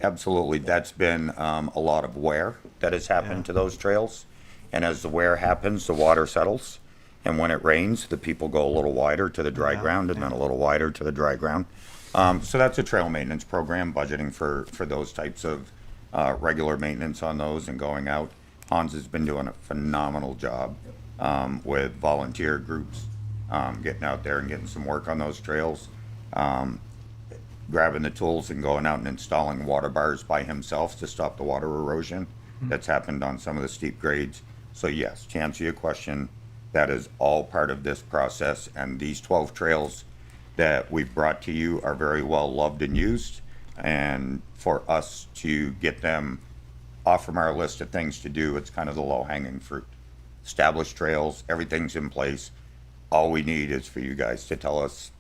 Absolutely. That's been a lot of wear that has happened to those trails. And as the wear happens, the water settles. And when it rains, the people go a little wider to the dry ground and then a little wider to the dry ground. So that's a trail maintenance program, budgeting for those types of regular maintenance on those and going out. Hans has been doing a phenomenal job with volunteer groups, getting out there and getting some work on those trails, grabbing the tools and going out and installing water bars by himself to stop the water erosion that's happened on some of the steep grades. So yes, to answer your question, that is all part of this process, and these 12 trails that we've brought to you are very well loved and used, and for us to get them off from our list of things to do, it's kind of the low-hanging fruit. Established trails, everything's in place. All we need is for you guys to tell us,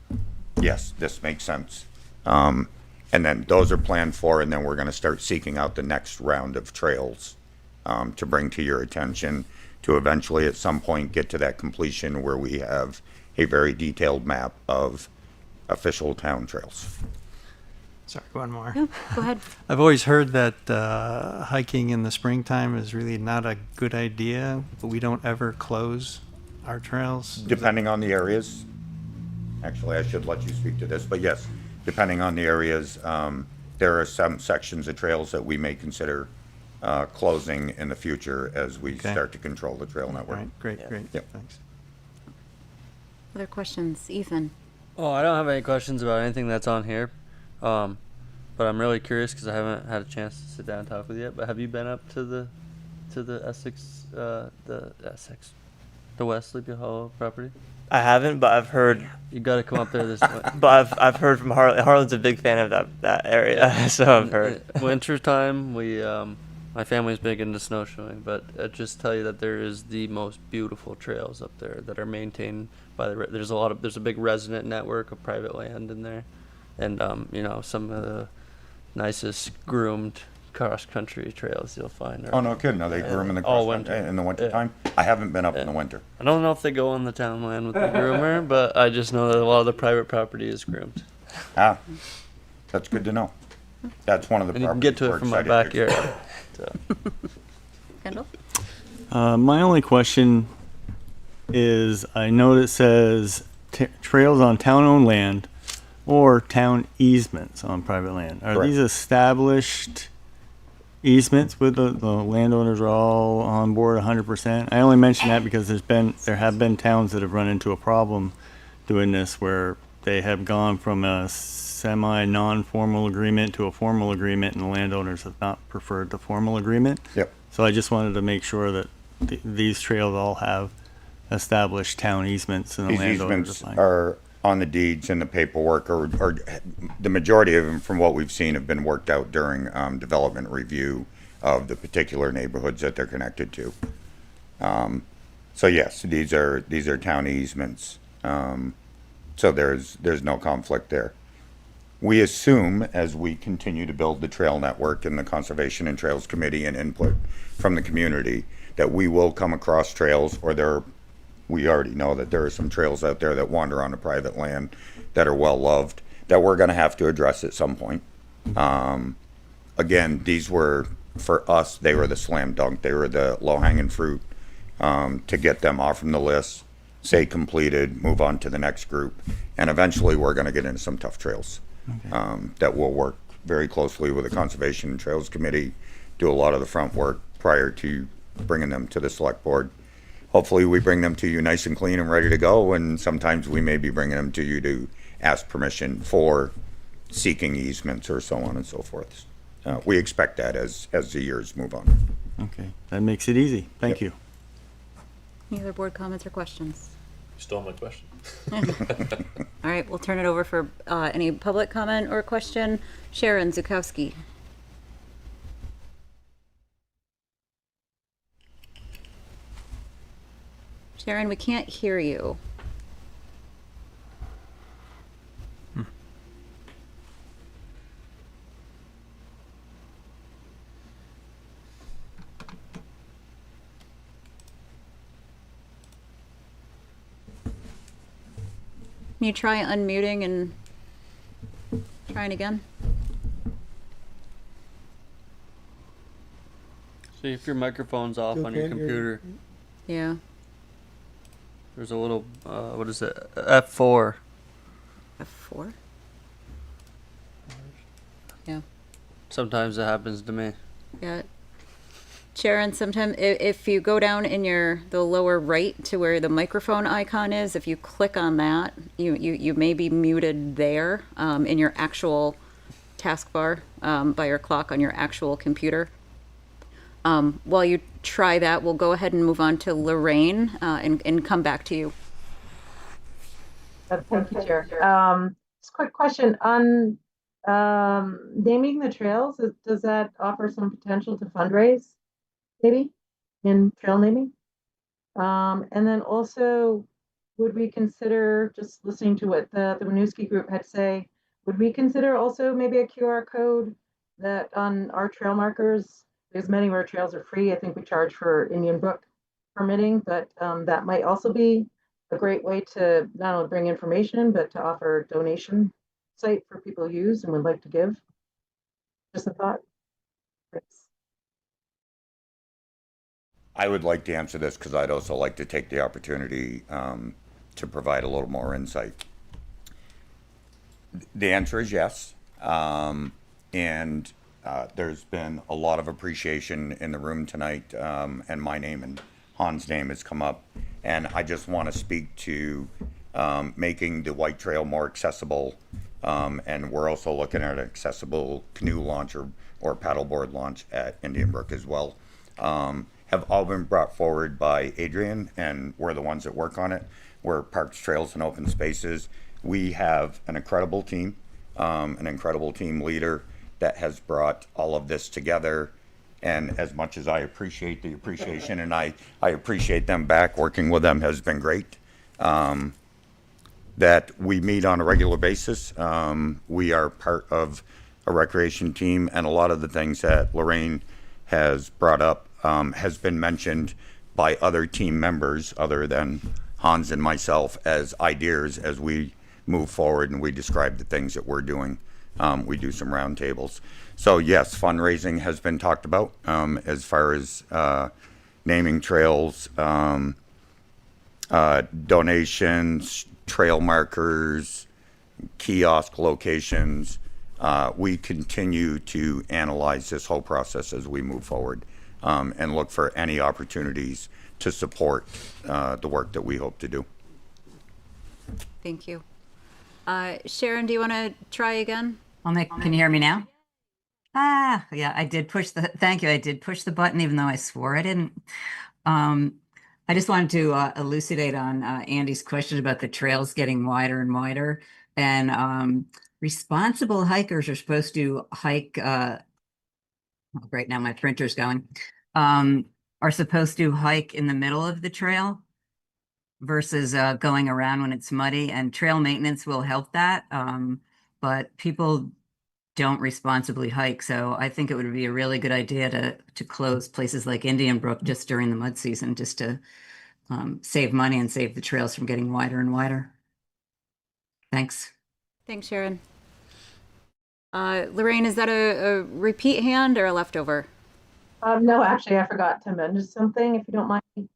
yes, this makes sense. And then those are planned for, and then we're going to start seeking out the next round of trails to bring to your attention, to eventually at some point get to that completion where we have a very detailed map of official town trails. Sorry, one more. Yeah, go ahead. I've always heard that hiking in the springtime is really not a good idea, but we don't ever close our trails. Depending on the areas. Actually, I should let you speak to this, but yes, depending on the areas, there are some sections of trails that we may consider closing in the future as we start to control the trail network. Right, great. Yep. Thanks. Other questions? Ethan? Oh, I don't have any questions about anything that's on here. But I'm really curious because I haven't had a chance to sit down and talk with you yet. But have you been up to the Essex, the West Sleepy Hollow property? I haven't, but I've heard. You got to come up there this way. But I've heard from Harlan. Harlan's a big fan of that area, so I've heard. Winter time, we my family's big into snowshoeing, but I just tell you that there is the most beautiful trails up there that are maintained by the. There's a big resident network of private land in there, and you know, some of the nicest groomed cross country trails you'll find. Oh, no kidding. Are they grooming the all cross winter in the winter time? I haven't been up in the winter. I don't know if they go on the town land with the groomer, but I just know that a lot of the private property is groomed. Ah, that's good to know. That's one of the And you can get to properties it from we're my excited to backyard. So. Kendall? My only question is, I know it says trails on town-owned land or town easements on private land. Are Correct. these established easements with the landowners are all on board 100%? I only mention that because there have been towns that have run into a problem doing this where they have gone from a semi-non-formal agreement to a formal agreement, and the landowners have not preferred the formal agreement. Yep. So I just wanted to make sure that these trails all have established town easements, and the These landowners easements are fine. are on the deeds and the paperwork, or the majority of them, from what we've seen, have been worked out during development review of the particular neighborhoods that they're connected to. So yes, these are town easements. So there's no conflict there. We assume, as we continue to build the trail network and the Conservation and Trails Committee and input from the community, that we will come across trails, or we already know that there are some trails out there that wander onto private land that are well loved, that we're going to have to address at some point. Again, these were, for us, they were the slam dunk. They were the low-hanging fruit to get them off from the list, say completed, move on to the next group. And eventually we're going to get into some tough trails. That will work very closely with the Conservation and Trails Committee, do a lot of the front work prior to bringing them to the select board. Hopefully we bring them to you nice and clean and ready to go, and sometimes we may be bringing them to you to ask permission for seeking easements or so on and so forth. We expect that as the years move on. Okay, that makes it easy. Thank you. Any other board comments or questions? You stole my question. All right, we'll turn it over for any public comment or question. Sharon Zukowski. Sharon, we can't hear you. Can you try unmuting and trying again? See if your microphone's off on your computer. Yeah. There's a little, what is it? F4. F4? Yeah. Sometimes it happens to me. Yeah. Sharon, sometimes if you go down in the lower right to where the microphone icon is, if you click on that, you may be muted there in your actual taskbar by your clock on your actual computer. While you try that, we'll go ahead and move on to Lorraine and come back to you. Thank you, Chair. Just a quick question on naming the trails. Does that offer some potential to fundraise, maybe, in trail naming? And then also, would we consider, just listening to what the Winooski group had to say, would we consider also maybe a QR code that on our trail markers, because many of our trails are free. I think we charge for Indian Brook permitting, but that might also be a great way to not only bring information, but to offer a donation site for people who use and would like to give. Just a thought. Thanks. I would like to answer this because I'd also like to take the opportunity to provide a little more insight. The answer is yes. And there's been a lot of appreciation in the room tonight, and my name and Han's name has come up. And I just want to speak to making the White Trail more accessible. And we're also looking at an accessible canoe launch or paddleboard launch at Indian Brook as well. have all been brought forward by Adrian, and we're the ones that work on it. We're Parks, Trails, and Open Spaces. We have an incredible team leader that has brought all of this together. And as much as I appreciate the appreciation, and I appreciate them back, working with them has been great. That we meet on a regular basis. We are part of a recreation team, and a lot of the things that Lorraine has brought up has been mentioned by other team members other than Hans and myself as ideas as we move forward and we describe the things that we're doing. We do some roundtables. So yes, fundraising has been talked about as far as naming trails, donations, trail markers, kiosk locations. We continue to analyze this whole process as we move forward and look for any opportunities to support the work that we hope to do. Thank you. Sharon, do you want to try again? Can you hear me now? Yeah, I did push thank you. I did push the button even though I swore I didn't. I just wanted to elucidate on Andy's question about the trails getting wider and wider. And responsible hikers are supposed to hike, right now my printer's going, are supposed to hike in the middle of the trail versus going around when it's muddy, and trail maintenance will help that. But people don't responsibly hike. So I think it would be a really good idea to close places like Indian Brook just during the mud season, just to save money and save the trails from getting wider and wider. Thanks. Thanks, Sharon. Lorraine, is that a repeat hand or a leftover? No, actually, I forgot to mention something, if you don't mind.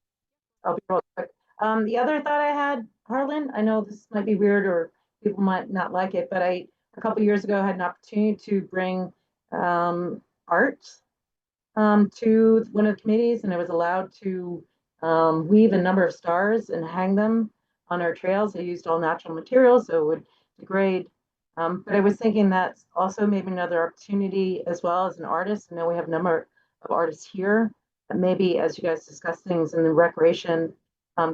I'll be real quick. The other thought I had, Harlan, I know this might be weird or people might not like it, but a couple of years ago, I had an opportunity to bring art to one of the committees, and I was allowed to weave a number of stars and hang them on our trails. I used all natural materials, so it would degrade. But I was thinking that's also maybe another opportunity as well as an artist. I know we have a number of artists here, and maybe as you guys discuss things in the recreation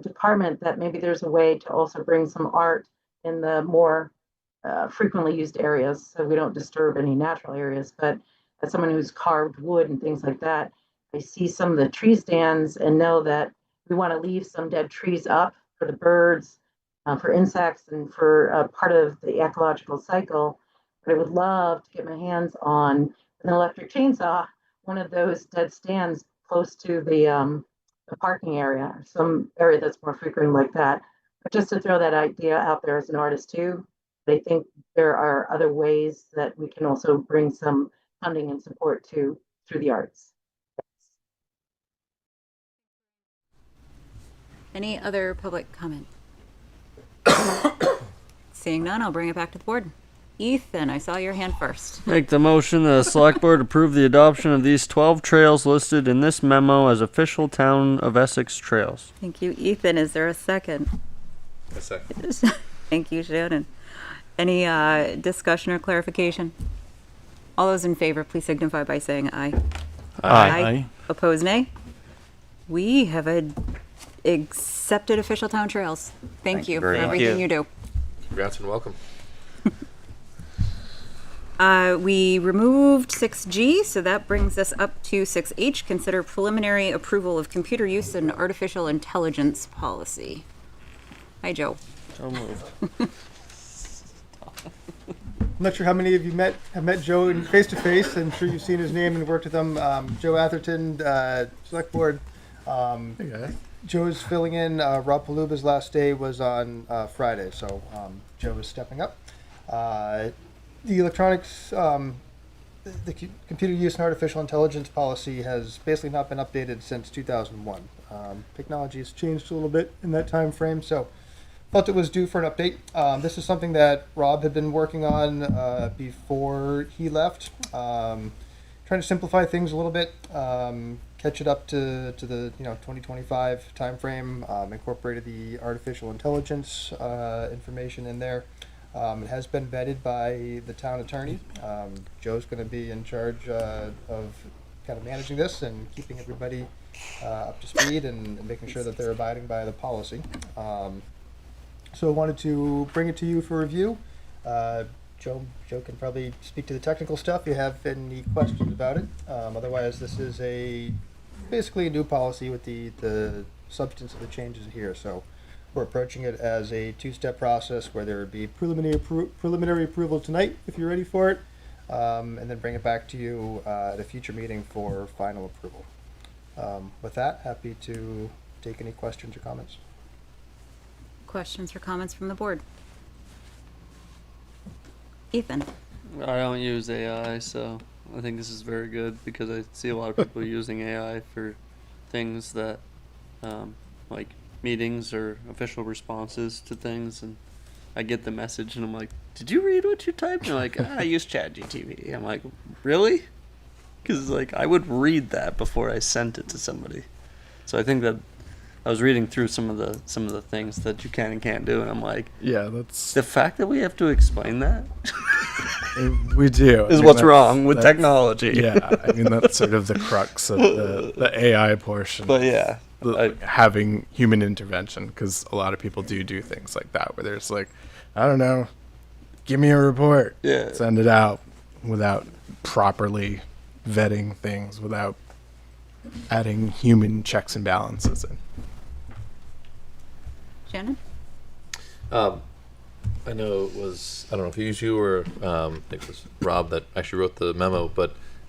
department, that maybe there's a way to also bring some art in the more frequently used areas, so we don't disturb any natural areas. But as someone who's carved wood and things like that, I see some of the tree stands and know that we want to leave some dead trees up for the birds, for insects, and for part of the ecological cycle. But I would love to get my hands on an electric chainsaw, one of those dead stands close to the parking area, some area that's more frequent like that. But just to throw that idea out there as an artist too, I think there are other ways that we can also bring some funding and support to through the arts. Any other public comment? Seeing none, I'll bring it back to the board. Ethan, I saw your hand first. Make the motion the select board approve the adoption of these 12 trails listed in this memo as official Town of Essex trails. Thank you, Ethan. Is there a second? A second. Thank you, Shannon. Any discussion or clarification? All those in favor, please signify by saying aye. Aye. Opposed, nay? We have accepted official town trails. Thank you for very much. everything you do. Congrats and welcome. We removed 6G, so that brings us up to 6H, consider preliminary approval of computer use and artificial intelligence policy. Hi, Joe. So moved. I'm not sure how many of you have met Joe face to face. I'm sure you've seen his name and worked with him. Joe Atherton, Select Board. Hey guys. Joe's filling in. Rob Paluba's last day was on Friday, so Joe is stepping up. The electronics, the computer use and artificial intelligence policy has basically not been updated since 2001. Technology has changed a little bit in that time frame, so felt it was due for an update. This is something that Rob had been working on before he left. Trying to simplify things a little bit, catch it up to the 2025 time frame. Incorporated the artificial intelligence information in there. It has been vetted by the town attorney. Joe's going to be in charge of kind of managing this and keeping everybody up to speed and making sure that they're abiding by the policy. So I wanted to bring it to you for review. Joe can probably speak to the technical stuff if you have any questions about it. Otherwise, this is basically a new policy with the substance of the changes here. So we're approaching it as a two-step process where there would be preliminary approval tonight if you're ready for it, and then bring it back to you at a future meeting for final approval. With that, happy to take any questions or comments. Questions or comments from the board? Ethan? I don't use AI, so I think this is very good because I see a lot of people using AI for things that, like meetings or official responses to things, and I get the message and I'm like, did you read what you typed? And they're like, I use ChatGPT. I'm like, really? Because like I would read that before I sent it to somebody. So I think that I was reading through some of the things that you can and can't do, and I'm like, yeah, that's the fact that we have to explain that. We do. Is what's wrong with technology. Yeah, I mean that's sort of the crux of the AI portion. But yeah, having human intervention, because a lot of people do things like that where there's like, I don't know, give me a report, send it out without properly vetting things, without adding human checks and balances in. Shannon? I know it was, I don't know if it was you or I think it was Rob that actually wrote the memo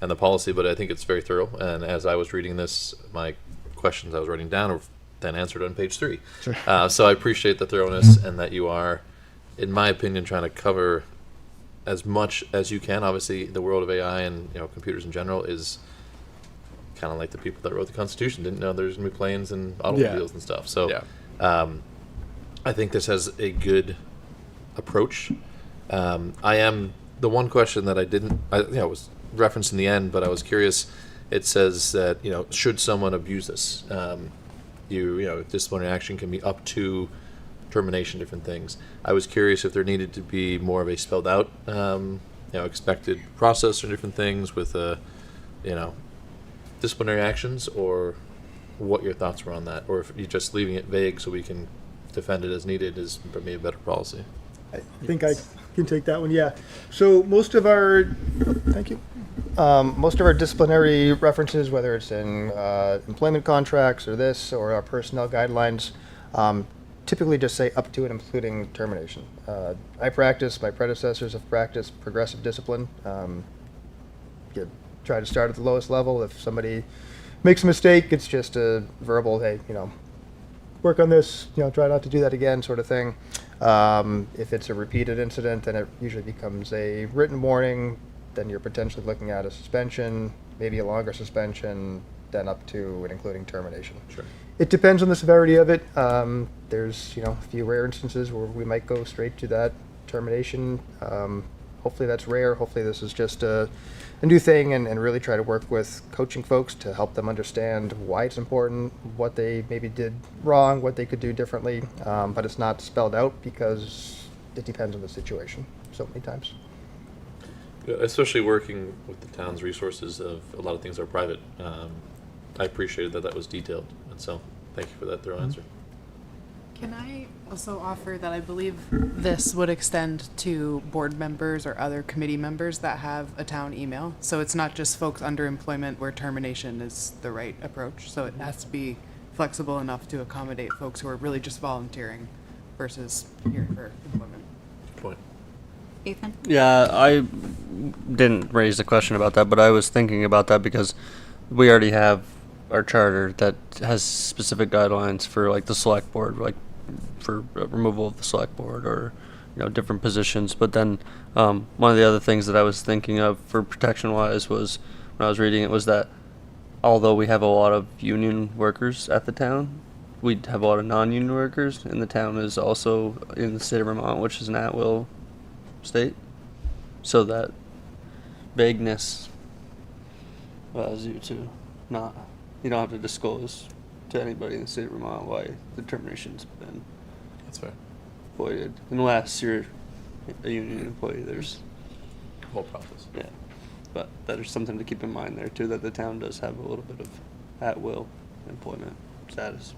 and the policy, but I think it's very thorough. And as I was reading this, my questions I was writing down were then answered on page 3. Sure. So I appreciate the thoroughness and that you are, in my opinion, trying to cover as much as you can. Obviously, the world of AI and computers in general is kind of like the people that wrote the Constitution didn't know there's going to be planes and automobiles and stuff. So I think this has a good approach. I am the one question that I was referenced in the end, but I was curious. It says that should someone abuse this, disciplinary action can be up to termination, different things. I was curious if there needed to be more of a spelled out, expected process or different things with disciplinary actions, or what your thoughts were on that, or if you're just leaving it vague so we can defend it as needed is maybe a better policy. I think I can take that one. Yeah. So most of our, thank you. Most of our disciplinary references, whether it's in employment contracts or this or our personnel guidelines, typically just say up to and including termination. My predecessors have practiced progressive discipline. You try to start at the lowest level. If somebody makes a mistake, it's just a verbal, hey, work on this, try not to do that again, sort of thing. If it's a repeated incident, then it usually becomes a written warning. Then you're potentially looking at a suspension, maybe a longer suspension, then up to and including termination. Sure. It depends on the severity of it. There's a few rare instances where we might go straight to that termination. Hopefully that's rare. Hopefully this is just a new thing, and really try to work with coaching folks to help them understand why it's important, what they maybe did wrong, what they could do differently. But it's not spelled out because it depends on the situation so many times. Especially working with the town's resources of a lot of things are private. I appreciated that was detailed, and so thank you for that thorough answer. Can I also offer that I believe this would extend to board members or other committee members that have a town email? So it's not just folks under employment where termination is the right approach. So it has to be flexible enough to accommodate folks who are really just volunteering versus here for employment. Good point. Ethan? Yeah, I didn't raise the question about that, but I was thinking about that because we already have our charter that has specific guidelines for like the select board, like for removal of the select board or different positions. But then one of the other things that I was thinking of for protection wise was when I was reading it was that although we have a lot of union workers at the town, we have a lot of non-union workers, and the town is also in the state of Vermont, which is an at-will state. So that vagueness allows you to you don't have to disclose to anybody in the state of Vermont why the termination's been voided, unless you're a union employee. There's whole process. Yeah. but that is something to keep in mind there too, that the town does have a little bit of at-will employment status.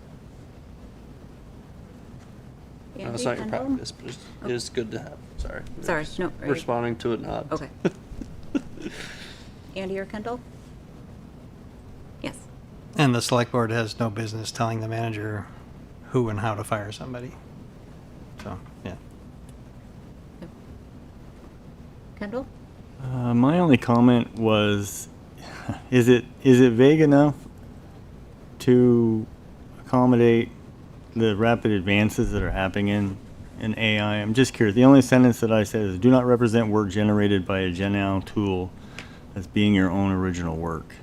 No, it's not your practice, but it is good to have. Sorry. Sorry, Just no, are you- responding to a nod. Okay. Andy or Kendall? Yes. And the select board has no business telling the manager who and how to fire somebody. So, yeah. Kendall? My only comment was, is it vague enough to accommodate the rapid advances that are happening in AI? I'm just curious. The only sentence that I said is, do not represent work generated by a Gen AI tool as being your own original work.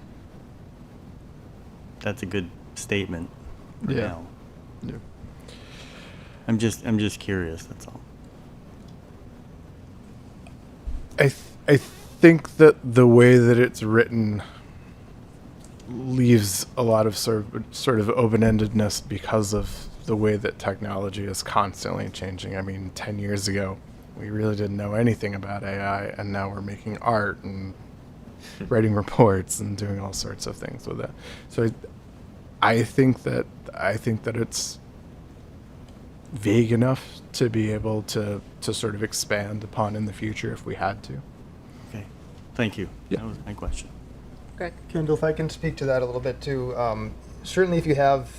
That's a good statement for Yeah. now. Yeah. I'm just curious, that's all. I think that the way that it's written leaves a lot of sort of open-endedness because of the way that technology is constantly changing. I mean, 10 years ago, we really didn't know anything about AI, and now we're making art and writing reports and doing all sorts of things with it. So I think that it's vague enough to be able to sort of expand upon in the future if we had to. Okay, thank you. Yeah. That was my question. Greg? Kendall, if I can speak to that a little bit too. Certainly if you have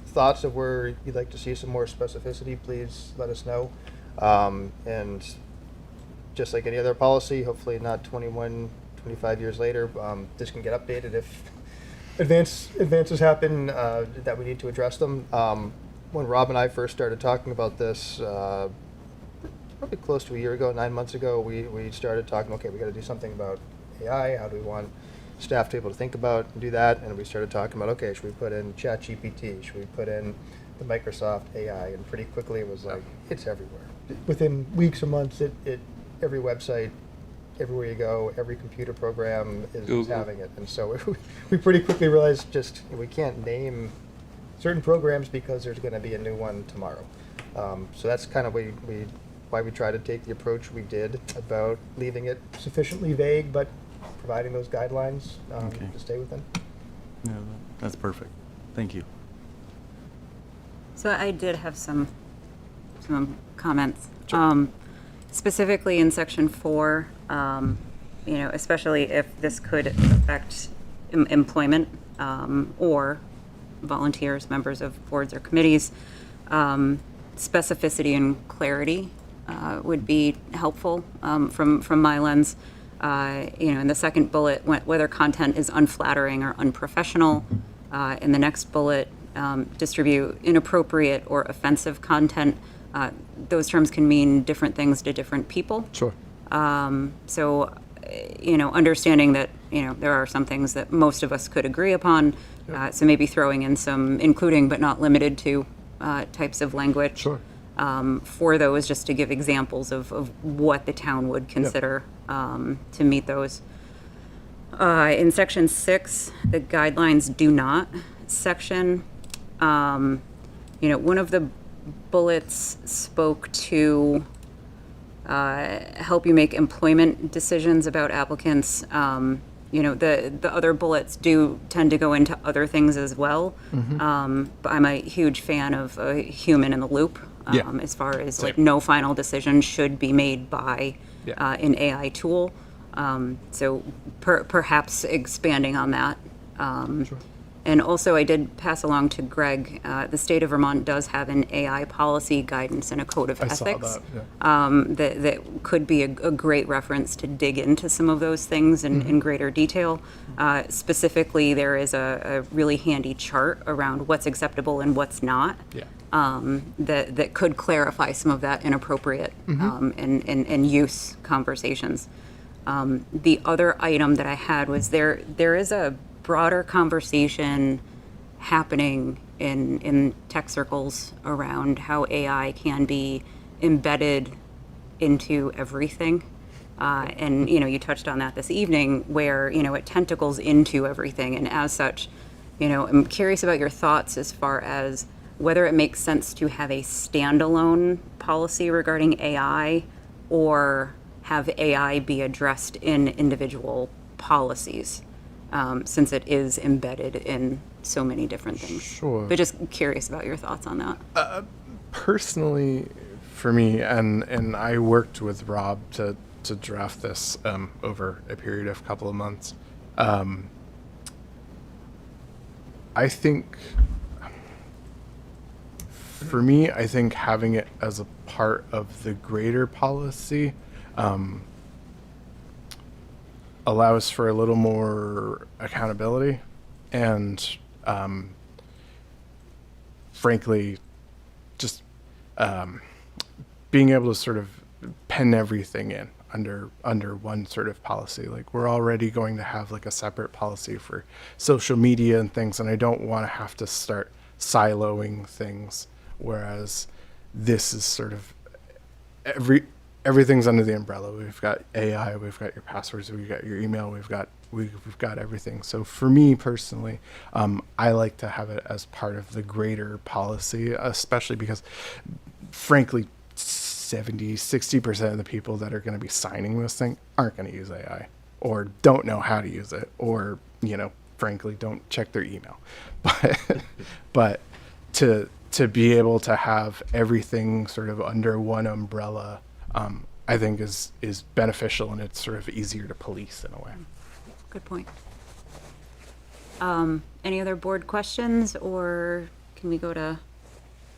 thoughts of where you'd like to see some more specificity, please let us know. And just like any other policy, hopefully not 25 years later, this can get updated if advances happen that we need to address them. When Rob and I first started talking about this, probably close to a year ago, 9 months ago, we started talking, okay, we got to do something about AI. How do we want staff to be able to think about and do that? And we started talking about, okay, should we put in ChatGPT? Should we put in the Microsoft AI? And pretty quickly it was like, it's everywhere. Within weeks or months, every website, everywhere you go, every computer program is having it. And so we pretty quickly realized just we can't name certain programs because there's going to be a new one tomorrow. So that's kind of why we try to take the approach we did about leaving it sufficiently vague, but providing those guidelines Okay. to stay within. No, that's perfect. Thank you. So I did have some comments. Specifically in section 4, especially if this could affect employment or volunteers, members of boards or committees, specificity and clarity would be helpful from my lens. In the second bullet, whether content is unflattering or unprofessional. In the next bullet, distribute inappropriate or offensive content. Those terms can mean different things to different people. Sure. So, understanding that, there are some things that most of us could agree upon. So maybe throwing in some including but not limited to types of language. Sure. For those, just to give examples of what the town would consider to meet those. In section 6, the guidelines do not section. One of the bullets spoke to help you make employment decisions about applicants. The other bullets do tend to go into other things as well. But I'm a huge fan of a human in the loop as far as like no final decision should be made by an AI tool. So perhaps expanding on that. And also I did pass along to Greg, the state of Vermont does have an AI policy guidance and a code of ethics that could be a great reference to dig into some of those things in greater detail. Specifically, there is a really handy chart around what's acceptable and what's not. That could clarify some of that inappropriate and use conversations. The other item that I had was there is a broader conversation happening in tech circles around how AI can be embedded into everything. And, you touched on that this evening where, it tentacles into everything. And as such, I'm curious about your thoughts as far as whether it makes sense to have a standalone policy regarding AI or have AI be addressed in individual policies, since it is embedded in so many different things. Sure. But just curious about your thoughts on that. Personally, for me, and I worked with Rob to draft this over a period of a couple of months. I think, for me, I think having it as a part of the greater policy allows for a little more accountability and, frankly, just being able to sort of pen everything in under one sort of policy. Like, we're already going to have like a separate policy for social media and things, and I don't want to have to start siloing things, whereas this is sort of everything's under the umbrella. We've got AI, we've got your passwords, we've got your email, we've got everything. So for me personally, I like to have it as part of the greater policy, especially because, frankly, 60% of the people that are going to be signing this thing aren't going to use AI, or don't know how to use it, or, frankly, don't check their email. But to be able to have everything sort of under one umbrella, I think is beneficial, and it's sort of easier to police in a way. Good point. Any other board questions, or can we go to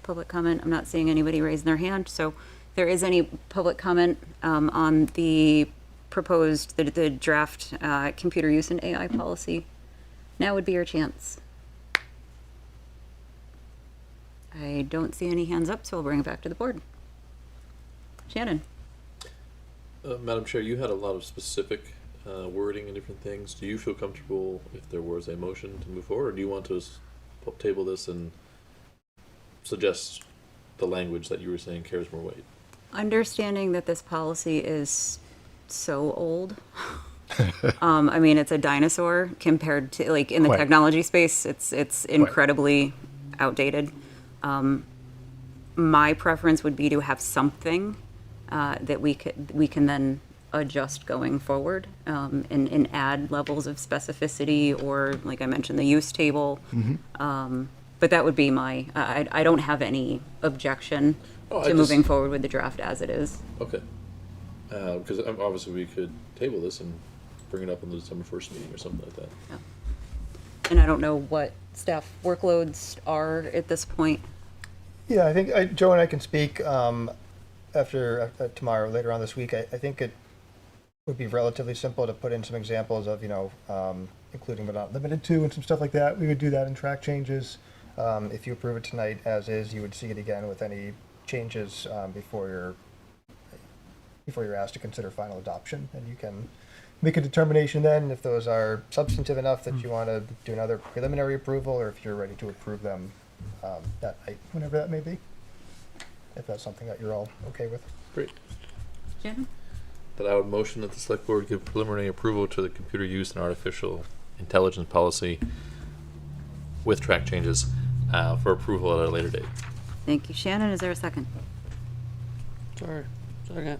public comment? I'm not seeing anybody raising their hand, so if there is any public comment on the proposed, the draft computer use and AI policy, now would be your chance. I don't see any hands up, so we'll bring it back to the board. Shannon. Madam Chair, you had a lot of specific wording and different things. Do you feel comfortable if there was a motion to move forward, or do you want to table this and suggest the language that you were saying carries more weight? Understanding that this policy is so old. I mean, it's a dinosaur compared to, like, in the technology space, it's incredibly outdated. My preference would be to have something that we can then adjust going forward, and add levels of specificity, or, like I mentioned, the use table. But that would be my, I don't have any objection to moving forward with the draft as it is. Okay. Because obviously we could table this and bring it up in the December 1st meeting or something like that. Yeah. And I don't know what staff workloads are at this point. Yeah, I think Joe and I can speak after tomorrow, later on this week. I think it would be relatively simple to put in some examples of, including but not limited to, and some stuff like that. We would do that in track changes. If you approve it tonight as is, you would see it again with any changes before you're asked to consider final adoption, and you can make a determination then if those are substantive enough that you want to do another preliminary approval, or if you're ready to approve them that night, whenever that may be, if that's something that you're all okay with. Great. Shannon? That I would motion that the select board give preliminary approval to the computer use and artificial intelligence policy with track changes for approval at a later date. Thank you, Shannon. Is there a second? Sorry. Second.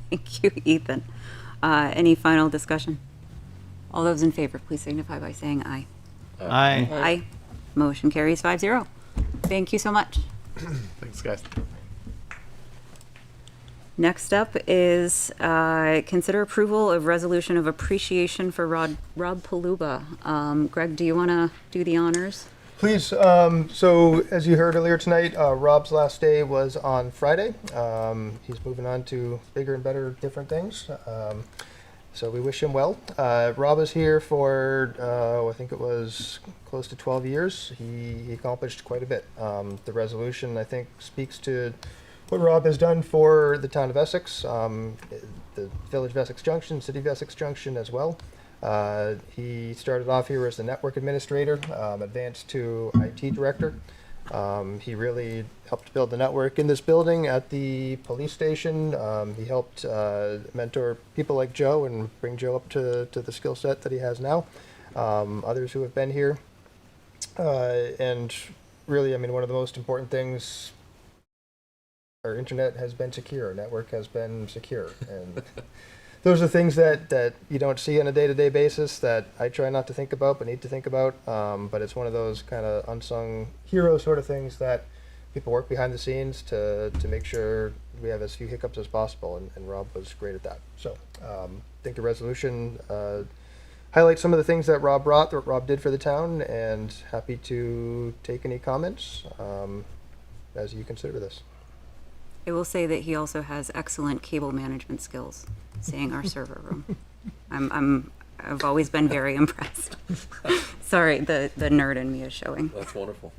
Thank you, Ethan. Any final discussion? All those in favor, please signify by saying aye. Aye. Aye. Motion carries 5-0. Thank you so much. Thanks, guys. Next up is consider approval of resolution of appreciation for Rob Paluba. Greg, do you want to do the honors? Please. So as you heard earlier tonight, Rob's last day was on Friday. He's moving on to bigger and better, different things. So we wish him well. Rob is here for, I think it was close to 12 years. He accomplished quite a bit. The resolution, I think, speaks to what Rob has done for the town of Essex, the village of Essex Junction, city of Essex Junction as well. He started off here as the network administrator, advanced to IT director. He really helped build the network in this building at the police station. He helped mentor people like Joe and bring Joe up to the skill set that he has now. Others who have been here. And really, I mean, one of the most important things, our internet has been secure, our network has been secure. And those are things that you don't see on a day-to-day basis that I try not to think about but need to think about. But it's one of those kind of unsung hero sort of things that people work behind the scenes to make sure we have as few hiccups as possible, and Rob was great at that. So I think the resolution highlights some of the things that Rob did for the town, and happy to take any comments as you consider this. I will say that he also has excellent cable management skills, seeing our server room. I've always been very impressed. Sorry, the nerd in me is showing. That's wonderful.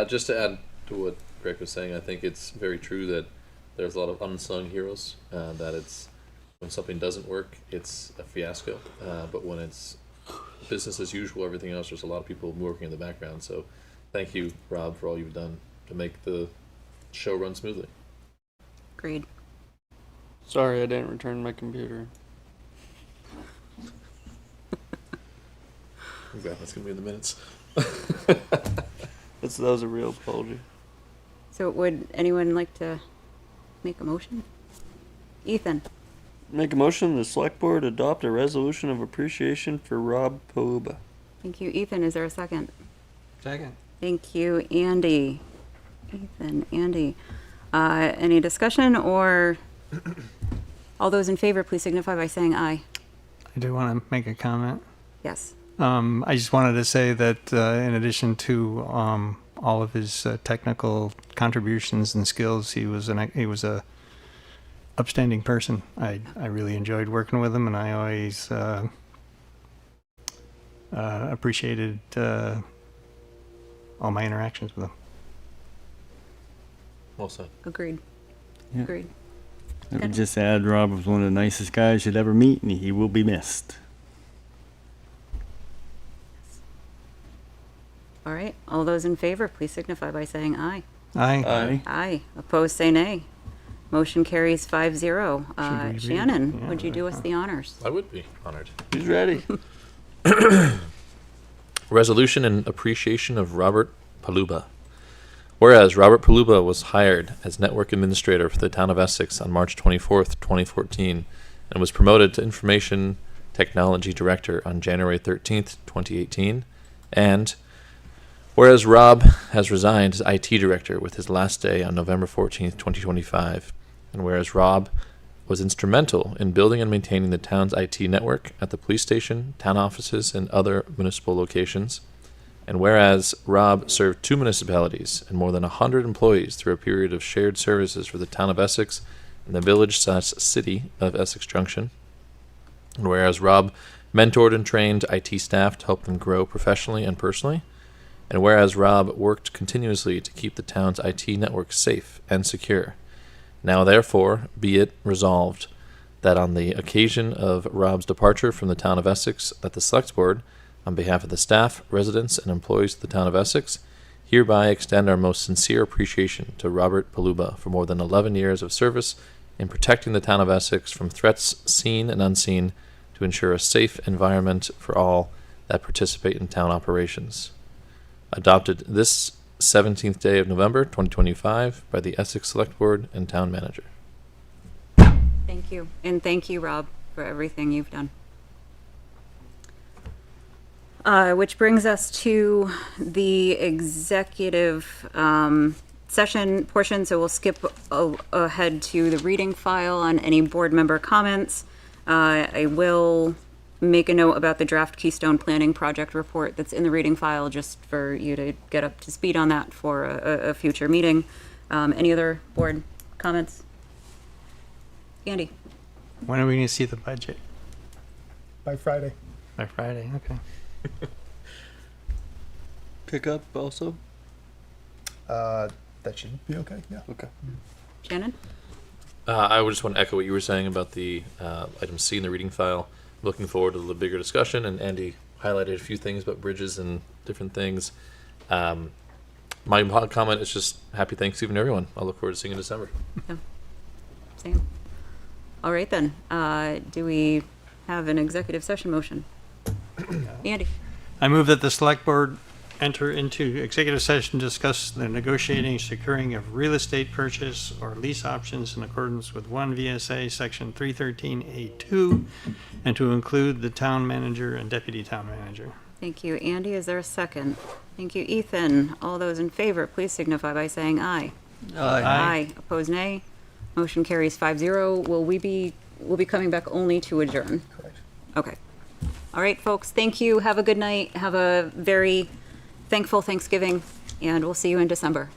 Just to add to what Greg was saying, I think it's very true that there's a lot of unsung heroes. That it's when something doesn't work, it's a fiasco. But when it's business as usual, everything else, there's a lot of people working in the background. So, thank you, Rob, for all you've done to make the show run smoothly. Agreed. Sorry, I didn't return my computer. I'm glad that's gonna be in the minutes. That was a real apology. So would anyone like to make a motion? Ethan? Make a motion the select board adopt a resolution of appreciation for Rob Paluba. Thank you, Ethan. Is there a second? Second. Thank you, Andy. Ethan, Andy. Any discussion, or all those in favor, please signify by saying aye. I do want to make a comment. Yes. I just wanted to say that in addition to all of his technical contributions and skills, he was a upstanding person. I really enjoyed working with him, and I always appreciated all my interactions with him. Well said. Agreed. Yeah. Agreed. I would just add, Rob was one of the nicest guys you'd ever meet, and he will be missed. All right. All those in favor, please signify by saying aye. Aye. Aye. Aye. Opposed, say nay. Motion carries 5-0. Should we read it? Shannon, Yeah. would you do us the honors? I would be honored. He's ready. Resolution in appreciation of Robert Paluba. Whereas Robert Paluba was hired as network administrator for the town of Essex on March 24th, 2014, and was promoted to information technology director on January 13th, 2018, and whereas Rob has resigned as IT director with his last day on November 14th, 2025, and whereas Rob was instrumental in building and maintaining the town's IT network at the police station, town offices, and other municipal locations, and whereas Rob served 2 municipalities and more than 100 employees through a period of shared services for the town of Essex and the village/city of Essex Junction, and whereas Rob mentored and trained IT staff to help them grow professionally and personally, and whereas Rob worked continuously to keep the town's IT network safe and secure, now therefore be it resolved that on the occasion of Rob's departure from the town of Essex, that the Select Board, on behalf of the staff, residents, and employees of the town of Essex, hereby extend our most sincere appreciation to Robert Paluba for more than 11 years of service in protecting the town of Essex from threats seen and unseen to ensure a safe environment for all that participate in town operations. Adopted this 17th day of November 2025 by the Essex Select Board and Town Manager. Thank you. And thank you, Rob, for everything you've done. Which brings us to the executive session portion. So we'll skip ahead to the reading file on any board member comments. I will make a note about the draft Keystone Planning Project report that's in the reading file, just for you to get up to speed on that for a future meeting. Any other board comments? Andy? When are we going to see the budget? By Friday. By Friday, okay. Pick up also? That should be okay, yeah. Okay. Shannon? I would just want to echo what you were saying about the item C in the reading file. I'm looking forward to the bigger discussion, and Andy highlighted a few things about bridges and different things. My comment is just happy Thanksgiving to everyone. I look forward to seeing you in December. Yeah. Same. All right then. Do we have an executive session motion? Andy? I move that the Select Board enter into executive session to discuss the negotiating, securing of real estate purchase or lease options in accordance with 1 VSA Section 313A2, and to include the town manager and deputy town manager. Thank you. Andy, is there a second? Thank you, Ethan. All those in favor, please signify by saying aye. Aye. Aye. Opposed, nay. Motion carries 5-0. We'll be coming back only to adjourn. Correct. Okay. All right, folks. Thank you. Have a good night. Have a very thankful Thanksgiving, and we'll see you in December.